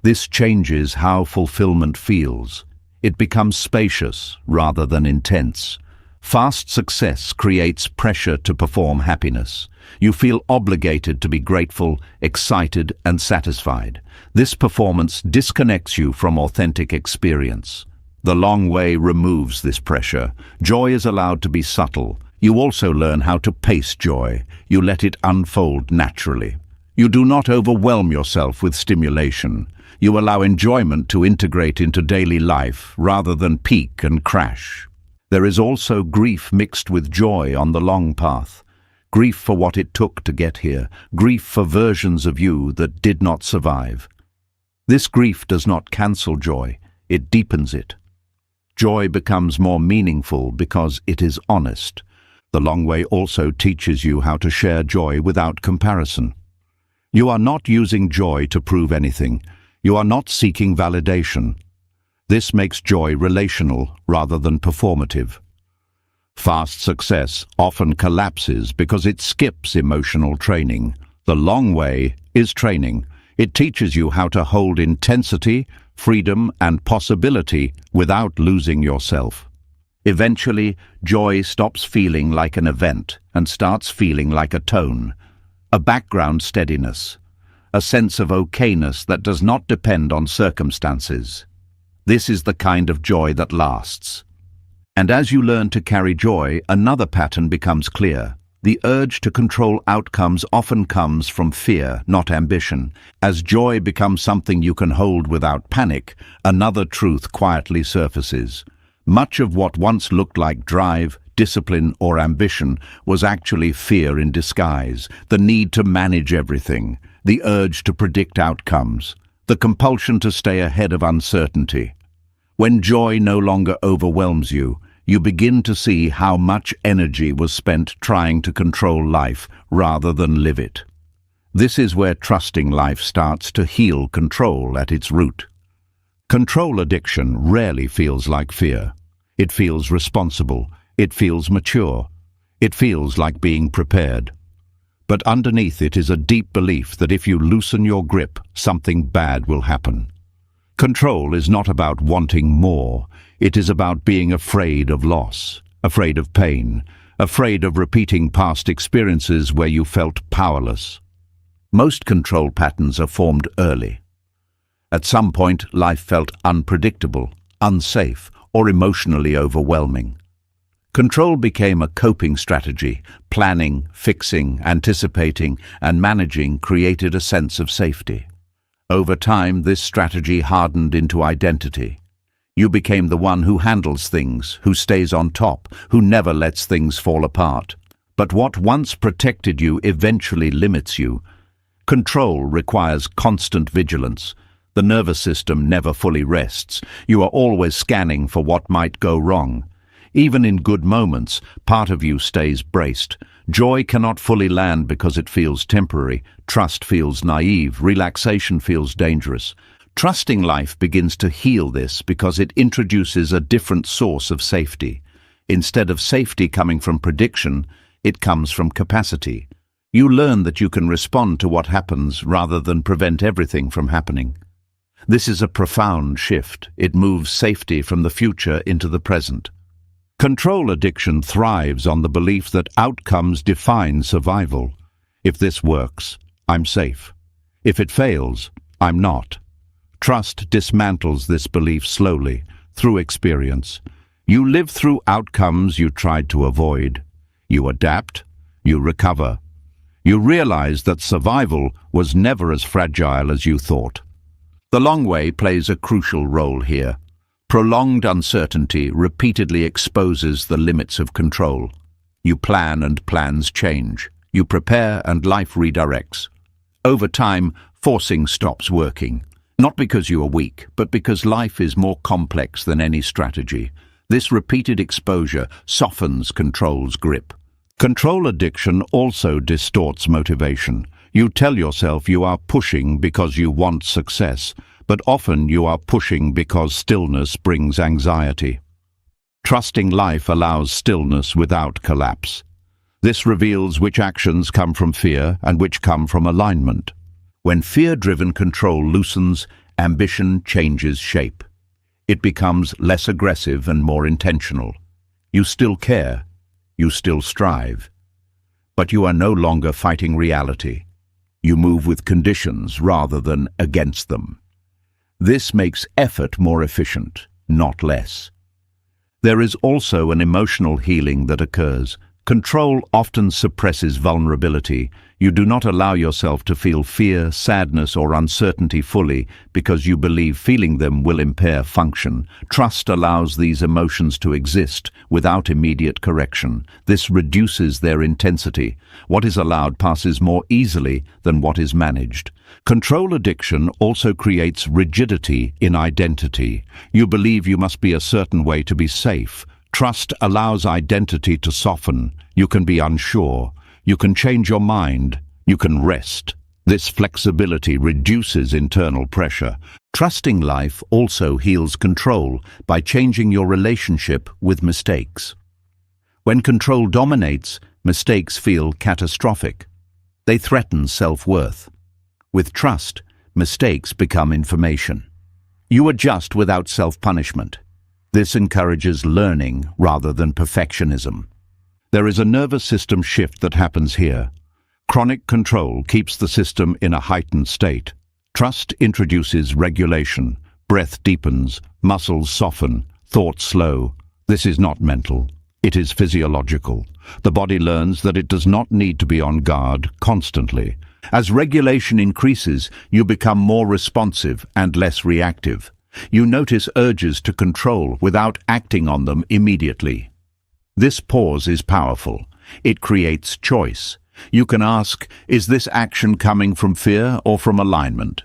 This changes how fulfillment feels. It becomes spacious rather than intense. Fast success creates pressure to perform happiness. You feel obligated to be grateful, excited, and satisfied. This performance disconnects you from authentic experience. The long way removes this pressure. Joy is allowed to be subtle. You also learn how to pace joy. You let it unfold naturally. You do not overwhelm yourself with stimulation. You allow enjoyment to integrate into daily life rather than peak and crash. There is also grief mixed with joy on the long path. Grief for what it took to get here. Grief for versions of you that did not survive. This grief does not cancel joy. It deepens it. Joy becomes more meaningful because it is honest. The long way also teaches you how to share joy without comparison. You are not using joy to prove anything. You are not seeking validation. This makes joy relational rather than performative. Fast success often collapses because it skips emotional training. The long way is training. It teaches you how to hold intensity, freedom, and possibility without losing yourself. Eventually, joy stops feeling like an event and starts feeling like a tone, a background steadiness, a sense of okayness that does not depend on circumstances. This is the kind of joy that lasts. And as you learn to carry joy, another pattern becomes clear. The urge to control outcomes often comes from fear, not ambition. As joy becomes something you can hold without panic, another truth quietly surfaces. Much of what once looked like drive, discipline, or ambition was actually fear in disguise. The need to manage everything, the urge to predict outcomes, the compulsion to stay ahead of uncertainty. When joy no longer overwhelms you, you begin to see how much energy was spent trying to control life rather than live it. This is where trusting life starts to heal control at its root. Control addiction rarely feels like fear. It feels responsible. It feels mature. It feels like being prepared. But underneath it is a deep belief that if you loosen your grip, something bad will happen. Control is not about wanting more. It is about being afraid of loss, afraid of pain, afraid of repeating past experiences where you felt powerless. Most control patterns are formed early. At some point, life felt unpredictable, unsafe, or emotionally overwhelming. Control became a coping strategy. Planning, fixing, anticipating, and managing created a sense of safety. Over time, this strategy hardened into identity. You became the one who handles things, who stays on top, who never lets things fall apart. But what once protected you eventually limits you. Control requires constant vigilance. The nervous system never fully rests. You are always scanning for what might go wrong. Even in good moments, part of you stays braced. Joy cannot fully land because it feels temporary. Trust feels naive. Relaxation feels dangerous. Trusting life begins to heal this because it introduces a different source of safety. Instead of safety coming from prediction, it comes from capacity. You learn that you can respond to what happens rather than prevent everything from happening. This is a profound shift. It moves safety from the future into the present. Control addiction thrives on the belief that outcomes define survival. If this works, I'm safe. If it fails, I'm not. Trust dismantles this belief slowly, through experience. You live through outcomes you tried to avoid. You adapt. You recover. You realize that survival was never as fragile as you thought. The long way plays a crucial role here. Prolonged uncertainty repeatedly exposes the limits of control. You plan and plans change. You prepare and life redirects. Over time, forcing stops working. Not because you are weak, but because life is more complex than any strategy. This repeated exposure softens control's grip. Control addiction also distorts motivation. You tell yourself you are pushing because you want success, but often you are pushing because stillness brings anxiety. Trusting life allows stillness without collapse. This reveals which actions come from fear and which come from alignment. When fear-driven control loosens, ambition changes shape. It becomes less aggressive and more intentional. You still care, you still strive, but you are no longer fighting reality. You move with conditions rather than against them. This makes effort more efficient, not less. There is also an emotional healing that occurs. Control often suppresses vulnerability. You do not allow yourself to feel fear, sadness, or uncertainty fully because you believe feeling them will impair function. Trust allows these emotions to exist without immediate correction. This reduces their intensity. What is allowed passes more easily than what is managed. Control addiction also creates rigidity in identity. You believe you must be a certain way to be safe. Trust allows identity to soften. You can be unsure. You can change your mind. You can rest. This flexibility reduces internal pressure. Trusting life also heals control by changing your relationship with mistakes. When control dominates, mistakes feel catastrophic. They threaten self-worth. With trust, mistakes become information. You adjust without self-punishment. This encourages learning rather than perfectionism. There is a nervous system shift that happens here. Chronic control keeps the system in a heightened state. Trust introduces regulation. Breath deepens, muscles soften, thoughts slow. This is not mental. It is physiological. The body learns that it does not need to be on guard constantly. As regulation increases, you become more responsive and less reactive. You notice urges to control without acting on them immediately. This pause is powerful. It creates choice. You can ask, is this action coming from fear or from alignment?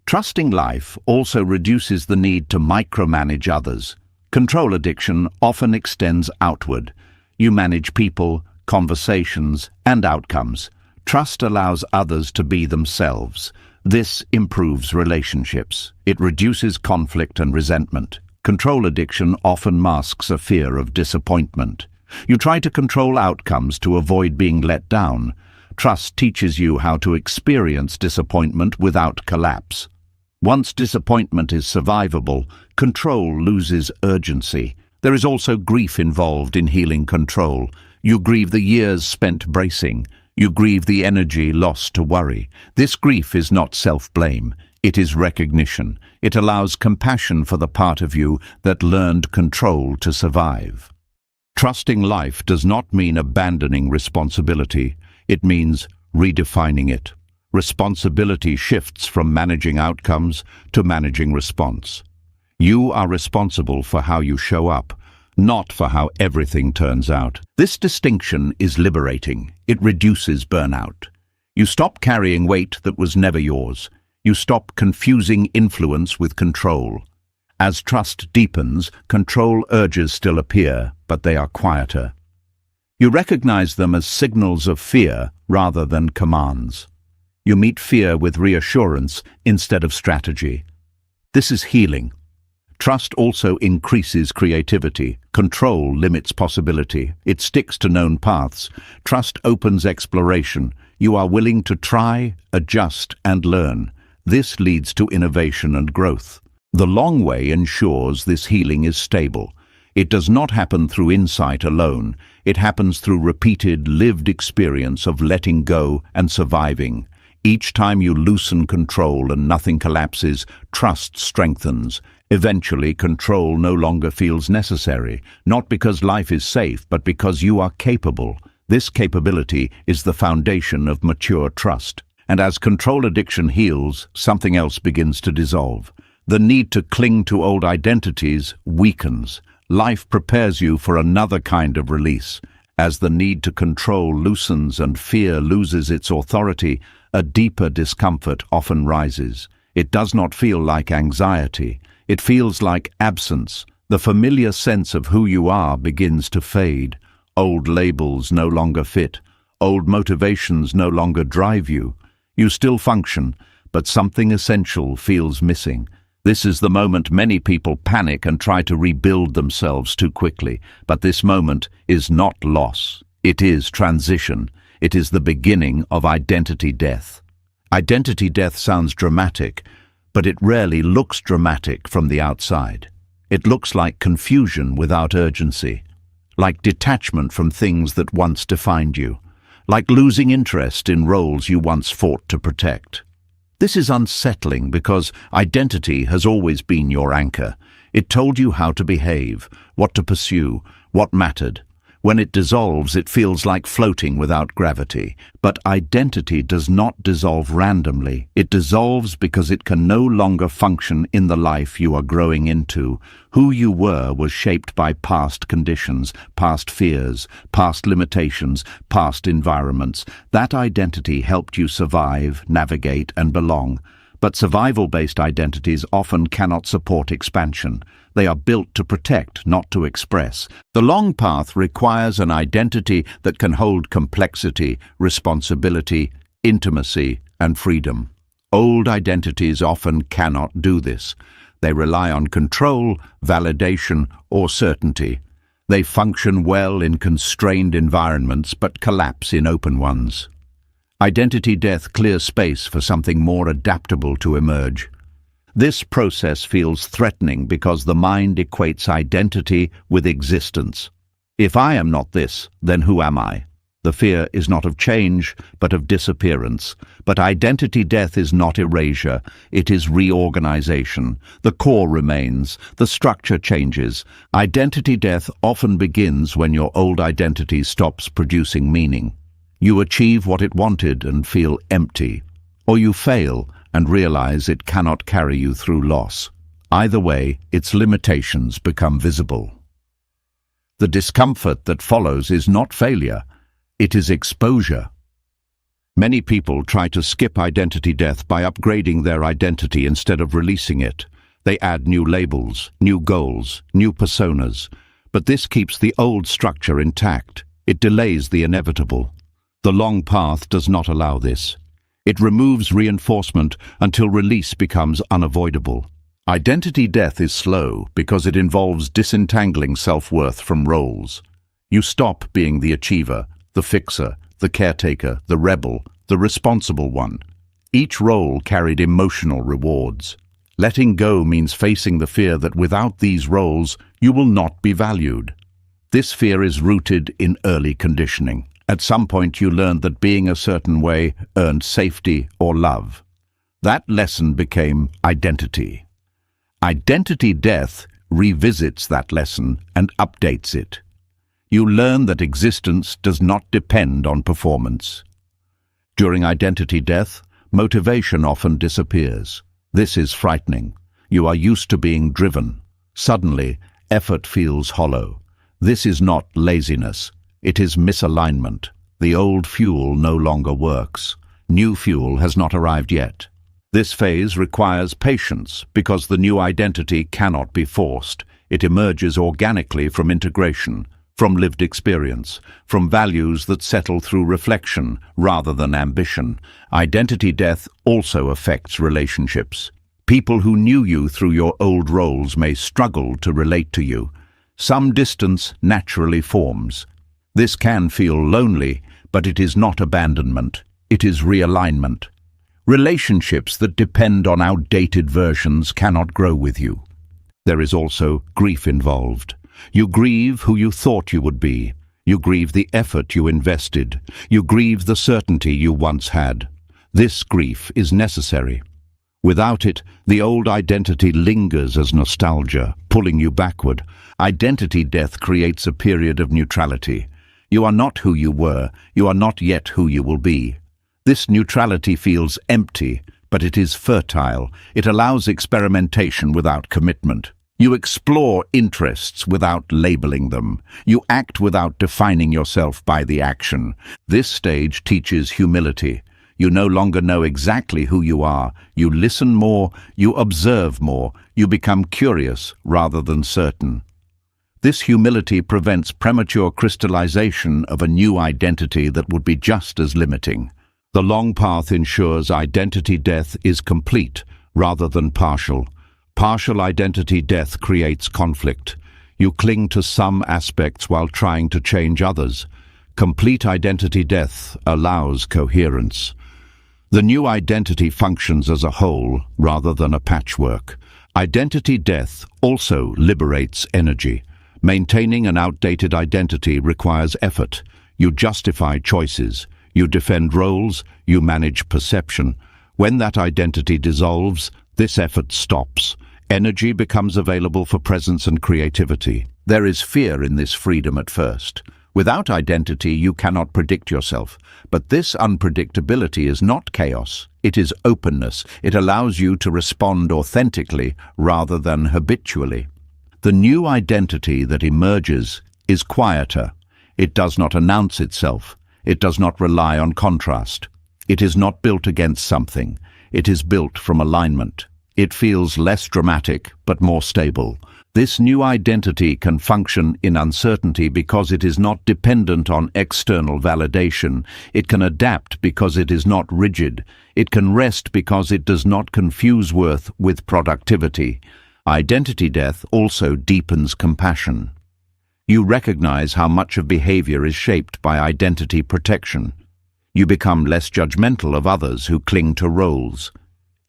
Trusting life also reduces the need to micromanage others. Control addiction often extends outward. You manage people, conversations, and outcomes. Trust allows others to be themselves. This improves relationships. It reduces conflict and resentment. Control addiction often masks a fear of disappointment. You try to control outcomes to avoid being let down. Trust teaches you how to experience disappointment without collapse. Once disappointment is survivable, control loses urgency. There is also grief involved in healing control. You grieve the years spent bracing. You grieve the energy lost to worry. This grief is not self-blame. It is recognition. It allows compassion for the part of you that learned control to survive. Trusting life does not mean abandoning responsibility. It means redefining it. Responsibility shifts from managing outcomes to managing response. You are responsible for how you show up, not for how everything turns out. This distinction is liberating. It reduces burnout. You stop carrying weight that was never yours. You stop confusing influence with control. As trust deepens, control urges still appear, but they are quieter. You recognize them as signals of fear rather than commands. You meet fear with reassurance instead of strategy. This is healing. Trust also increases creativity. Control limits possibility. It sticks to known paths. Trust opens exploration. You are willing to try, adjust, and learn. This leads to innovation and growth. The long way ensures this healing is stable. It does not happen through insight alone. It happens through repeated, lived experience of letting go and surviving. Each time you loosen control and nothing collapses, trust strengthens. Eventually, control no longer feels necessary, not because life is safe, but because you are capable. This capability is the foundation of mature trust. And as control addiction heals, something else begins to dissolve. The need to cling to old identities weakens. Life prepares you for another kind of release. As the need to control loosens and fear loses its authority, a deeper discomfort often rises. It does not feel like anxiety. It feels like absence. The familiar sense of who you are begins to fade. Old labels no longer fit. Old motivations no longer drive you. You still function, but something essential feels missing. This is the moment many people panic and try to rebuild themselves too quickly. But this moment is not loss. It is transition. It is the beginning of identity death. Identity death sounds dramatic, but it rarely looks dramatic from the outside. It looks like confusion without urgency, like detachment from things that once defined you, like losing interest in roles you once fought to protect. This is unsettling because identity has always been your anchor. It told you how to behave, what to pursue, what mattered. When it dissolves, it feels like floating without gravity. But identity does not dissolve randomly. It dissolves because it can no longer function in the life you are growing into. Who you were was shaped by past conditions, past fears, past limitations, past environments. That identity helped you survive, navigate, and belong. But survival-based identities often cannot support expansion. They are built to protect, not to express. The long path requires an identity that can hold complexity, responsibility, intimacy, and freedom. Old identities often cannot do this. They rely on control, validation, or certainty. They function well in constrained environments but collapse in open ones. Identity death clears space for something more adaptable to emerge. This process feels threatening because the mind equates identity with existence. If I am not this, then who am I? The fear is not of change, but of disappearance. But identity death is not erasure, it is reorganization. The core remains, the structure changes. Identity death often begins when your old identity stops producing meaning. You achieve what it wanted and feel empty, or you fail and realize it cannot carry you through loss. Either way, its limitations become visible. The discomfort that follows is not failure, it is exposure. Many people try to skip identity death by upgrading their identity instead of releasing it. They add new labels, new goals, new personas, but this keeps the old structure intact. It delays the inevitable. The long path does not allow this. It removes reinforcement until release becomes unavoidable. Identity death is slow because it involves disentangling self-worth from roles. You stop being the achiever, the fixer, the caretaker, the rebel, the responsible one. Each role carried emotional rewards. Letting go means facing the fear that without these roles, you will not be valued. This fear is rooted in early conditioning. At some point you learned that being a certain way earned safety or love. That lesson became identity. Identity death revisits that lesson and updates it. You learn that existence does not depend on performance. During identity death, motivation often disappears. This is frightening. You are used to being driven. Suddenly, effort feels hollow. This is not laziness. It is misalignment. The old fuel no longer works. New fuel has not arrived yet. This phase requires patience because the new identity cannot be forced. It emerges organically from integration, from lived experience, from values that settle through reflection rather than ambition. Identity death also affects relationships. People who knew you through your old roles may struggle to relate to you. Some distance naturally forms. This can feel lonely, but it is not abandonment. It is realignment. Relationships that depend on outdated versions cannot grow with you. There is also grief involved. You grieve who you thought you would be. You grieve the effort you invested. You grieve the certainty you once had. This grief is necessary. Without it, the old identity lingers as nostalgia, pulling you backward. Identity death creates a period of neutrality. You are not who you were. You are not yet who you will be. This neutrality feels empty, but it is fertile. It allows experimentation without commitment. You explore interests without labeling them. You act without defining yourself by the action. This stage teaches humility. You no longer know exactly who you are. You listen more, you observe more, you become curious rather than certain. This humility prevents premature crystallization of a new identity that would be just as limiting. The long path ensures identity death is complete rather than partial. Partial identity death creates conflict. You cling to some aspects while trying to change others. Complete identity death allows coherence. The new identity functions as a whole rather than a patchwork. Identity death also liberates energy. Maintaining an outdated identity requires effort. You justify choices. You defend roles. You manage perception. When that identity dissolves, this effort stops. Energy becomes available for presence and creativity. There is fear in this freedom at first. Without identity, you cannot predict yourself. But this unpredictability is not chaos. It is openness. It allows you to respond authentically rather than habitually. The new identity that emerges is quieter. It does not announce itself. It does not rely on contrast. It is not built against something. It is built from alignment. It feels less dramatic, but more stable. This new identity can function in uncertainty because it is not dependent on external validation. It can adapt because it is not rigid. It can rest because it does not confuse worth with productivity. Identity death also deepens compassion. You recognize how much of behavior is shaped by identity protection. You become less judgmental of others who cling to roles.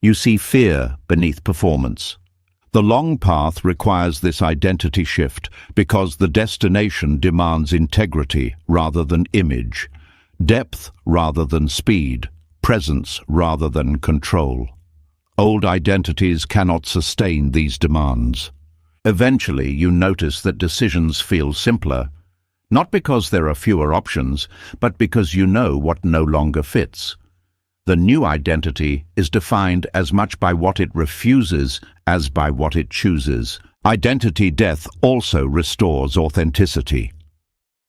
You see fear beneath performance. The long path requires this identity shift because the destination demands integrity rather than image, depth rather than speed, presence rather than control. Old identities cannot sustain these demands. Eventually, you notice that decisions feel simpler, not because there are fewer options, but because you know what no longer fits. The new identity is defined as much by what it refuses as by what it chooses. Identity death also restores authenticity.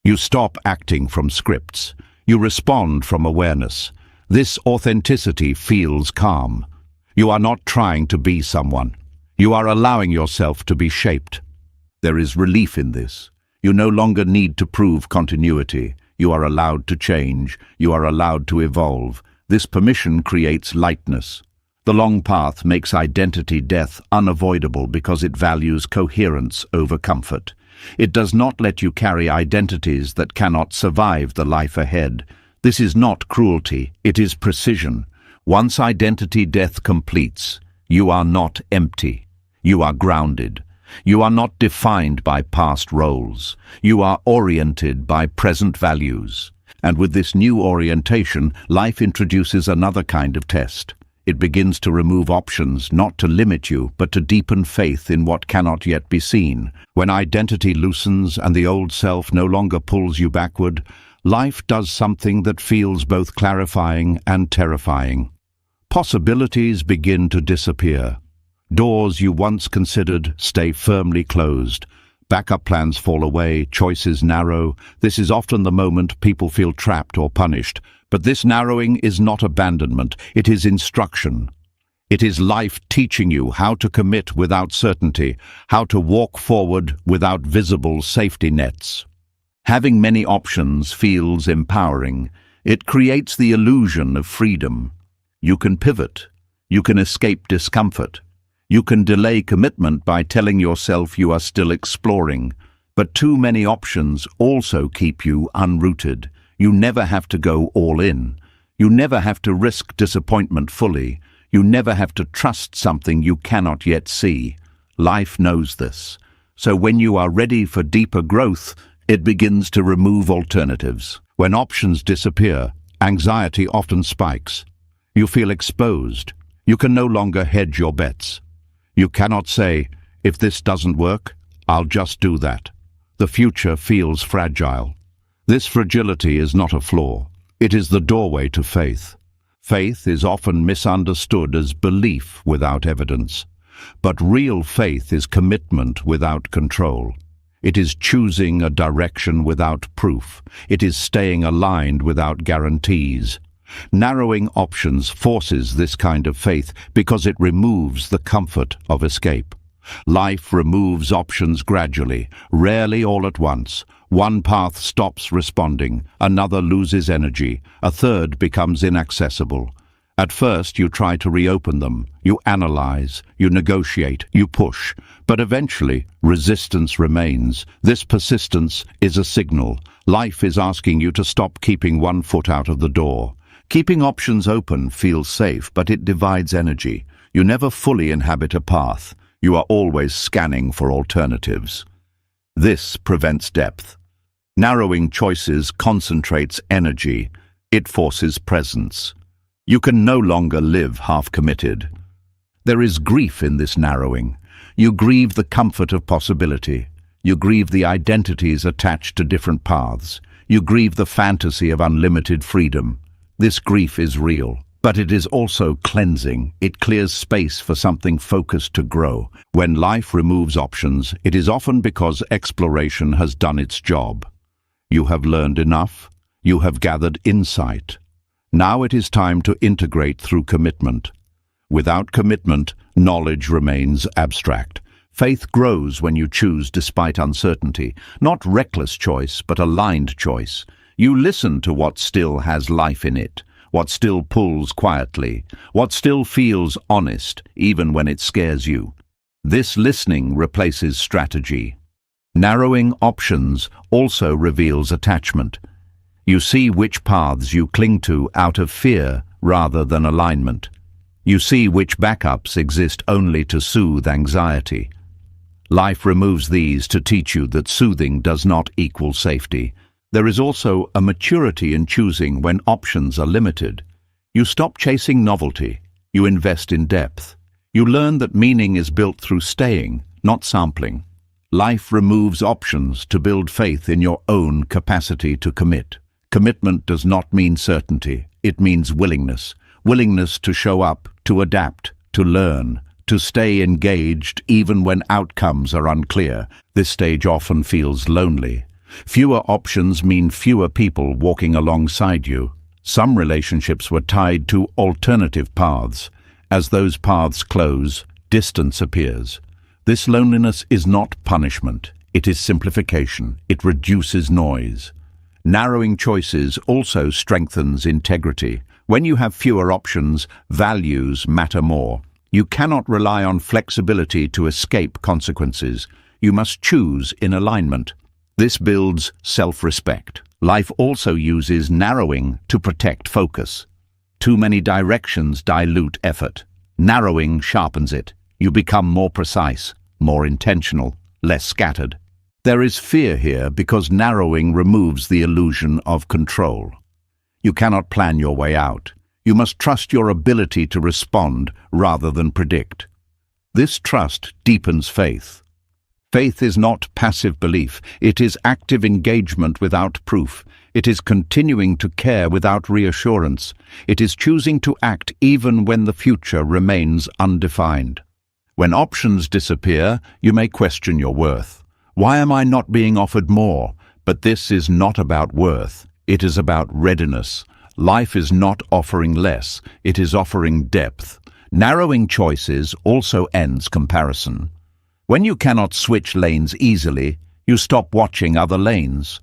You stop acting from scripts. You respond from awareness. This authenticity feels calm. You are not trying to be someone. You are allowing yourself to be shaped. There is relief in this. You no longer need to prove continuity. You are allowed to change. You are allowed to evolve. This permission creates lightness. The long path makes identity death unavoidable because it values coherence over comfort. It does not let you carry identities that cannot survive the life ahead. This is not cruelty, it is precision. Once identity death completes, you are not empty. You are grounded. You are not defined by past roles. You are oriented by present values. And with this new orientation, life introduces another kind of test. It begins to remove options, not to limit you, but to deepen faith in what cannot yet be seen. When identity loosens and the old self no longer pulls you backward, life does something that feels both clarifying and terrifying. Possibilities begin to disappear. Doors you once considered stay firmly closed. Backup plans fall away, choices narrow. This is often the moment people feel trapped or punished. But this narrowing is not abandonment, it is instruction. It is life teaching you how to commit without certainty, how to walk forward without visible safety nets. Having many options feels empowering. It creates the illusion of freedom. You can pivot. You can escape discomfort. You can delay commitment by telling yourself you are still exploring. But too many options also keep you unrooted. You never have to go all in. You never have to risk disappointment fully. You never have to trust something you cannot yet see. Life knows this. So when you are ready for deeper growth, it begins to remove alternatives. When options disappear, anxiety often spikes. You feel exposed. You can no longer hedge your bets. You cannot say, if this doesn't work, I'll just do that. The future feels fragile. This fragility is not a flaw. It is the doorway to faith. Faith is often misunderstood as belief without evidence. But real faith is commitment without control. It is choosing a direction without proof. It is staying aligned without guarantees. Narrowing options forces this kind of faith because it removes the comfort of escape. Life removes options gradually, rarely all at once. One path stops responding, another loses energy, a third becomes inaccessible. At first you try to reopen them, you analyze, you negotiate, you push, but eventually resistance remains. This persistence is a signal. Life is asking you to stop keeping one foot out of the door. Keeping options open feels safe, but it divides energy. You never fully inhabit a path. You are always scanning for alternatives. This prevents depth. Narrowing choices concentrates energy. It forces presence. You can no longer live half-committed. There is grief in this narrowing. You grieve the comfort of possibility. You grieve the identities attached to different paths. You grieve the fantasy of unlimited freedom. This grief is real, but it is also cleansing. It clears space for something focused to grow. When life removes options, it is often because exploration has done its job. You have learned enough. You have gathered insight. Now it is time to integrate through commitment. Without commitment, knowledge remains abstract. Faith grows when you choose despite uncertainty, not reckless choice, but aligned choice. You listen to what still has life in it, what still pulls quietly, what still feels honest, even when it scares you. This listening replaces strategy. Narrowing options also reveals attachment. You see which paths you cling to out of fear rather than alignment. You see which backups exist only to soothe anxiety. Life removes these to teach you that soothing does not equal safety. There is also a maturity in choosing when options are limited. You stop chasing novelty. You invest in depth. You learn that meaning is built through staying, not sampling. Life removes options to build faith in your own capacity to commit. Commitment does not mean certainty. It means willingness. Willingness to show up, to adapt, to learn, to stay engaged even when outcomes are unclear. This stage often feels lonely. Fewer options mean fewer people walking alongside you. Some relationships were tied to alternative paths. As those paths close, distance appears. This loneliness is not punishment. It is simplification. It reduces noise. Narrowing choices also strengthens integrity. When you have fewer options, values matter more. You cannot rely on flexibility to escape consequences. You must choose in alignment. This builds self-respect. Life also uses narrowing to protect focus. Too many directions dilute effort. Narrowing sharpens it. You become more precise, more intentional, less scattered. There is fear here because narrowing removes the illusion of control. You cannot plan your way out. You must trust your ability to respond rather than predict. This trust deepens faith. Faith is not passive belief. It is active engagement without proof. It is continuing to care without reassurance. It is choosing to act even when the future remains undefined. When options disappear, you may question your worth. Why am I not being offered more? But this is not about worth. It is about readiness. Life is not offering less. It is offering depth. Narrowing choices also ends comparison. When you cannot switch lanes easily, you stop watching other lanes.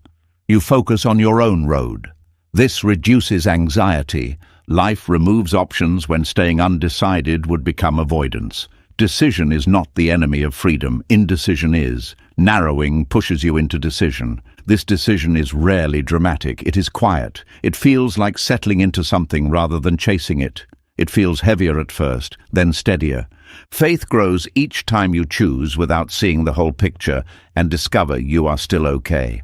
You focus on your own road. This reduces anxiety. Life removes options when staying undecided would become avoidance. Decision is not the enemy of freedom. Indecision is. Narrowing pushes you into decision. This decision is rarely dramatic. It is quiet. It feels like settling into something rather than chasing it. It feels heavier at first, then steadier. Faith grows each time you choose without seeing the whole picture and discover you are still okay.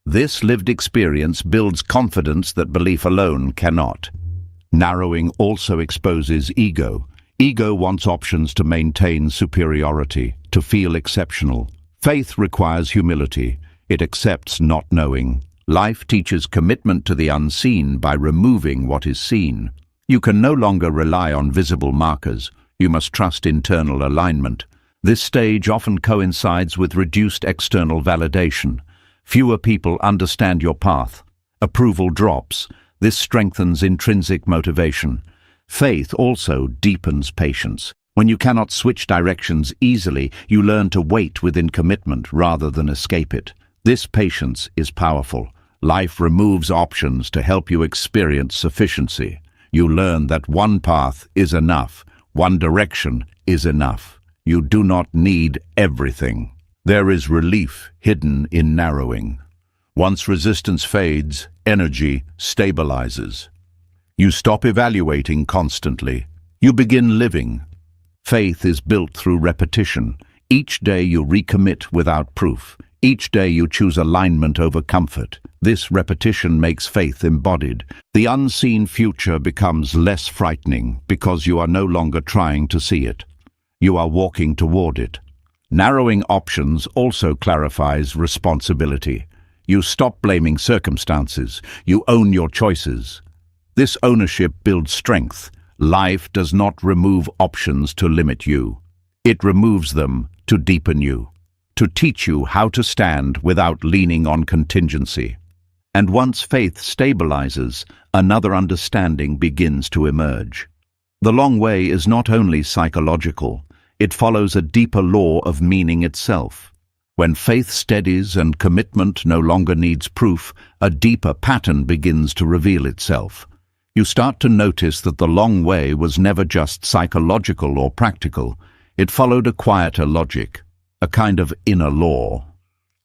This lived experience builds confidence that belief alone cannot. Narrowing also exposes ego. Ego wants options to maintain superiority, to feel exceptional. Faith requires humility. It accepts not knowing. Life teaches commitment to the unseen by removing what is seen. You can no longer rely on visible markers. You must trust internal alignment. This stage often coincides with reduced external validation. Fewer people understand your path. Approval drops. This strengthens intrinsic motivation. Faith also deepens patience. When you cannot switch directions easily, you learn to wait within commitment rather than escape it. This patience is powerful. Life removes options to help you experience sufficiency. You learn that one path is enough. One direction is enough. You do not need everything. There is relief hidden in narrowing. Once resistance fades, energy stabilizes. You stop evaluating constantly. You begin living. Faith is built through repetition. Each day you recommit without proof. Each day you choose alignment over comfort. This repetition makes faith embodied. The unseen future becomes less frightening because you are no longer trying to see it. You are walking toward it. Narrowing options also clarifies responsibility. You stop blaming circumstances. You own your choices. This ownership builds strength. Life does not remove options to limit you. It removes them to deepen you, to teach you how to stand without leaning on contingency. And once faith stabilizes, another understanding begins to emerge. The long way is not only psychological, it follows a deeper law of meaning itself. When faith steadies and commitment no longer needs proof, a deeper pattern begins to reveal itself. You start to notice that the long way was never just psychological or practical. It followed a quieter logic, a kind of inner law.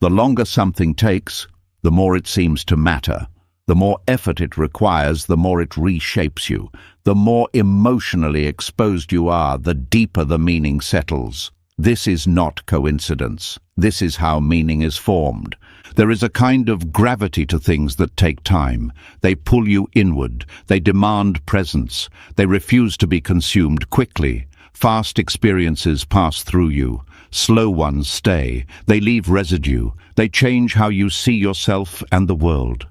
The longer something takes, the more it seems to matter. The more effort it requires, the more it reshapes you. The more emotionally exposed you are, the deeper the meaning settles. This is not coincidence. This is how meaning is formed. There is a kind of gravity to things that take time. They pull you inward. They demand presence. They refuse to be consumed quickly. Fast experiences pass through you. Slow ones stay. They leave residue. They change how you see yourself and the world.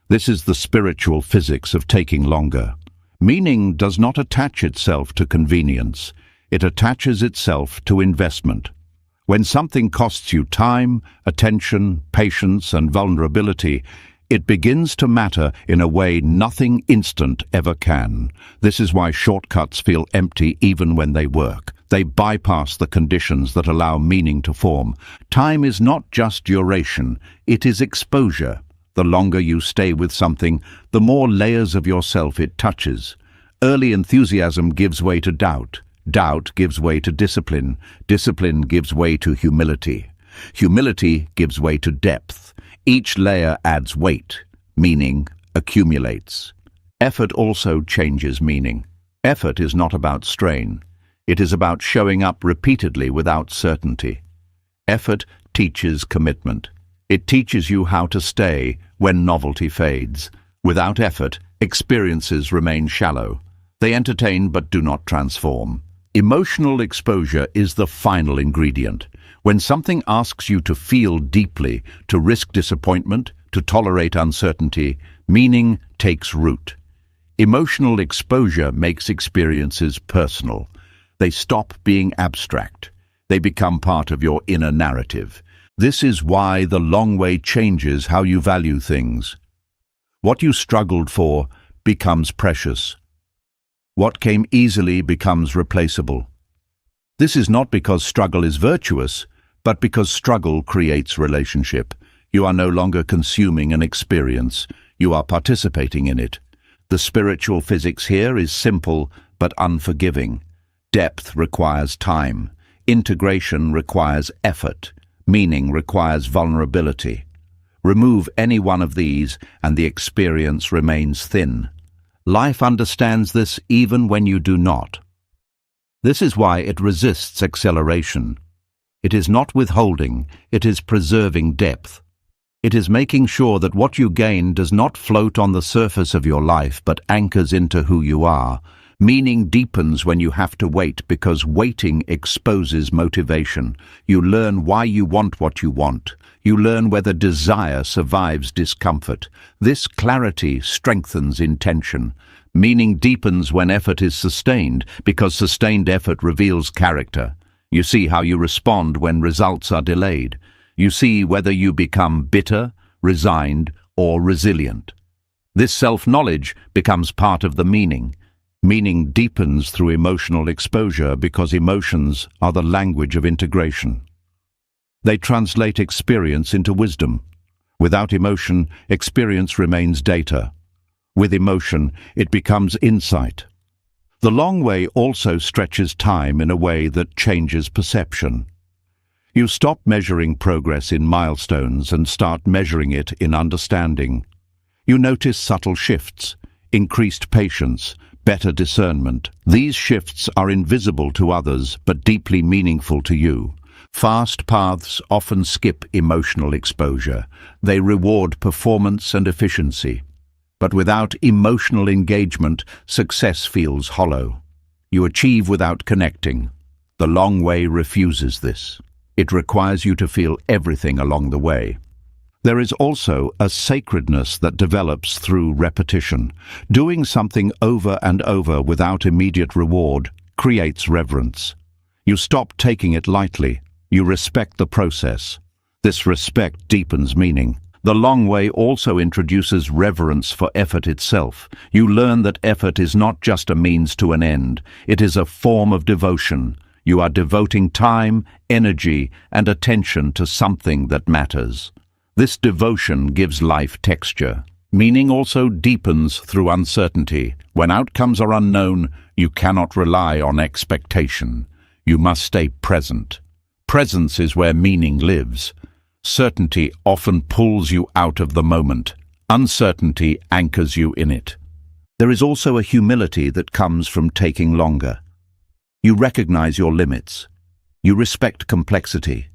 This is the spiritual physics of taking longer. Meaning does not attach itself to convenience. It attaches itself to investment. When something costs you time, attention, patience, and vulnerability, it begins to matter in a way nothing instant ever can. This is why shortcuts feel empty even when they work. They bypass the conditions that allow meaning to form. Time is not just duration, it is exposure. The longer you stay with something, the more layers of yourself it touches. Early enthusiasm gives way to doubt. Doubt gives way to discipline. Discipline gives way to humility. Humility gives way to depth. Each layer adds weight. Meaning accumulates. Effort also changes meaning. Effort is not about strain. It is about showing up repeatedly without certainty. Effort teaches commitment. It teaches you how to stay when novelty fades. Without effort, experiences remain shallow. They entertain but do not transform. Emotional exposure is the final ingredient. When something asks you to feel deeply, to risk disappointment, to tolerate uncertainty, meaning takes root. Emotional exposure makes experiences personal. They stop being abstract. They become part of your inner narrative. This is why the long way changes how you value things. What you struggled for becomes precious. What came easily becomes replaceable. This is not because struggle is virtuous, but because struggle creates relationship. You are no longer consuming an experience. You are participating in it. The spiritual physics here is simple but unforgiving. Depth requires time. Integration requires effort. Meaning requires vulnerability. Remove any one of these and the experience remains thin. Life understands this even when you do not. This is why it resists acceleration. It is not withholding, it is preserving depth. It is making sure that what you gain does not float on the surface of your life but anchors into who you are. Meaning deepens when you have to wait because waiting exposes motivation. You learn why you want what you want. You learn whether desire survives discomfort. This clarity strengthens intention. Meaning deepens when effort is sustained, because sustained effort reveals character. You see how you respond when results are delayed. You see whether you become bitter, resigned, or resilient. This self-knowledge becomes part of the meaning. Meaning deepens through emotional exposure because emotions are the language of integration. They translate experience into wisdom. Without emotion, experience remains data. With emotion, it becomes insight. The long way also stretches time in a way that changes perception. You stop measuring progress in milestones and start measuring it in understanding. You notice subtle shifts, increased patience, better discernment. These shifts are invisible to others but deeply meaningful to you. Fast paths often skip emotional exposure. They reward performance and efficiency. But without emotional engagement, success feels hollow. You achieve without connecting. The long way refuses this. It requires you to feel everything along the way. There is also a sacredness that develops through repetition. Doing something over and over without immediate reward creates reverence. You stop taking it lightly. You respect the process. This respect deepens meaning. The long way also introduces reverence for effort itself. You learn that effort is not just a means to an end. It is a form of devotion. You are devoting time, energy, and attention to something that matters. This devotion gives life texture. Meaning also deepens through uncertainty. When outcomes are unknown, you cannot rely on expectation. You must stay present. Presence is where meaning lives. Certainty often pulls you out of the moment. Uncertainty anchors you in it. There is also a humility that comes from taking longer. You recognize your limits. You respect complexity.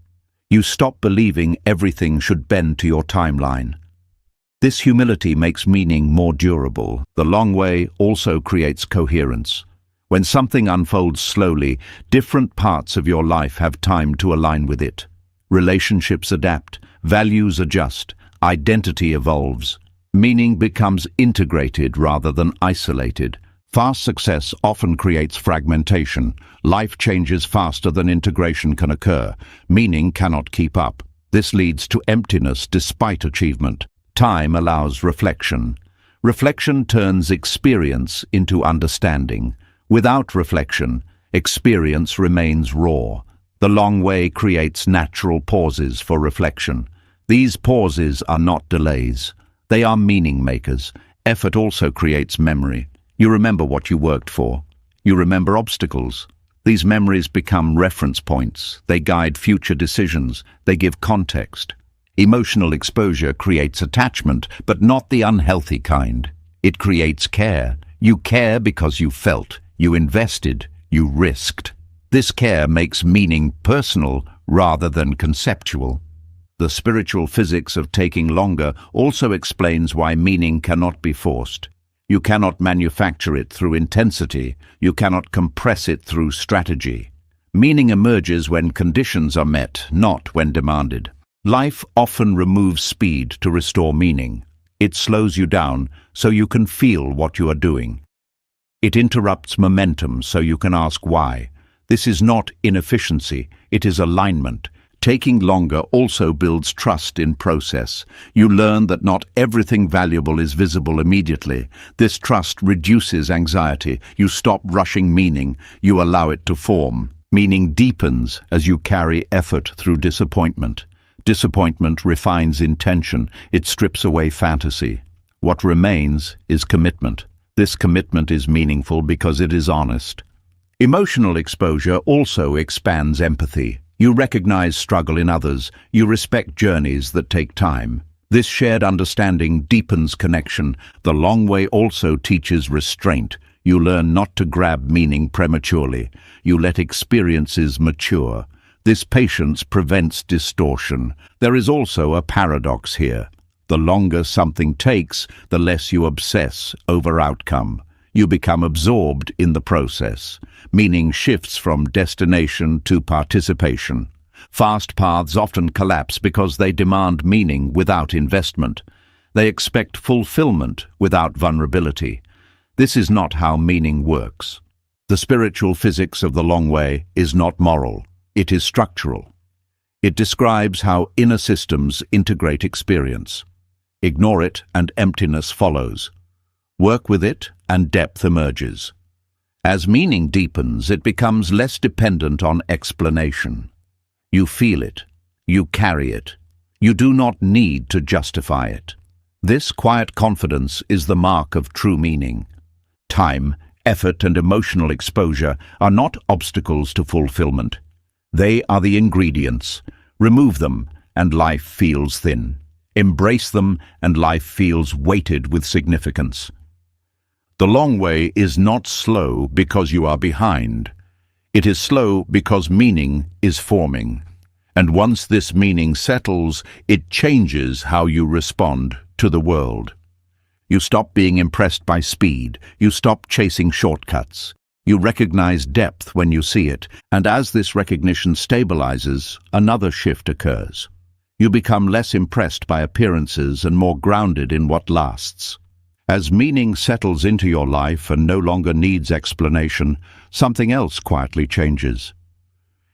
You stop believing everything should bend to your timeline. This humility makes meaning more durable. The long way also creates coherence. When something unfolds slowly, different parts of your life have time to align with it. Relationships adapt, values adjust, identity evolves. Meaning becomes integrated rather than isolated. Fast success often creates fragmentation. Life changes faster than integration can occur. Meaning cannot keep up. This leads to emptiness despite achievement. Time allows reflection. Reflection turns experience into understanding. Without reflection, experience remains raw. The long way creates natural pauses for reflection. These pauses are not delays. They are meaning makers. Effort also creates memory. You remember what you worked for. You remember obstacles. These memories become reference points. They guide future decisions. They give context. Emotional exposure creates attachment, but not the unhealthy kind. It creates care. You care because you felt. You invested, you risked. This care makes meaning personal rather than conceptual. The spiritual physics of taking longer also explains why meaning cannot be forced. You cannot manufacture it through intensity. You cannot compress it through strategy. Meaning emerges when conditions are met, not when demanded. Life often removes speed to restore meaning. It slows you down so you can feel what you are doing. It interrupts momentum so you can ask why. This is not inefficiency, it is alignment. Taking longer also builds trust in process. You learn that not everything valuable is visible immediately. This trust reduces anxiety. You stop rushing meaning. You allow it to form. Meaning deepens as you carry effort through disappointment. Disappointment refines intention. It strips away fantasy. What remains is commitment. This commitment is meaningful because it is honest. Emotional exposure also expands empathy. You recognize struggle in others. You respect journeys that take time. This shared understanding deepens connection. The long way also teaches restraint. You learn not to grab meaning prematurely. You let experiences mature. This patience prevents distortion. There is also a paradox here. The longer something takes, the less you obsess over outcome. You become absorbed in the process. Meaning shifts from destination to participation. Fast paths often collapse because they demand meaning without investment. They expect fulfillment without vulnerability. This is not how meaning works. The spiritual physics of the long way is not moral, it is structural. It describes how inner systems integrate experience. Ignore it and emptiness follows. Work with it and depth emerges. As meaning deepens, it becomes less dependent on explanation. You feel it. You carry it. You do not need to justify it. This quiet confidence is the mark of true meaning. Time, effort, and emotional exposure are not obstacles to fulfillment. They are the ingredients. Remove them, and life feels thin. Embrace them, and life feels weighted with significance. The long way is not slow because you are behind. It is slow because meaning is forming. And once this meaning settles, it changes how you respond to the world. You stop being impressed by speed. You stop chasing shortcuts. You recognize depth when you see it, and as this recognition stabilizes, another shift occurs. You become less impressed by appearances and more grounded in what lasts. As meaning settles into your life and no longer needs explanation, something else quietly changes.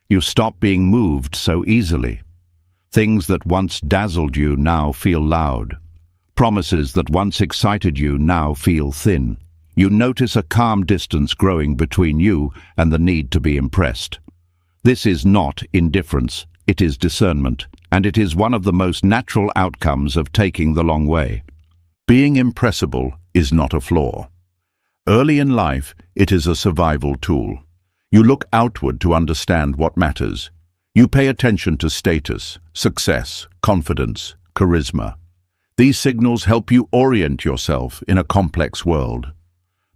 You stop being moved so easily. Things that once dazzled you now feel loud. Promises that once excited you now feel thin. You notice a calm distance growing between you and the need to be impressed. This is not indifference, it is discernment, and it is one of the most natural outcomes of taking the long way. Being impressible is not a flaw. Early in life, it is a survival tool. You look outward to understand what matters. You pay attention to status, success, confidence, charisma. These signals help you orient yourself in a complex world.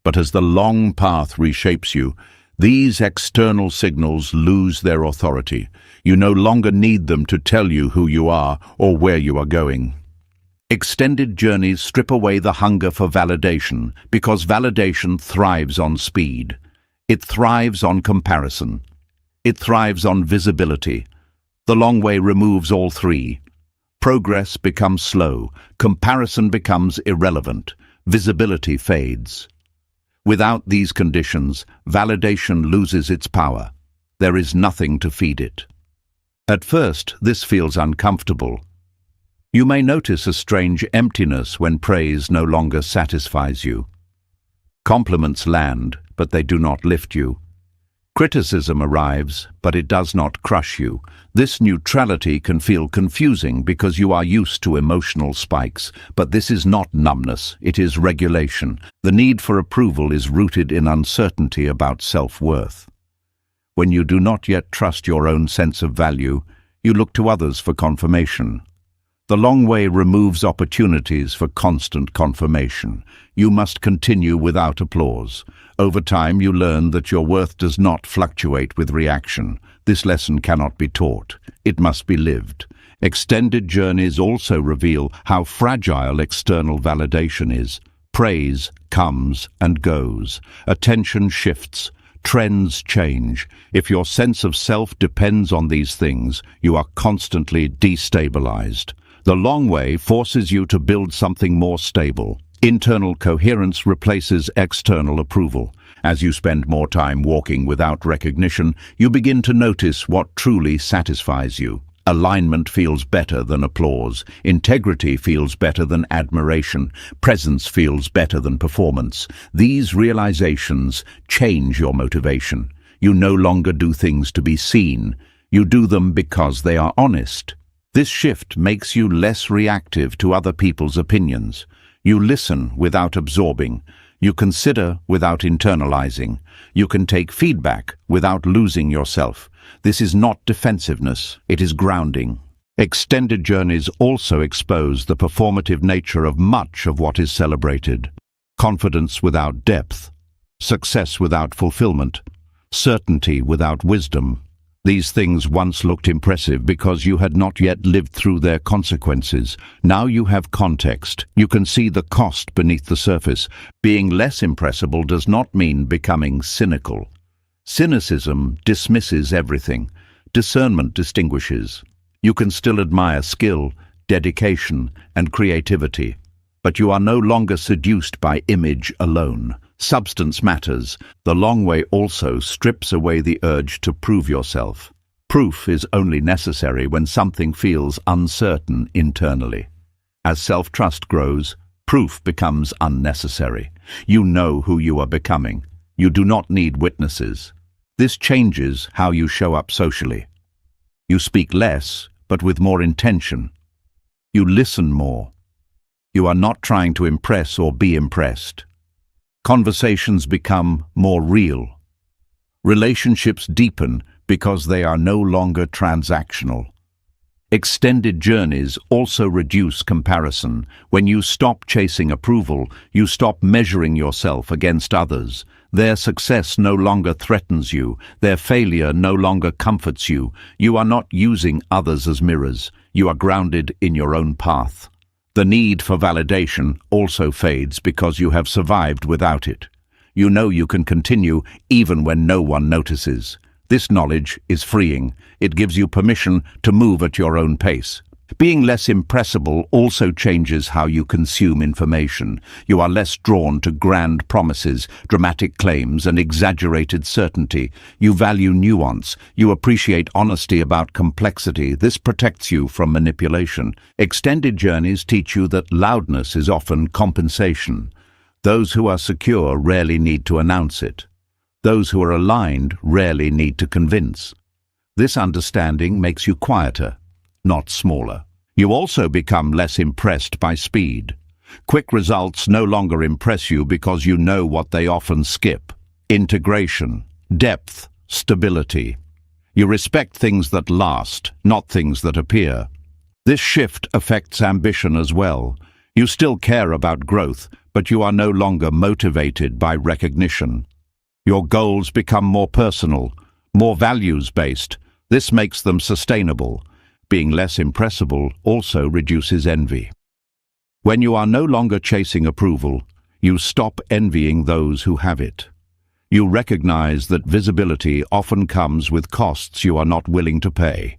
But as the long path reshapes you, these external signals lose their authority. You no longer need them to tell you who you are or where you are going. Extended journeys strip away the hunger for validation because validation thrives on speed. It thrives on comparison. It thrives on visibility. The long way removes all three. Progress becomes slow, comparison becomes irrelevant, visibility fades. Without these conditions, validation loses its power. There is nothing to feed it. At first, this feels uncomfortable. You may notice a strange emptiness when praise no longer satisfies you. Compliments land, but they do not lift you. Criticism arrives, but it does not crush you. This neutrality can feel confusing because you are used to emotional spikes, but this is not numbness, it is regulation. The need for approval is rooted in uncertainty about self-worth. When you do not yet trust your own sense of value, you look to others for confirmation. The long way removes opportunities for constant confirmation. You must continue without applause. Over time, you learn that your worth does not fluctuate with reaction. This lesson cannot be taught. It must be lived. Extended journeys also reveal how fragile external validation is. Praise comes and goes. Attention shifts. Trends change. If your sense of self depends on these things, you are constantly destabilized. The long way forces you to build something more stable. Internal coherence replaces external approval. As you spend more time walking without recognition, you begin to notice what truly satisfies you. Alignment feels better than applause. Integrity feels better than admiration. Presence feels better than performance. These realizations change your motivation. You no longer do things to be seen. You do them because they are honest. This shift makes you less reactive to other people's opinions. You listen without absorbing. You consider without internalizing. You can take feedback without losing yourself. This is not defensiveness, it is grounding. Extended journeys also expose the performative nature of much of what is celebrated. Confidence without depth, success without fulfillment, certainty without wisdom. These things once looked impressive because you had not yet lived through their consequences. Now you have context. You can see the cost beneath the surface. Being less impressible does not mean becoming cynical. Cynicism dismisses everything. Discernment distinguishes. You can still admire skill, dedication, and creativity, but you are no longer seduced by image alone. Substance matters. The long way also strips away the urge to prove yourself. Proof is only necessary when something feels uncertain internally. As self-trust grows, proof becomes unnecessary. You know who you are becoming. You do not need witnesses. This changes how you show up socially. You speak less, but with more intention. You listen more. You are not trying to impress or be impressed. Conversations become more real. Relationships deepen because they are no longer transactional. Extended journeys also reduce comparison. When you stop chasing approval, you stop measuring yourself against others. Their success no longer threatens you. Their failure no longer comforts you. You are not using others as mirrors. You are grounded in your own path. The need for validation also fades because you have survived without it. You know you can continue even when no one notices. This knowledge is freeing. It gives you permission to move at your own pace. Being less impressible also changes how you consume information. You are less drawn to grand promises, dramatic claims, and exaggerated certainty. You value nuance. You appreciate honesty about complexity. This protects you from manipulation. Extended journeys teach you that loudness is often compensation. Those who are secure rarely need to announce it. Those who are aligned rarely need to convince. This understanding makes you quieter, not smaller. You also become less impressed by speed. Quick results no longer impress you because you know what they often skip: integration, depth, stability. You respect things that last, not things that appear. This shift affects ambition as well. You still care about growth, but you are no longer motivated by recognition. Your goals become more personal, more values-based. This makes them sustainable. Being less impressible also reduces envy. When you are no longer chasing approval, you stop envying those who have it. You recognize that visibility often comes with costs you are not willing to pay.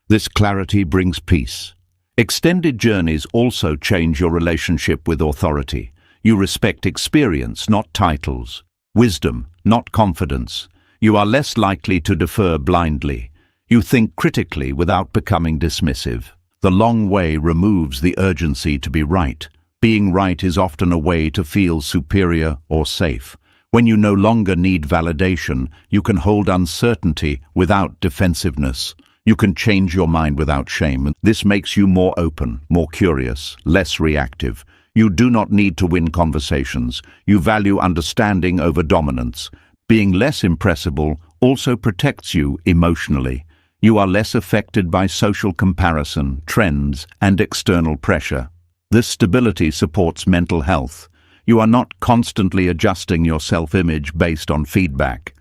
This clarity brings peace. Extended journeys also change your relationship with authority. You respect experience, not titles. Wisdom, not confidence. You are less likely to defer blindly. You think critically without becoming dismissive. The long way removes the urgency to be right. Being right is often a way to feel superior or safe. When you no longer need validation, you can hold uncertainty without defensiveness. You can change your mind without shame. This makes you more open, more curious, less reactive. You do not need to win conversations. You value understanding over dominance. Being less impressible also protects you emotionally. You are less affected by social comparison, trends, and external pressure. This stability supports mental health. You are not constantly adjusting your self-image based on feedback.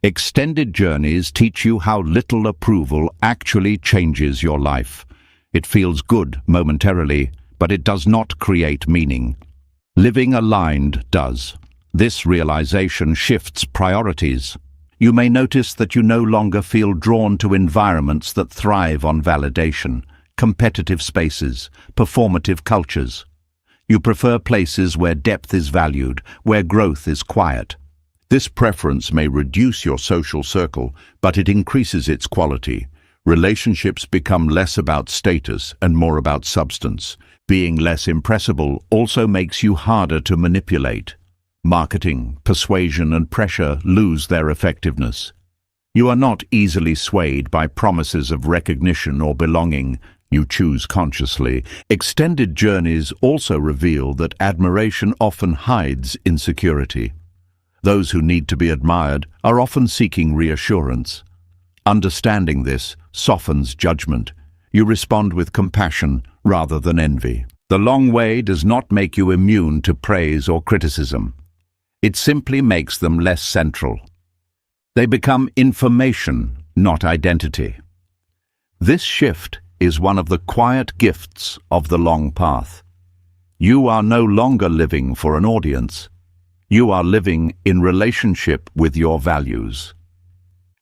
Extended journeys teach you how little approval actually changes your life. It feels good momentarily, but it does not create meaning. Living aligned does. This realization shifts priorities. You may notice that you no longer feel drawn to environments that thrive on validation, competitive spaces, performative cultures. You prefer places where depth is valued, where growth is quiet. This preference may reduce your social circle, but it increases its quality. Relationships become less about status and more about substance. Being less impressible also makes you harder to manipulate. Marketing, persuasion, and pressure lose their effectiveness. You are not easily swayed by promises of recognition or belonging. You choose consciously. Extended journeys also reveal that admiration often hides insecurity. Those who need to be admired are often seeking reassurance. Understanding this softens judgment. You respond with compassion rather than envy. The long way does not make you immune to praise or criticism. It simply makes them less central. They become information, not identity. This shift is one of the quiet gifts of the long path. You are no longer living for an audience. You are living in relationship with your values.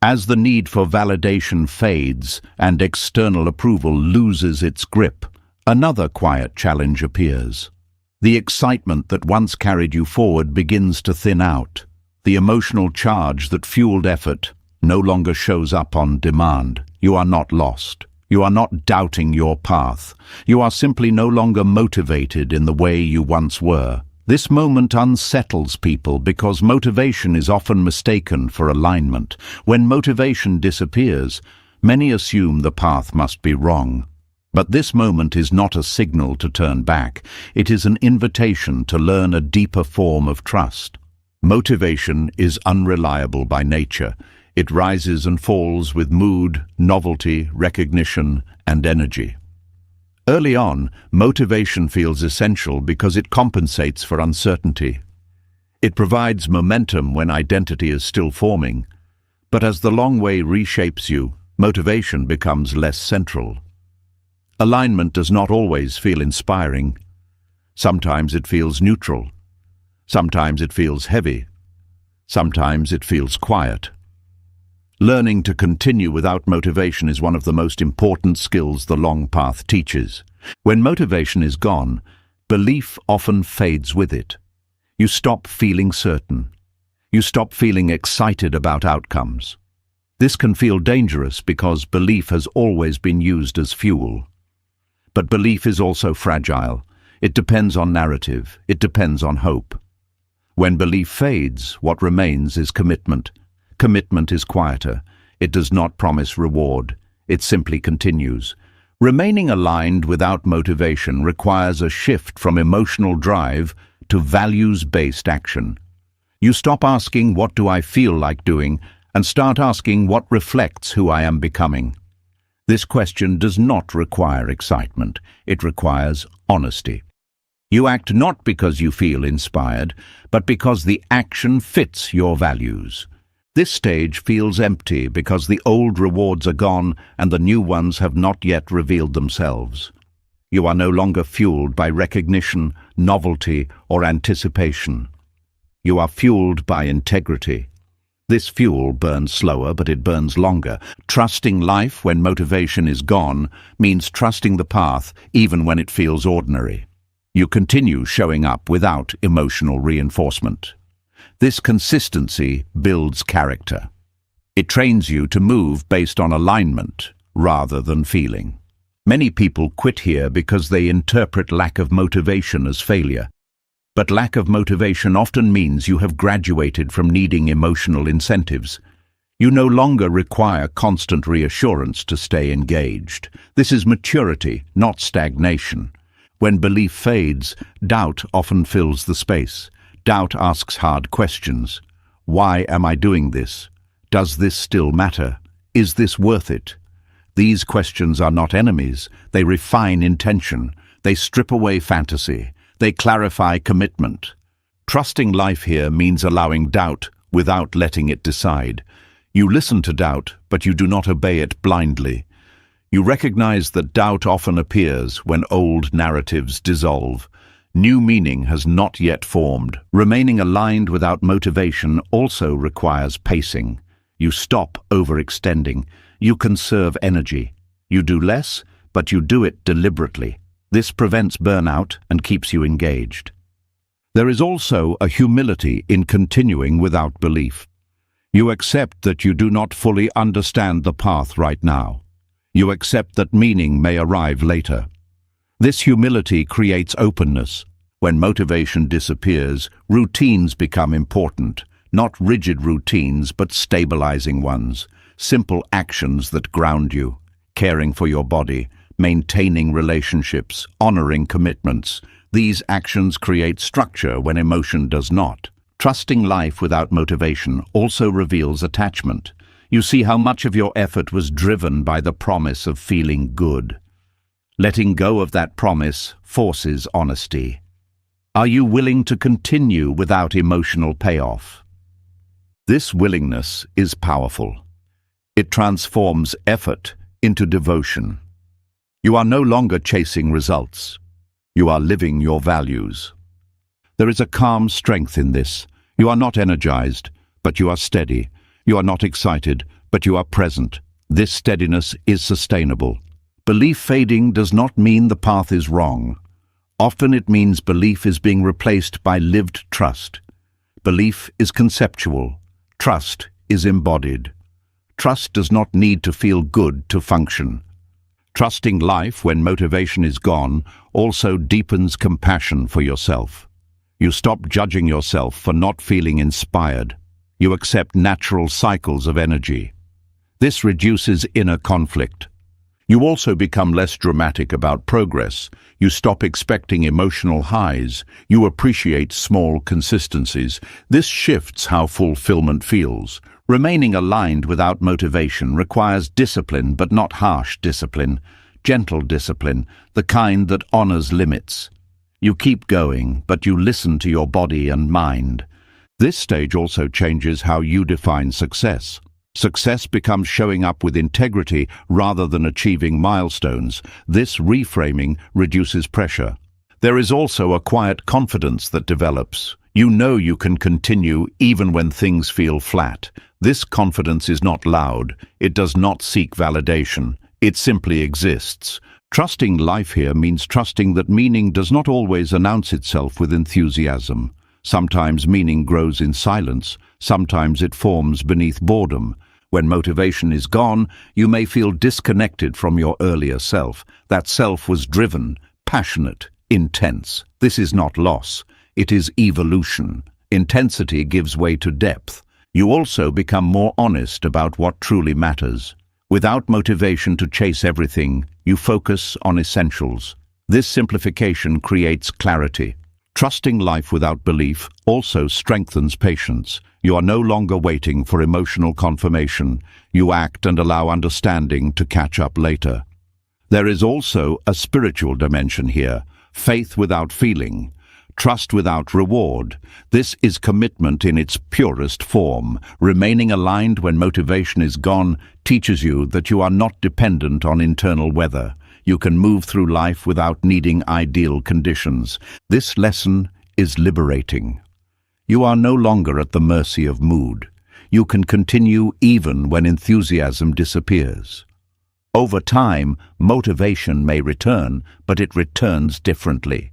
As the need for validation fades and external approval loses its grip, another quiet challenge appears. The excitement that once carried you forward begins to thin out. The emotional charge that fueled effort no longer shows up on demand. You are not lost. You are not doubting your path. You are simply no longer motivated in the way you once were. This moment unsettles people because motivation is often mistaken for alignment. When motivation disappears, many assume the path must be wrong. But this moment is not a signal to turn back. It is an invitation to learn a deeper form of trust. Motivation is unreliable by nature. It rises and falls with mood, novelty, recognition, and energy. Early on, motivation feels essential because it compensates for uncertainty. It provides momentum when identity is still forming. But as the long way reshapes you, motivation becomes less central. Alignment does not always feel inspiring. Sometimes it feels neutral. Sometimes it feels heavy. Sometimes it feels quiet. Learning to continue without motivation is one of the most important skills the long path teaches. When motivation is gone, belief often fades with it. You stop feeling certain. You stop feeling excited about outcomes. This can feel dangerous because belief has always been used as fuel. But belief is also fragile. It depends on narrative. It depends on hope. When belief fades, what remains is commitment. Commitment is quieter. It does not promise reward. It simply continues. Remaining aligned without motivation requires a shift from emotional drive to values-based action. You stop asking, "What do I feel like doing?" and start asking, "What reflects who I am becoming?" This question does not require excitement. It requires honesty. You act not because you feel inspired, but because the action fits your values. This stage feels empty because the old rewards are gone and the new ones have not yet revealed themselves. You are no longer fueled by recognition, novelty, or anticipation. You are fueled by integrity. This fuel burns slower, but it burns longer. Trusting life when motivation is gone means trusting the path even when it feels ordinary. You continue showing up without emotional reinforcement. This consistency builds character. It trains you to move based on alignment rather than feeling. Many people quit here because they interpret lack of motivation as failure. But lack of motivation often means you have graduated from needing emotional incentives. You no longer require constant reassurance to stay engaged. This is maturity, not stagnation. When belief fades, doubt often fills the space. Doubt asks hard questions. Why am I doing this? Does this still matter? Is this worth it? These questions are not enemies. They refine intention. They strip away fantasy. They clarify commitment. Trusting life here means allowing doubt without letting it decide. You listen to doubt, but you do not obey it blindly. You recognize that doubt often appears when old narratives dissolve. New meaning has not yet formed. Remaining aligned without motivation also requires pacing. You stop overextending. You conserve energy. You do less, but you do it deliberately. This prevents burnout and keeps you engaged. There is also a humility in continuing without belief. You accept that you do not fully understand the path right now. You accept that meaning may arrive later. This humility creates openness. When motivation disappears, routines become important. Not rigid routines, but stabilizing ones. Simple actions that ground you. Caring for your body, maintaining relationships, honoring commitments. These actions create structure when emotion does not. Trusting life without motivation also reveals attachment. You see how much of your effort was driven by the promise of feeling good. Letting go of that promise forces honesty. Are you willing to continue without emotional payoff? This willingness is powerful. It transforms effort into devotion. You are no longer chasing results. You are living your values. There is a calm strength in this. You are not energized, but you are steady. You are not excited, but you are present. This steadiness is sustainable. Belief fading does not mean the path is wrong. Often it means belief is being replaced by lived trust. Belief is conceptual. Trust is embodied. Trust does not need to feel good to function. Trusting life when motivation is gone also deepens compassion for yourself. You stop judging yourself for not feeling inspired. You accept natural cycles of energy. This reduces inner conflict. You also become less dramatic about progress. You stop expecting emotional highs. You appreciate small consistencies. This shifts how fulfillment feels. Remaining aligned without motivation requires discipline, but not harsh discipline. Gentle discipline, the kind that honors limits. You keep going, but you listen to your body and mind. This stage also changes how you define success. Success becomes showing up with integrity rather than achieving milestones. This reframing reduces pressure. There is also a quiet confidence that develops. You know you can continue even when things feel flat. This confidence is not loud. It does not seek validation. It simply exists. Trusting life here means trusting that meaning does not always announce itself with enthusiasm. Sometimes meaning grows in silence. Sometimes it forms beneath boredom. When motivation is gone, you may feel disconnected from your earlier self. That self was driven, passionate, intense. This is not loss. It is evolution. Intensity gives way to depth. You also become more honest about what truly matters. Without motivation to chase everything, you focus on essentials. This simplification creates clarity. Trusting life without belief also strengthens patience. You are no longer waiting for emotional confirmation. You act and allow understanding to catch up later. There is also a spiritual dimension here. Faith without feeling. Trust without reward. This is commitment in its purest form. Remaining aligned when motivation is gone teaches you that you are not dependent on internal weather. You can move through life without needing ideal conditions. This lesson is liberating. You are no longer at the mercy of mood. You can continue even when enthusiasm disappears. Over time, motivation may return, but it returns differently.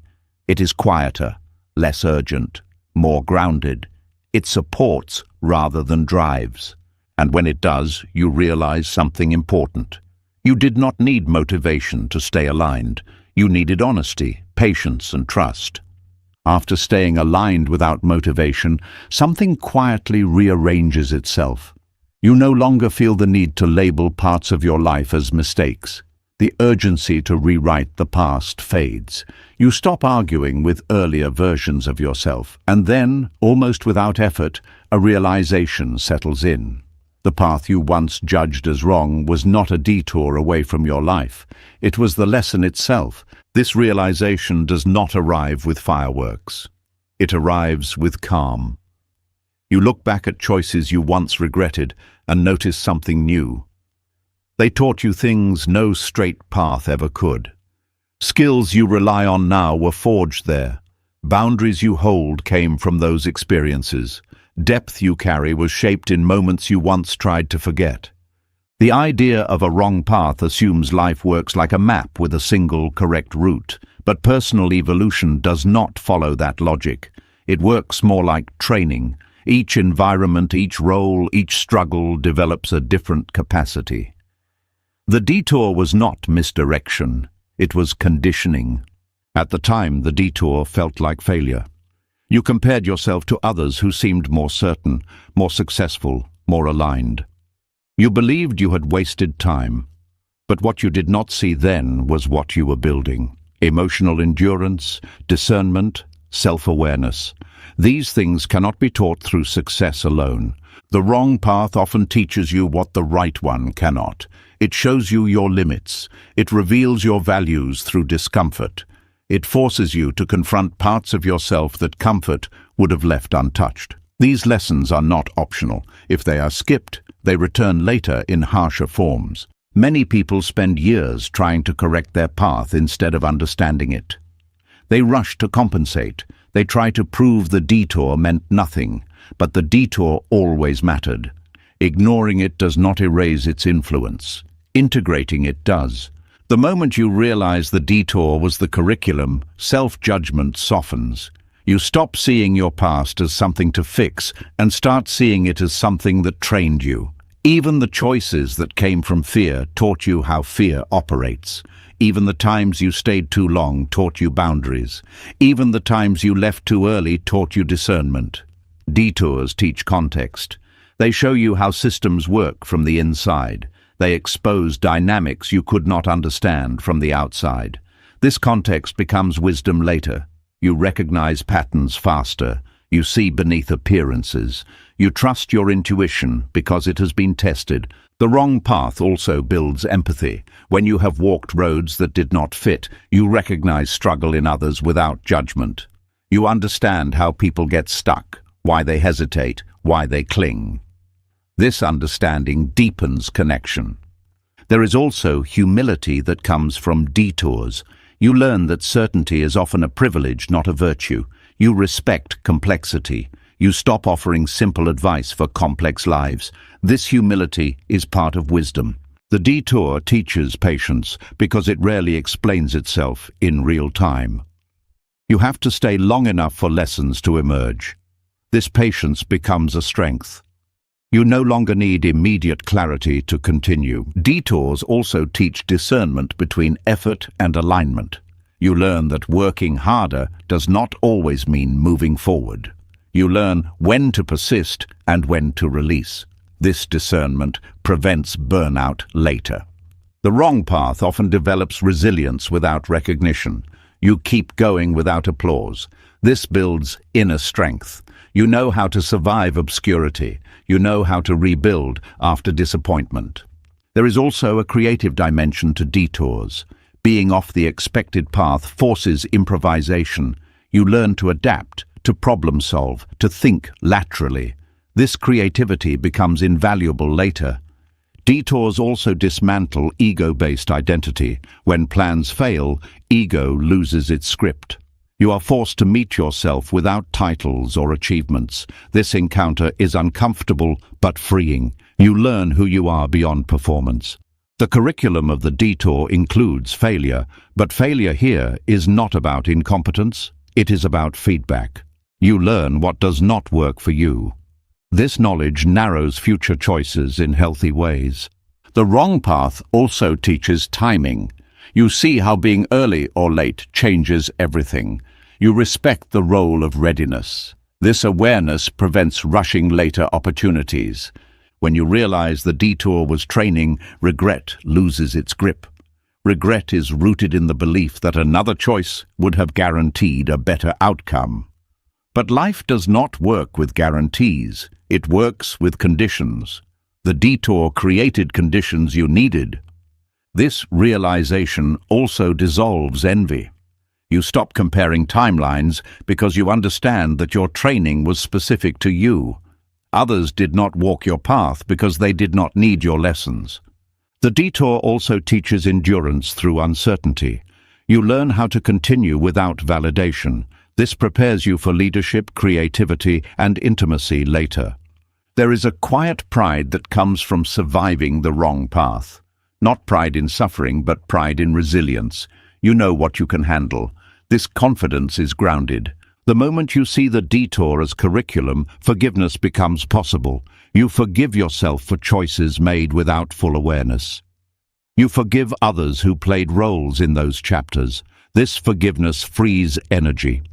It is quieter, less urgent, more grounded. It supports rather than drives. And when it does, you realize something important. You did not need motivation to stay aligned. You needed honesty, patience, and trust. After staying aligned without motivation, something quietly rearranges itself. You no longer feel the need to label parts of your life as mistakes. The urgency to rewrite the past fades. You stop arguing with earlier versions of yourself, and then, almost without effort, a realization settles in. The path you once judged as wrong was not a detour away from your life. It was the lesson itself. This realization does not arrive with fireworks. It arrives with calm. You look back at choices you once regretted and notice something new. They taught you things no straight path ever could. Skills you rely on now were forged there. Boundaries you hold came from those experiences. Depth you carry was shaped in moments you once tried to forget. The idea of a wrong path assumes life works like a map with a single correct route, but personal evolution does not follow that logic. It works more like training. Each environment, each role, each struggle develops a different capacity. The detour was not misdirection, it was conditioning. At the time, the detour felt like failure. You compared yourself to others who seemed more certain, more successful, more aligned. You believed you had wasted time, but what you did not see then was what you were building. Emotional endurance, discernment, self-awareness. These things cannot be taught through success alone. The wrong path often teaches you what the right one cannot. It shows you your limits. It reveals your values through discomfort. It forces you to confront parts of yourself that comfort would have left untouched. These lessons are not optional. If they are skipped, they return later in harsher forms. Many people spend years trying to correct their path instead of understanding it. They rush to compensate. They try to prove the detour meant nothing, but the detour always mattered. Ignoring it does not erase its influence. Integrating it does. The moment you realize the detour was the curriculum, self-judgment softens. You stop seeing your past as something to fix and start seeing it as something that trained you. Even the choices that came from fear taught you how fear operates. Even the times you stayed too long taught you boundaries. Even the times you left too early taught you discernment. Detours teach context. They show you how systems work from the inside. They expose dynamics you could not understand from the outside. This context becomes wisdom later. You recognize patterns faster. You see beneath appearances. You trust your intuition because it has been tested. The wrong path also builds empathy. When you have walked roads that did not fit, you recognize struggle in others without judgment. You understand how people get stuck, why they hesitate, why they cling. This understanding deepens connection. There is also humility that comes from detours. You learn that certainty is often a privilege, not a virtue. You respect complexity. You stop offering simple advice for complex lives. This humility is part of wisdom. The detour teaches patience because it rarely explains itself in real time. You have to stay long enough for lessons to emerge. This patience becomes a strength. You no longer need immediate clarity to continue. Detours also teach discernment between effort and alignment. You learn that working harder does not always mean moving forward. You learn when to persist and when to release. This discernment prevents burnout later. The wrong path often develops resilience without recognition. You keep going without applause. This builds inner strength. You know how to survive obscurity. You know how to rebuild after disappointment. There is also a creative dimension to detours. Being off the expected path forces improvisation. You learn to adapt, to problem solve, to think laterally. This creativity becomes invaluable later. Detours also dismantle ego-based identity. When plans fail, ego loses its script. You are forced to meet yourself without titles or achievements. This encounter is uncomfortable but freeing. You learn who you are beyond performance. The curriculum of the detour includes failure, but failure here is not about incompetence. It is about feedback. You learn what does not work for you. This knowledge narrows future choices in healthy ways. The wrong path also teaches timing. You see how being early or late changes everything. You respect the role of readiness. This awareness prevents rushing later opportunities. When you realize the detour was training, regret loses its grip. Regret is rooted in the belief that another choice would have guaranteed a better outcome. But life does not work with guarantees. It works with conditions. The detour created conditions you needed. This realization also dissolves envy. You stop comparing timelines because you understand that your training was specific to you. Others did not walk your path because they did not need your lessons. The detour also teaches endurance through uncertainty. You learn how to continue without validation. This prepares you for leadership, creativity, and intimacy later. There is a quiet pride that comes from surviving the wrong path. Not pride in suffering, but pride in resilience. You know what you can handle. This confidence is grounded. The moment you see the detour as curriculum, forgiveness becomes possible. You forgive yourself for choices made without full awareness. You forgive others who played roles in those chapters. This forgiveness frees energy.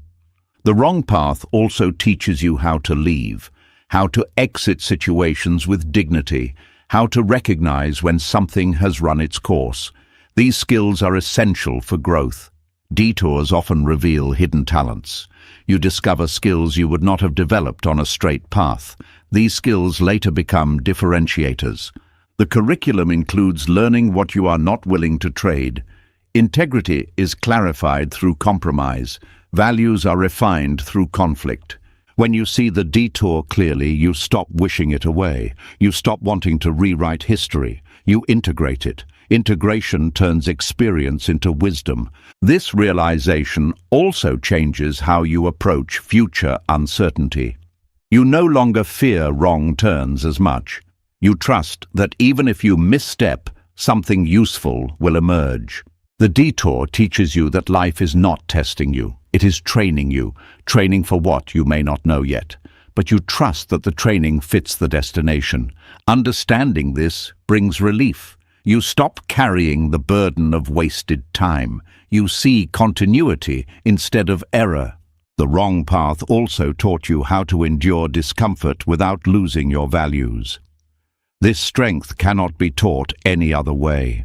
The wrong path also teaches you how to leave, how to exit situations with dignity, how to recognize when something has run its course. These skills are essential for growth. Detours often reveal hidden talents. You discover skills you would not have developed on a straight path. These skills later become differentiators. The curriculum includes learning what you are not willing to trade. Integrity is clarified through compromise. Values are refined through conflict. When you see the detour clearly, you stop wishing it away. You stop wanting to rewrite history. You integrate it. Integration turns experience into wisdom. This realization also changes how you approach future uncertainty. You no longer fear wrong turns as much. You trust that even if you misstep, something useful will emerge. The detour teaches you that life is not testing you. It is training you, training for what you may not know yet. But you trust that the training fits the destination. Understanding this brings relief. You stop carrying the burden of wasted time. You see continuity instead of error. The wrong path also taught you how to endure discomfort without losing your values. This strength cannot be taught any other way.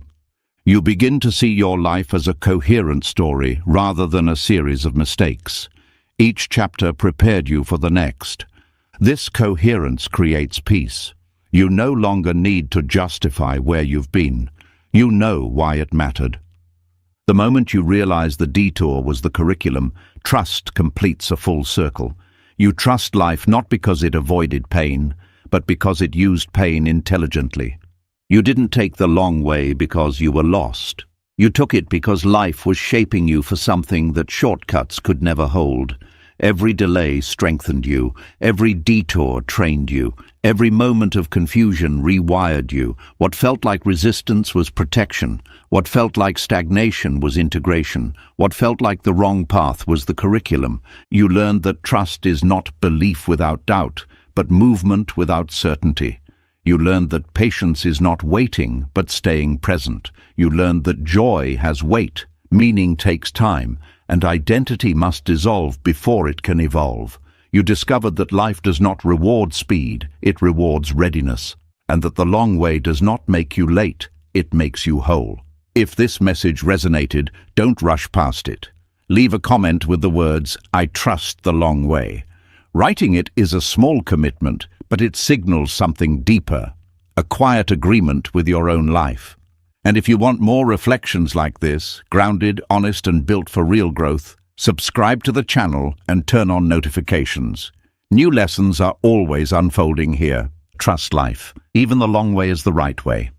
You begin to see your life as a coherent story rather than a series of mistakes. Each chapter prepared you for the next. This coherence creates peace. You no longer need to justify where you've been. You know why it mattered. The moment you realize the detour was the curriculum, trust completes a full circle. You trust life not because it avoided pain, but because it used pain intelligently. You didn't take the long way because you were lost. You took it because life was shaping you for something that shortcuts could never hold. Every delay strengthened you. Every detour trained you. Every moment of confusion rewired you. What felt like resistance was protection. What felt like stagnation was integration. What felt like the wrong path was the curriculum. You learned that trust is not belief without doubt, but movement without certainty. You learned that patience is not waiting, but staying present. You learned that joy has weight, meaning takes time, and identity must dissolve before it can evolve. You discovered that life does not reward speed, it rewards readiness, and that the long way does not make you late, it makes you whole. If this message resonated, don't rush past it. Leave a comment with the words, "I trust the long way." Writing it is a small commitment, but it signals something deeper, a quiet agreement with your own life. And if you want more reflections like this, grounded, honest, and built for real growth, subscribe to the channel and turn on notifications. New lessons are always unfolding here. Trust life. Even the long way is the right way.